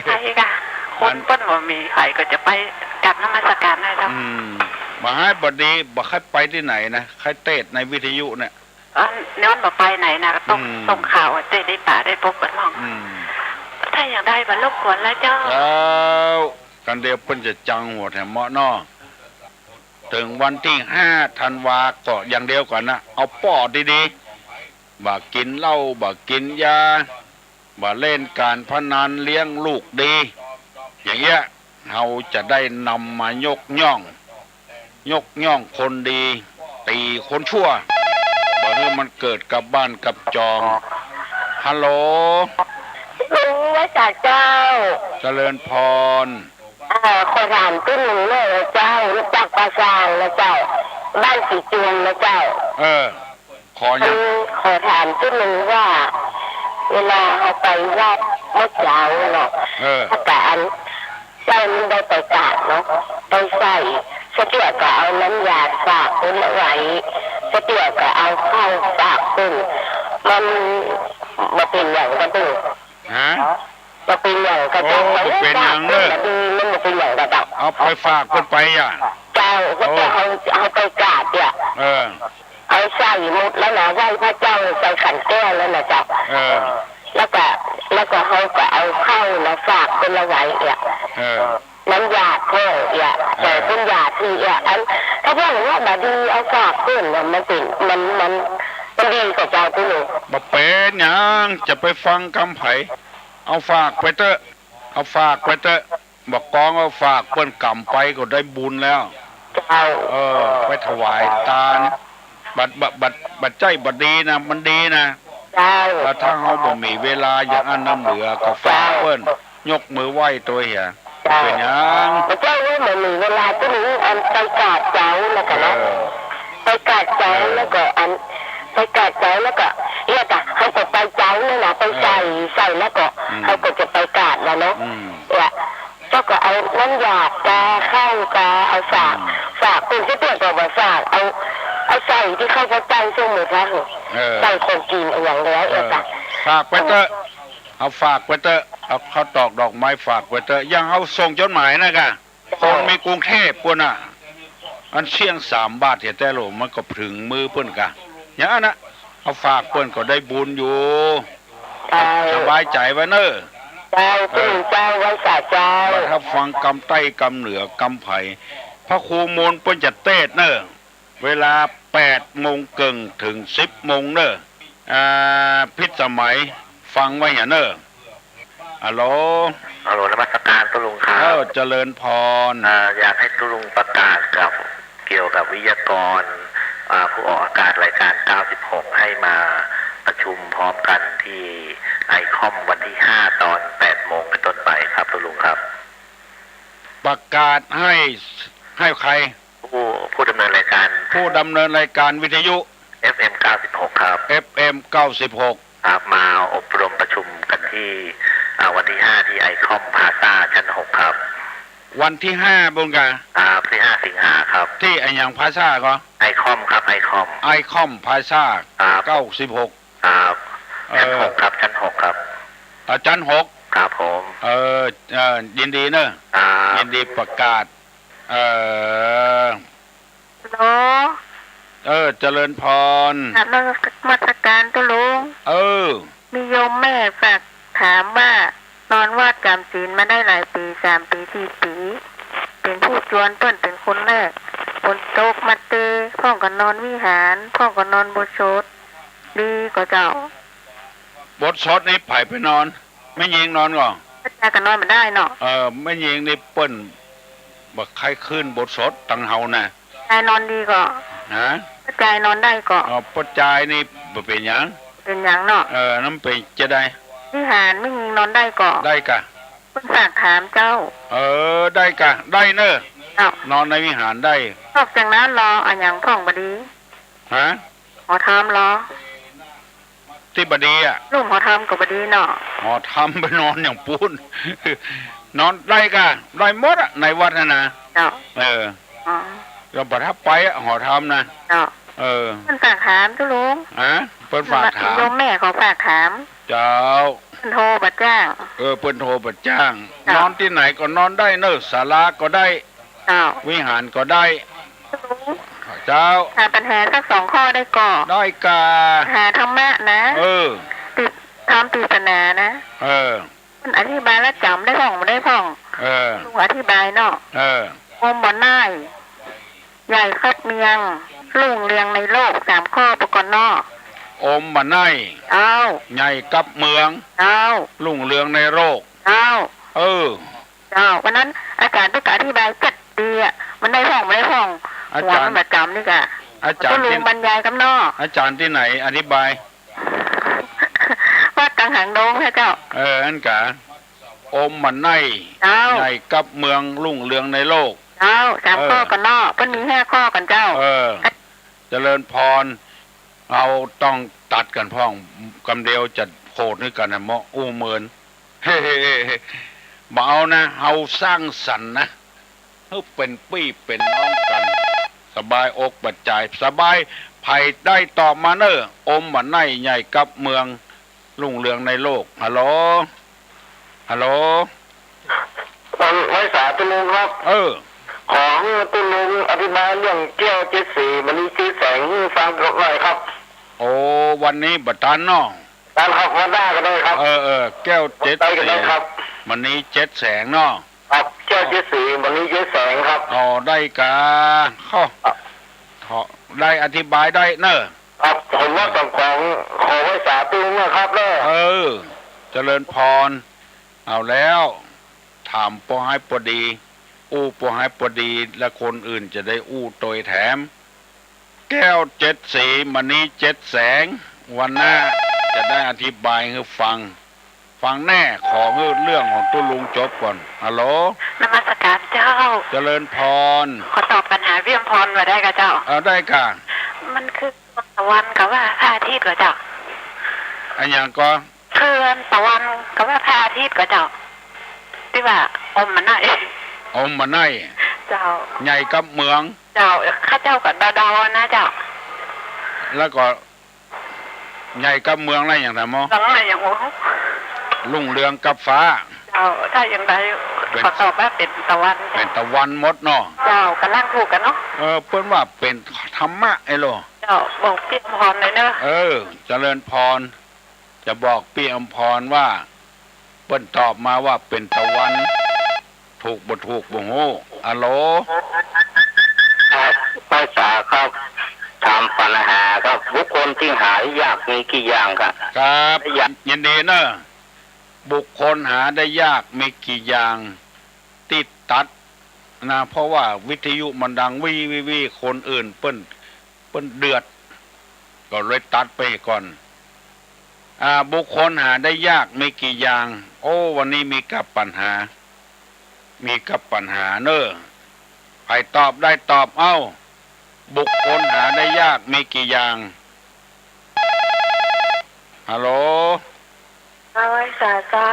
S18: ใช่ค่ะคนเปิ้นว่ามีใครก็จะไปกราบนมัสการให้เจ้า
S19: มาให้บดีบอกให้ไปที่ไหนนะใครเทศในวิทยุเนี่ย
S18: เนี่ยมันบอกไปไหนนะต้องส่งข่าวเตะได้ป่าได้พบกันมั่งถ้าอยากได้บรรลุกวนแล้วเจ้า
S19: กันเดียวเพิ่นจะจังหัวแถมเหมาะนอถึงวันที่5 ธันวาก็อย่างเดียวก่อนนะเอาปอดดีๆบ่ากินเหล้าบ่ากินยาบ่าเล่นการพนันเลี้ยงลูกดีอย่างเงี้ยเราจะได้นำมายกย่องคนดีตีคนชั่วบ่ให้มันเกิดกับบ้านกับจองฮัลโหล
S18: รู้ว่าจากเจ้า
S19: เจริญพร
S18: ขอถามขึ้นหนึ่งเลยเจ้ารู้จักปราสาทนะเจ้าบ้านสีจวงนะเจ้าขอถามขึ้นหนึ่งว่าเวลาเอาไปวัดเมื่อเช้าเนาะถ้าการเจ้ามันได้ไปกราบเนาะไปใส่สเตียก็เอาน้ำยาฝากคุณเอาไว้สเตียก็เอาข้าวฝากคุณมันมาเป็นอย่างกระดูกมาเป็นอย่างกระดูก
S19: เป็นอย่างเนอะ
S18: มันมาเป็นอย่างกระดูก
S19: เอาไปฝากคนไปอ่ะ
S18: เจ้าก็จะเอาไปกราบเนี่ยเอาใส่มุดแล้วนะไหว้พระเจ้าใส่ขันแก้วแล้วนะจ๊ะแล้วก็เขาก็เอาเข้านะฝากคนละไว้เนี่ยน้ำยาเพื่อเนี่ยแต่เป็นยาที่เนี่ยอันถ้าเพื่อนว่าแบบดีเอาฝากเพื่อนมันเป็นมันดีกับเจ้าตัวหนู
S19: บ่เป็นยังจะไปฟังคำไผ่เอาฝากไปเถอะบอกกองเอาฝากเพื่อนกำไปก็ได้บุญแล้วไปถวายทานบัดใจบัดดีนะมันดีนะแล้วถ้าเขาบ่มีเวลาอย่างอันน้ำเหลือก็ฝากเพิ่นยกมือไหว้ตัวเหี้ยเป็นยัง
S18: เจ้าว่ามันมีเวลาตัวนี้อันไปกราบเจ้าแล้วก็ไปกราบเจ้าแล้วก็อันไปกราบเจ้าแล้วก็เนี่ยก็เขาก็ไปเจ้าเนี่ยนะไปใส่แล้วก็เขาก็จะไปกราบแล้วเนาะเนี่ยเจ้าก็เอาน้ำยากาข้าวกาเอาฝากคุณที่เปียกก็บอกฝากเอาใส่ที่เข้าพระใจช่วงมือพระหัวใส่คนกินอย่างแล้ว
S19: ฝากไปเถอะเอาฝากไปเถอะเอาเขาตอกดอกไม้ฝากไปเถอะยังเอาส่งจดหมายนะกะคนมีกรุงเทพปุ่นอ่ะอันเชี่ยง3 บาทเห็นแต่โหลมันก็ถึงมือเปิ้นกะอย่างนั้นนะเอาฝากเปิ้นก็ได้บุญอยู่สบายใจไว้เนอะ
S18: เจ้าไว้สาเจ้า
S19: ถ้าฟังกำใต้กำเหนือกำไผ่พระครูมนเปิ้นจะเทศเนอะเวลา8 โมงครึ่งถึง10 โมงเนอะพิษสมัยฟังไว้อย่าเนอะฮัลโหล
S11: นมัสการตุลุงครับ
S19: เจริญพร
S11: อยากให้ตุลุงประกาศเกี่ยวกับวิทยากรผู้ออกอากาศรายการ96ให้มาประชุมพร้อมกันที่ไอคอมวันที่5 ตอน 8 โมงเป็นต้นไปครับตุลุงครับ
S19: ประกาศให้ใคร
S11: ผู้ดำเนินรายการ
S19: วิทยุ
S11: FM 96ครับ
S19: FM 96
S11: ครับมาอบรมประชุมกันที่วันที่5ที่ไอคอมพาซ่าชั้น6ครับ
S19: วันที่5บนกัน
S11: ที่5 สิงหาครับ
S19: ที่ไอยังพาซ่าก็
S11: ไอคอมครับไอค
S19: อมพาซ่า96
S11: ครับชั้น6ครับชั้น6ครับ
S19: ชั้น6
S11: ครับผม
S19: ยินดีเนอะยินดีประกาศเจริญพร
S18: นมัสการตุลุงมีโยมแม่ฝากถามว่านอนวาดกรรมศีลมาได้หลายปี3 ปี 4 ปีเป็นผู้จวนเปิ้นเป็นคนแรกบนโต๊ะมาเตพ่องก็นอนวิหารพ่องก็นอนบทสวดดีกว่าเจ้า
S19: บทสวดนี่ไผไปนอนไม่ยิงนอนก่อน
S18: พระเจ้าก็นอนไม่ได้เนาะ
S19: ไม่ยิงนี่เปิ้นบักใครขึ้นบทสวดตังเฮานะ
S18: ใจนอนดีก็พระใจนอนได้ก็
S19: พระใจนี่เป็นหยัง
S18: เนาะ
S19: น้ำเป็นจะได้
S18: วิหารไม่ยิงนอนได้ก็
S19: ได้กะ
S18: เพิ่นฝากถามเจ้า
S19: ได้กะได้เนอะ นอนในวิหารได้
S18: นอกจากนั้นรออันอย่างพ่องบดี
S19: ฮะ
S18: หอทำรอ
S19: ที่บดีอ่ะ
S18: ลูกหอทำกับบดีเนาะ
S19: หอทำไปนอนอย่างปูน นอนได้กันได้หมดอ่ะในวัดนะเราประทับไปอ่ะหอทำนะ
S18: มันฝากถามทุลุง
S19: เปิ้นฝากถาม
S18: โยมแม่ขอฝากถาม
S19: เจ้า
S18: เปิ้นโทรบัดจ้าง
S19: เปิ้นโทรบัดจ้างนอนที่ไหนก็นอนได้เนอะศาลาก็ได้วิหารก็ได้เจ้า
S18: หาปัญหาสัก2 ข้อได้ก่อ
S19: ได้กา
S18: หาธรรมะนะติดตามปริศนานะมันอธิบายแล้วจำได้พ่องไม่ได้พ่องลุงอธิบายเนาะอมบ่น่ายใหญ่คัดเมียงลุ่งเรืองในโลก3 ข้อประกอบนอก
S19: อมบ่น่ายใหญ่กับเมืองลุ่งเรืองในโลก
S18: วันนั้นอาจารย์ต้องอธิบาย7 ปีอ่ะมันได้พ่องไม่ได้พ่องหัวมันมาจำนี่กะ
S19: อาจารย์
S18: ที่บรรยายกับนอก
S19: อาจารย์ที่ไหนอธิบาย
S18: ว่ากังหันโดงพระเจ้า
S19: อันกะอมมันในใหญ่กับเมืองรุ่งเรืองในโลก
S18: 3 ข้อกันนอกเพิ่นมี5 ข้อกันเจ้า
S19: เจริญพรเอาต้องตัดกันพ่องกำเดียวจะโคตรด้วยกันนะเหมาะอู้เมินเฮ้บ่เอานะเอาสร้างสรรค์นะเป็นปี้เป็นน้องกันสบายอกบัดใจสบายไผ่ได้ตอบมาเนออมมันในใหญ่กับเมืองรุ่งเรืองในโลกฮัลโหล
S20: ไว้สาตุลุงครับของตุลุงอธิบายเรื่องแก้ว74มันนี้ชื่อแสงฟังกันหน่อยครับ
S19: โอ้วันนี้บัดทันเนาะ
S20: ทันครับวันหน้าก็ได้ครับ
S19: แก้ว74
S20: ครับ
S19: วันนี้7 แสงเนาะ
S20: ครับแก้ว74วันนี้7 แสงครับ
S19: ได้กาได้อธิบายได้เนอะ
S20: ครับผมว่ากับของขอไว้สาตุลุงนะครับเนอะ
S19: เจริญพรเอาแล้วถามปอให้ปอดีอู้ปอให้ปอดีและคนอื่นจะได้อู้โดยแถมแก้ว74มันนี้7 แสงวันหน้าจะได้อธิบายให้ฟังแน่ขอเรื่องของตุลุงจบก่อนฮัลโหล
S18: นมัสการเจ้า
S19: เจริญพร
S18: ขอตอบปัญหาเรื่องพรมาได้กับเจ้า
S19: ได้ค่ะ
S18: มันคือตะวันกับว่าพระอาทิตย์กับเจ้า
S19: อันอย่างก็
S18: คือตะวันกับว่าพระอาทิตย์กับเจ้าที่ว่าอมมัน
S19: ใน
S18: เจ้า
S19: ใหญ่กับเมือง
S18: เจ้าข้าเจ้ากับดาวนะเจ้า
S19: แล้วก็ใหญ่กับเมืองอะไรอย่างไรมั้ง
S18: อะไรอย่างโอ้
S19: รุ่งเรืองกับฟ้า
S18: เจ้าถ้าอย่างไรขอตอบว่าเป็นตะวัน
S19: เป็นตะวันหมดเนาะ
S18: เจ้ากันล่างถูกกันเนาะ
S19: เพิ่นว่าเป็นธรรมะไอ้โล
S18: เจ้าบอกพี่อมพรเลยเนอะ
S19: เจริญพรจะบอกพี่อมพรว่าเพิ่นตอบมาว่าเป็นตะวันถูกบ่ถูกบ่ฮู้ฮัลโหล
S20: ภาษาครับถามปัญหาครับบุคคลที่หายากมีกี่อย่าง
S19: ครับยินดีเนอะบุคคลหาได้ยากมีกี่อย่างติดตัดนะเพราะว่าวิทยุมันดังวิคนอื่นเปิ้นเดือดก็เลยตัดไปก่อนบุคคลหาได้ยากมีกี่อย่างโอ้วันนี้มีกับปัญหาเนอะใครตอบได้ตอบเอ้าบุคคลหาได้ยากมีกี่อย่างฮัลโหล
S18: เอาไว้สาเจ้า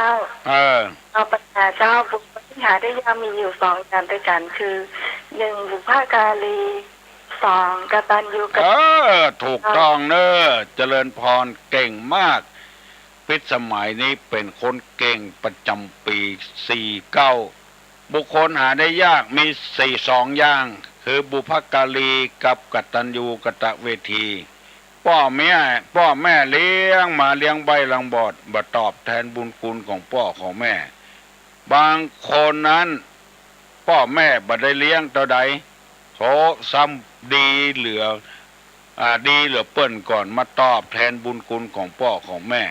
S18: เอาปัญหาเจ้าบุคคลที่หาได้ยากมีอยู่2 อย่างด้วยกันคือ1บุพการี2กตัญญูกต
S19: ถูกต้องเนอะเจริญพรเก่งมากพิสมัยนี้เป็นคนเก่งประจำปี49บุคคลหาได้ยากมี2 อย่างคือบุพการีกับกตัญญูกตเวทีพ่อแม่เลี้ยงมาเลี้ยงใบลังบอดบ่ตอบแทนบุญคุณของพ่อของแม่บางคนนั้นพ่อแม่บ่ได้เลี้ยงเท่าใดโถซ้ำดีเหลือเปิ้นก่อนมาตอบแทนบุญคุณของพ่อของแม่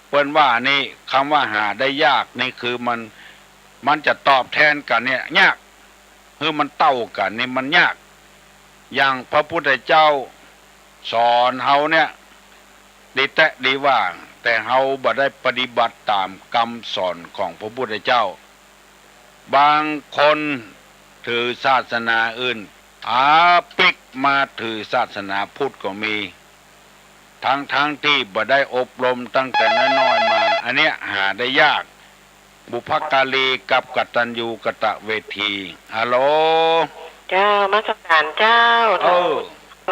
S19: เปิ้นว่านี่คำว่าหาได้ยากนี่คือมันจะตอบแทนกันเนี่ยยากคือมันเต้ากันนี่มันยากอย่างพระพุทธเจ้าสอนเฮาเนี่ยดีแต่ดีว่าแต่เฮาบ่ได้ปฏิบัติตามคำสอนของพระพุทธเจ้าบางคน ถือศาสนาอื่นปิกมาถือศาสนาพุทธก็มีทั้งที่บ่ได้อบรมตั้งแต่น้อยๆมาอันเนี้ยหาได้ยากบุพการีกับกตัญญูกตเวทีฮัลโหล
S17: เจ้ามาสักการเจ้า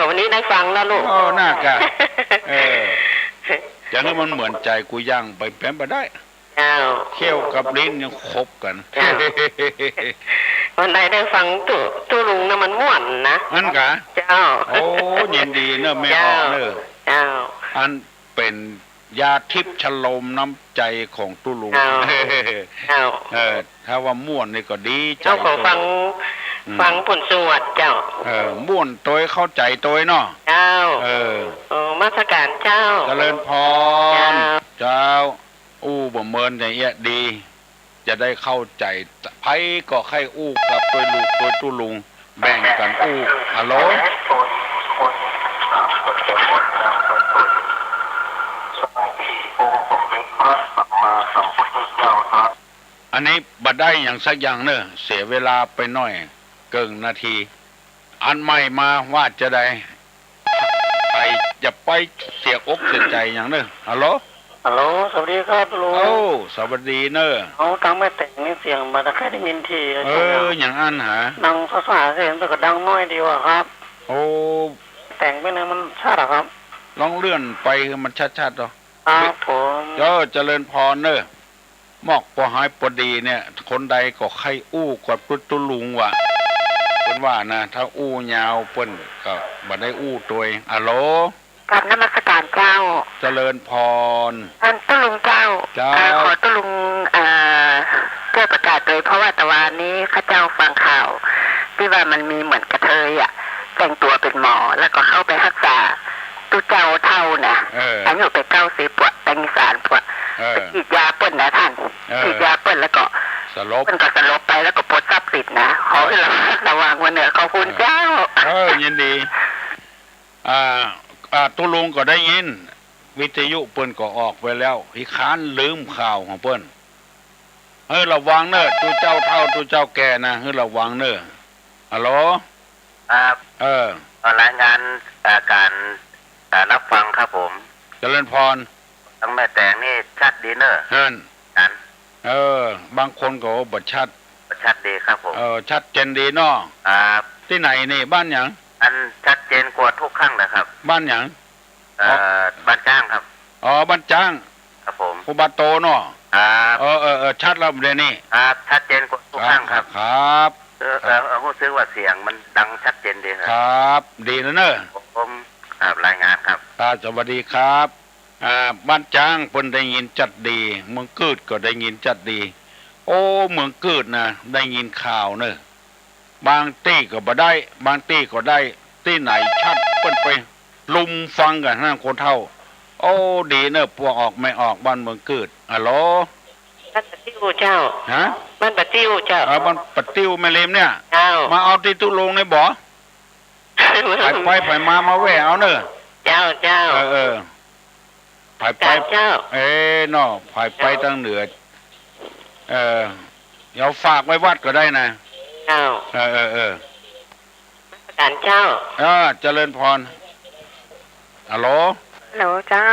S17: วันนี้ได้ฟังแล้วลูก
S19: น่ากะอย่างนั้นมันเหมือนใจกูย่างไปแป๊บบ่ได้เขี้ยวกับลิ้นยังคบกัน
S17: วันใดได้ฟังตัวลุงน่ะมันม่วนนะ
S19: นั่นกะ
S17: เจ้า
S19: โอ้ยินดีเนอะไม่ออกเนอะอันเป็นยาทิพย์ฉลมน้ำใจของตุลุงถ้าว่าม่วนนี่ก็ดีใจ
S17: เจ้าของฟังผลสวดเจ้า
S19: ม่วนตัวเข้าใจตัวเนาะ
S17: เจ้ามาสการเจ้า
S19: เจริญพรเจ้าบ่เมินอย่างเงี้ยดีจะได้เข้าใจไผก็ใครกับตัวลูกตัวตุลุงแบ่งกันฮัลโหลอันนี้บัดได้อย่างสักอย่างเนอะเสียเวลาไปหน่อยเกินนาทีอันใหม่มาว่าจะได้จะไปเสียอกเสียใจอย่างเนอะฮัลโหล
S17: สวัสดีครับลุง
S19: สวัสดีเนอะ
S17: ตั้งไม่แต่งนี่เสียงมาแต่แค่ได้ยินที
S19: อย่างอันหา
S17: ดังภาษาเสียงแต่ก็ดังน้อยดีว่ะครับแต่งไปนะมันชัดหรอครับ
S19: ลองเลื่อนไปมันชัดๆหรอ
S17: ครับผม
S19: เจริญพรเนอะมอกพอหายพอดีเนี่ยคนใดก็ใครกดตุลุงว่ะเป็นว่านะถ้ายาวเปิ้นก็บ่ได้ตัวฮัลโหล
S17: กับนมัสการเจ้า
S19: เจริญพร
S17: ตุลุงเจ้าขอตุลุงเพื่อประกาศโดยเพราะว่าตะวันนี้ข้าเจ้าฟังข่าวที่ว่ามันมีเหมือนกระเทยแต่งตัวเป็นหมอแล้วก็เข้าไปรักษาตุเจ้าเท่านะอายุไป90ปวดแต่งสารปวดฉีดยาเปิ้นนะท่านฉีดยาเปิ้นแล้วก็เปิ้นก็สลบไปแล้วก็ปวดทรัพย์สินนะขอให้ระวังวันเหนือขอบคุณเจ้า
S19: ยินดีตุลุงก็ได้ยินวิทยุเปิ้นก็ออกไปแล้วพี่ค้านลืมข่าวของเปิ้นระวังเนอะตุเจ้าเท่าตุเจ้าแก่นะระวังเนอะฮัลโหล
S11: ครับรายงานการรับฟังครับผม
S19: เจริญพร
S11: ทั้งแม่แต่งนี่ชัดดีเนอะ
S19: กันบางคนก็บ่ชัด
S11: ดีครับผม
S19: ชัดเจนดีเนาะที่ไหนนี่บ้านหยัง
S11: อันชัดเจนกว่าทุกครั้งนะครับ
S19: บ้านหยัง
S11: บ้านจ้างครับ
S19: บ้านจ้าง
S11: ครับผม
S19: ผู้บาโตเนาะชัดแล้วเดี๋ยวนี้
S11: ชัดเจนกว่าทุกครั้งครับ
S19: ครับ
S11: รู้สึกว่าเสียงมันดังชัดเจนดี
S19: ครับดีนะเนอะ
S11: ผมรายงานครับ
S19: สวัสดีครับบ้านจ้างเพิ่นได้ยินจัดดีเมืองกืดก็ได้ยินจัดดีเมืองกืดนะได้ยินข่าวเนอะบางตี้ก็บ่ได้บางตี้ก็ได้ที่ไหนชัดเพิ่นไปลุมฟังกันนั่งคนเท่าดีเนอะพวกออกไม่ออกบ้านเมืองกืดฮัลโหล
S17: บ้านปะติ้วเจ้าบ้านปะติ้วเจ้า
S19: บ้านปะติ้วแม่เลมเนี่ยมาเอาที่ตุลงในบ่ไปมาแวะเอาเนอะ
S17: เจ้า
S19: ไปเจ้าเนาะไปตั้งเหนือเดี๋ยวฝากไว้วัดก็ได้นะ
S17: เจ้าการเจ้า
S19: เจริญพรฮัลโหล
S17: เจ้า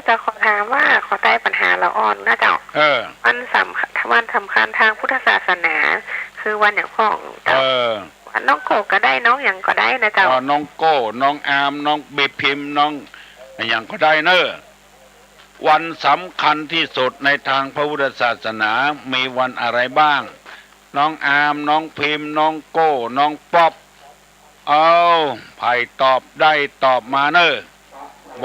S17: จะขอถามว่าขอใต้ปัญหาละอ่อนนะเจ้าวันสำคัญทางพุทธศาสนาคือวันอย่างของเจ้าวันน้องโกก็ได้น้องอย่างก็ได้นะเจ้า
S19: น้องโก้น้องอามน้องเบพิมน้องอย่างก็ได้เนอะวันสำคัญที่สุดในทางพระพุทธศาสนามีวันอะไรบ้างน้องอามน้องพิมน้องโก้น้องป๊อบไผ่ตอบได้ตอบมาเนอะ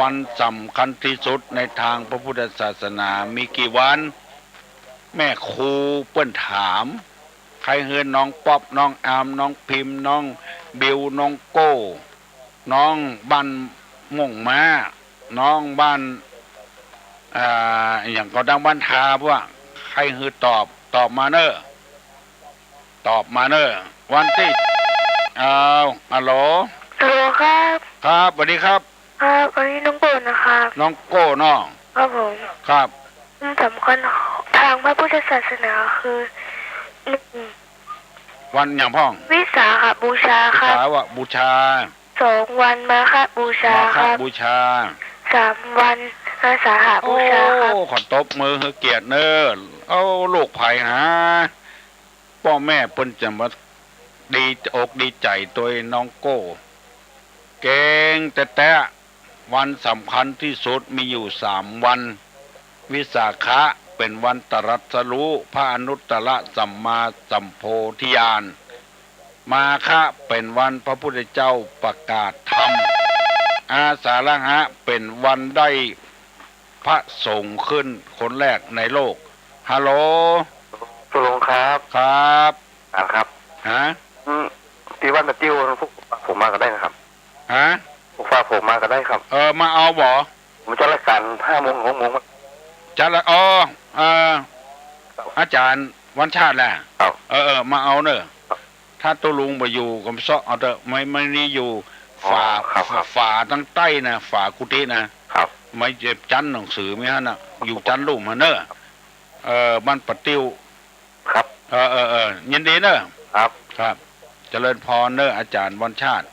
S19: วันสำคัญที่สุดในทางพระพุทธศาสนามีกี่วันแม่ครูเปิ้นถามใครเฮือนน้องป๊อบน้องอามน้องพิมน้องบิวน้องโก้น้องบ้านม่งม้าน้องบ้านอย่างก็ดังบ้านทาพวกใครฮือตอบมาเนอะวันที่ฮัลโหล
S18: ครับ
S19: สวัสดีครับ
S18: วันนี้น้องโก้นะครับ
S19: น้องโก้เนาะ
S18: ครับผม
S19: ครับ
S18: สำคัญทางพระพุทธศาสนาคือ
S19: วันอย่างพ่อง
S18: วิสาขบูชาครับ
S19: วิสาขบูชา
S18: 2 วันมาฆบูชาครับ
S19: บูชา
S18: 3 วันอาสาหบูชาครับ
S19: ขอตบมือให้เกียรติเน้อเอาลูกไผ่หาพ่อแม่เพิ่นจะมาดีอกดีใจตัวน้องโก้เก่งแต่วันสำคัญที่สุดมีอยู่3 วันวิสาขะเป็นวันตรัสรู้พระอนุตตรสัมมาสัมโพธิญาณมาฆะเป็นวันพระพุทธเจ้าประกาศธรรมอาสาฬหะเป็นวันได้พระสงฆ์ขึ้นคนแรกในโลกฮัลโหล
S20: ตุลงครับ
S19: ครับ
S20: ครับ
S19: ฮะ
S20: ตีวันกับติ้วพวกผมมาก็ได้นะครับ
S19: ฮะ
S20: พวกฝากผมมาก็ได้ครับ
S19: มาเอาบ่
S20: ผมจะรายการ5 โมง6 โมง
S19: จะละอาจารย์วันชาติแหละมาเอาเนอะถ้าตัวลุงไปอยู่กับซอเอาเถอะไม่นี่อยู่ฝาตั้งใต้นะฝากุฏินะครับไม่เจ็บจันหนังสือไหมฮะน่ะอยู่จันลุ่มฮะเนอะบ้านปะติ้ว
S20: ครับ
S19: ยินดีเนอะ
S20: ครับ
S19: เจริญพรเนอะอาจารย์วันชาติ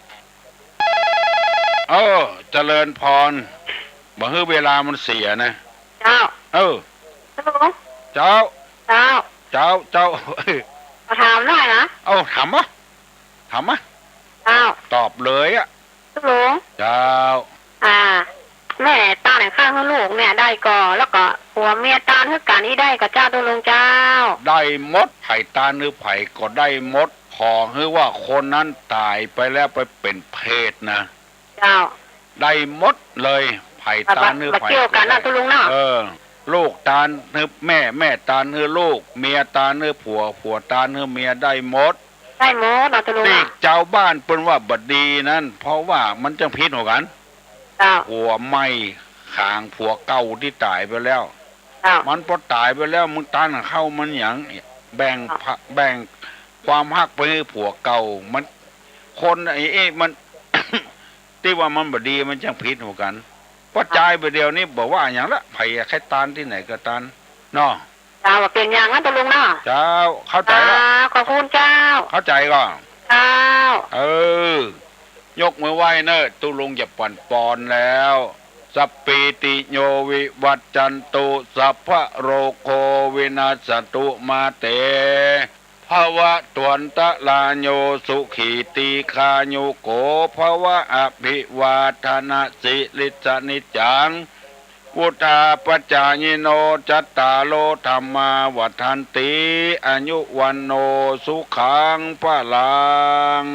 S19: เจริญพรบ่ฮื้อเวลามันเสียนะ
S18: เจ้า
S19: เจ้า
S18: มาถามได้นะ
S19: ถามมะตอบเลยอ่ะ
S18: ลุง
S19: เจ้า
S18: แม่ตาไหนข้างให้ลูกเนี่ยได้ก่อแล้วก็หัวเมียตาให้การนี้ได้กับเจ้าตัวลุงเจ้า
S19: ได้หมดไผ่ตาหรือไผ่ก็ได้หมดขอให้ว่าคนนั้นตายไปแล้วไปเป็นเพศนะ
S18: เจ้า
S19: ได้หมดเลยไผ่ตาหรือไผ่
S18: เกี่ยวกันนะตัวลุงเนาะ
S19: ลูกตาเนื้อแม่ตาเนื้อลูกเมียตาเนื้อผัวตาเนื้อเมียได้หมด
S18: เราจะรู้
S19: ว่าเจ้าบ้านเป็นว่าบดีนั้นเพราะว่ามันจังพิษหัวกันผัวไม่ขางผัวเก่าที่ตายไปแล้วมันพอตายไปแล้วมึงตานเข้ามันอย่างแบ่งความฮักไปให้ผัวเก่ามันคนมัน ที่ว่ามันบดีมันจังพิษหัวกันพอใจไปเดียวนี้บอกว่าอย่างละไผ่แค่ตานที่ไหนก็ตานเนาะ
S18: เจ้าเปลี่ยนอย่างนั้นตะลุงเนาะ
S19: เจ้าเข้าใจแล้ว
S18: ขอบคุณเจ้า
S19: เข้าใจก่อน
S18: เจ้า
S19: ยกมือไหว้เนอะตุลุงอย่าปั่นปอนแล้วสัพปีติโยวิวัจจันตุสัพพะโรโควินาศตุมาเตภวะตวันตะลาโยสุขีตีคาโยโกภวะอภิวาทนาสิลิสนิจังวุธาปัจจายโนจัตตาโลธรรมาวัฏันติอายุวันโนสุขังพลัง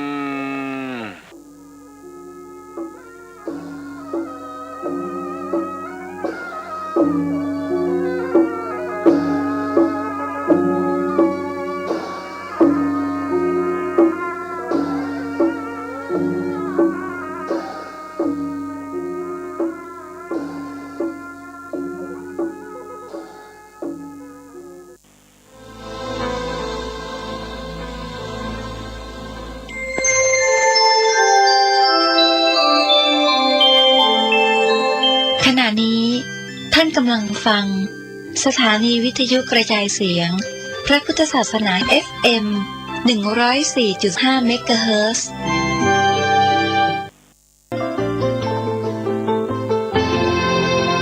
S16: ขณะนี้ท่านกำลังฟังสถานีวิทยุกระจายเสียงพระพุทธศาสนา FM 104.5 เมกะเฮิรตซ์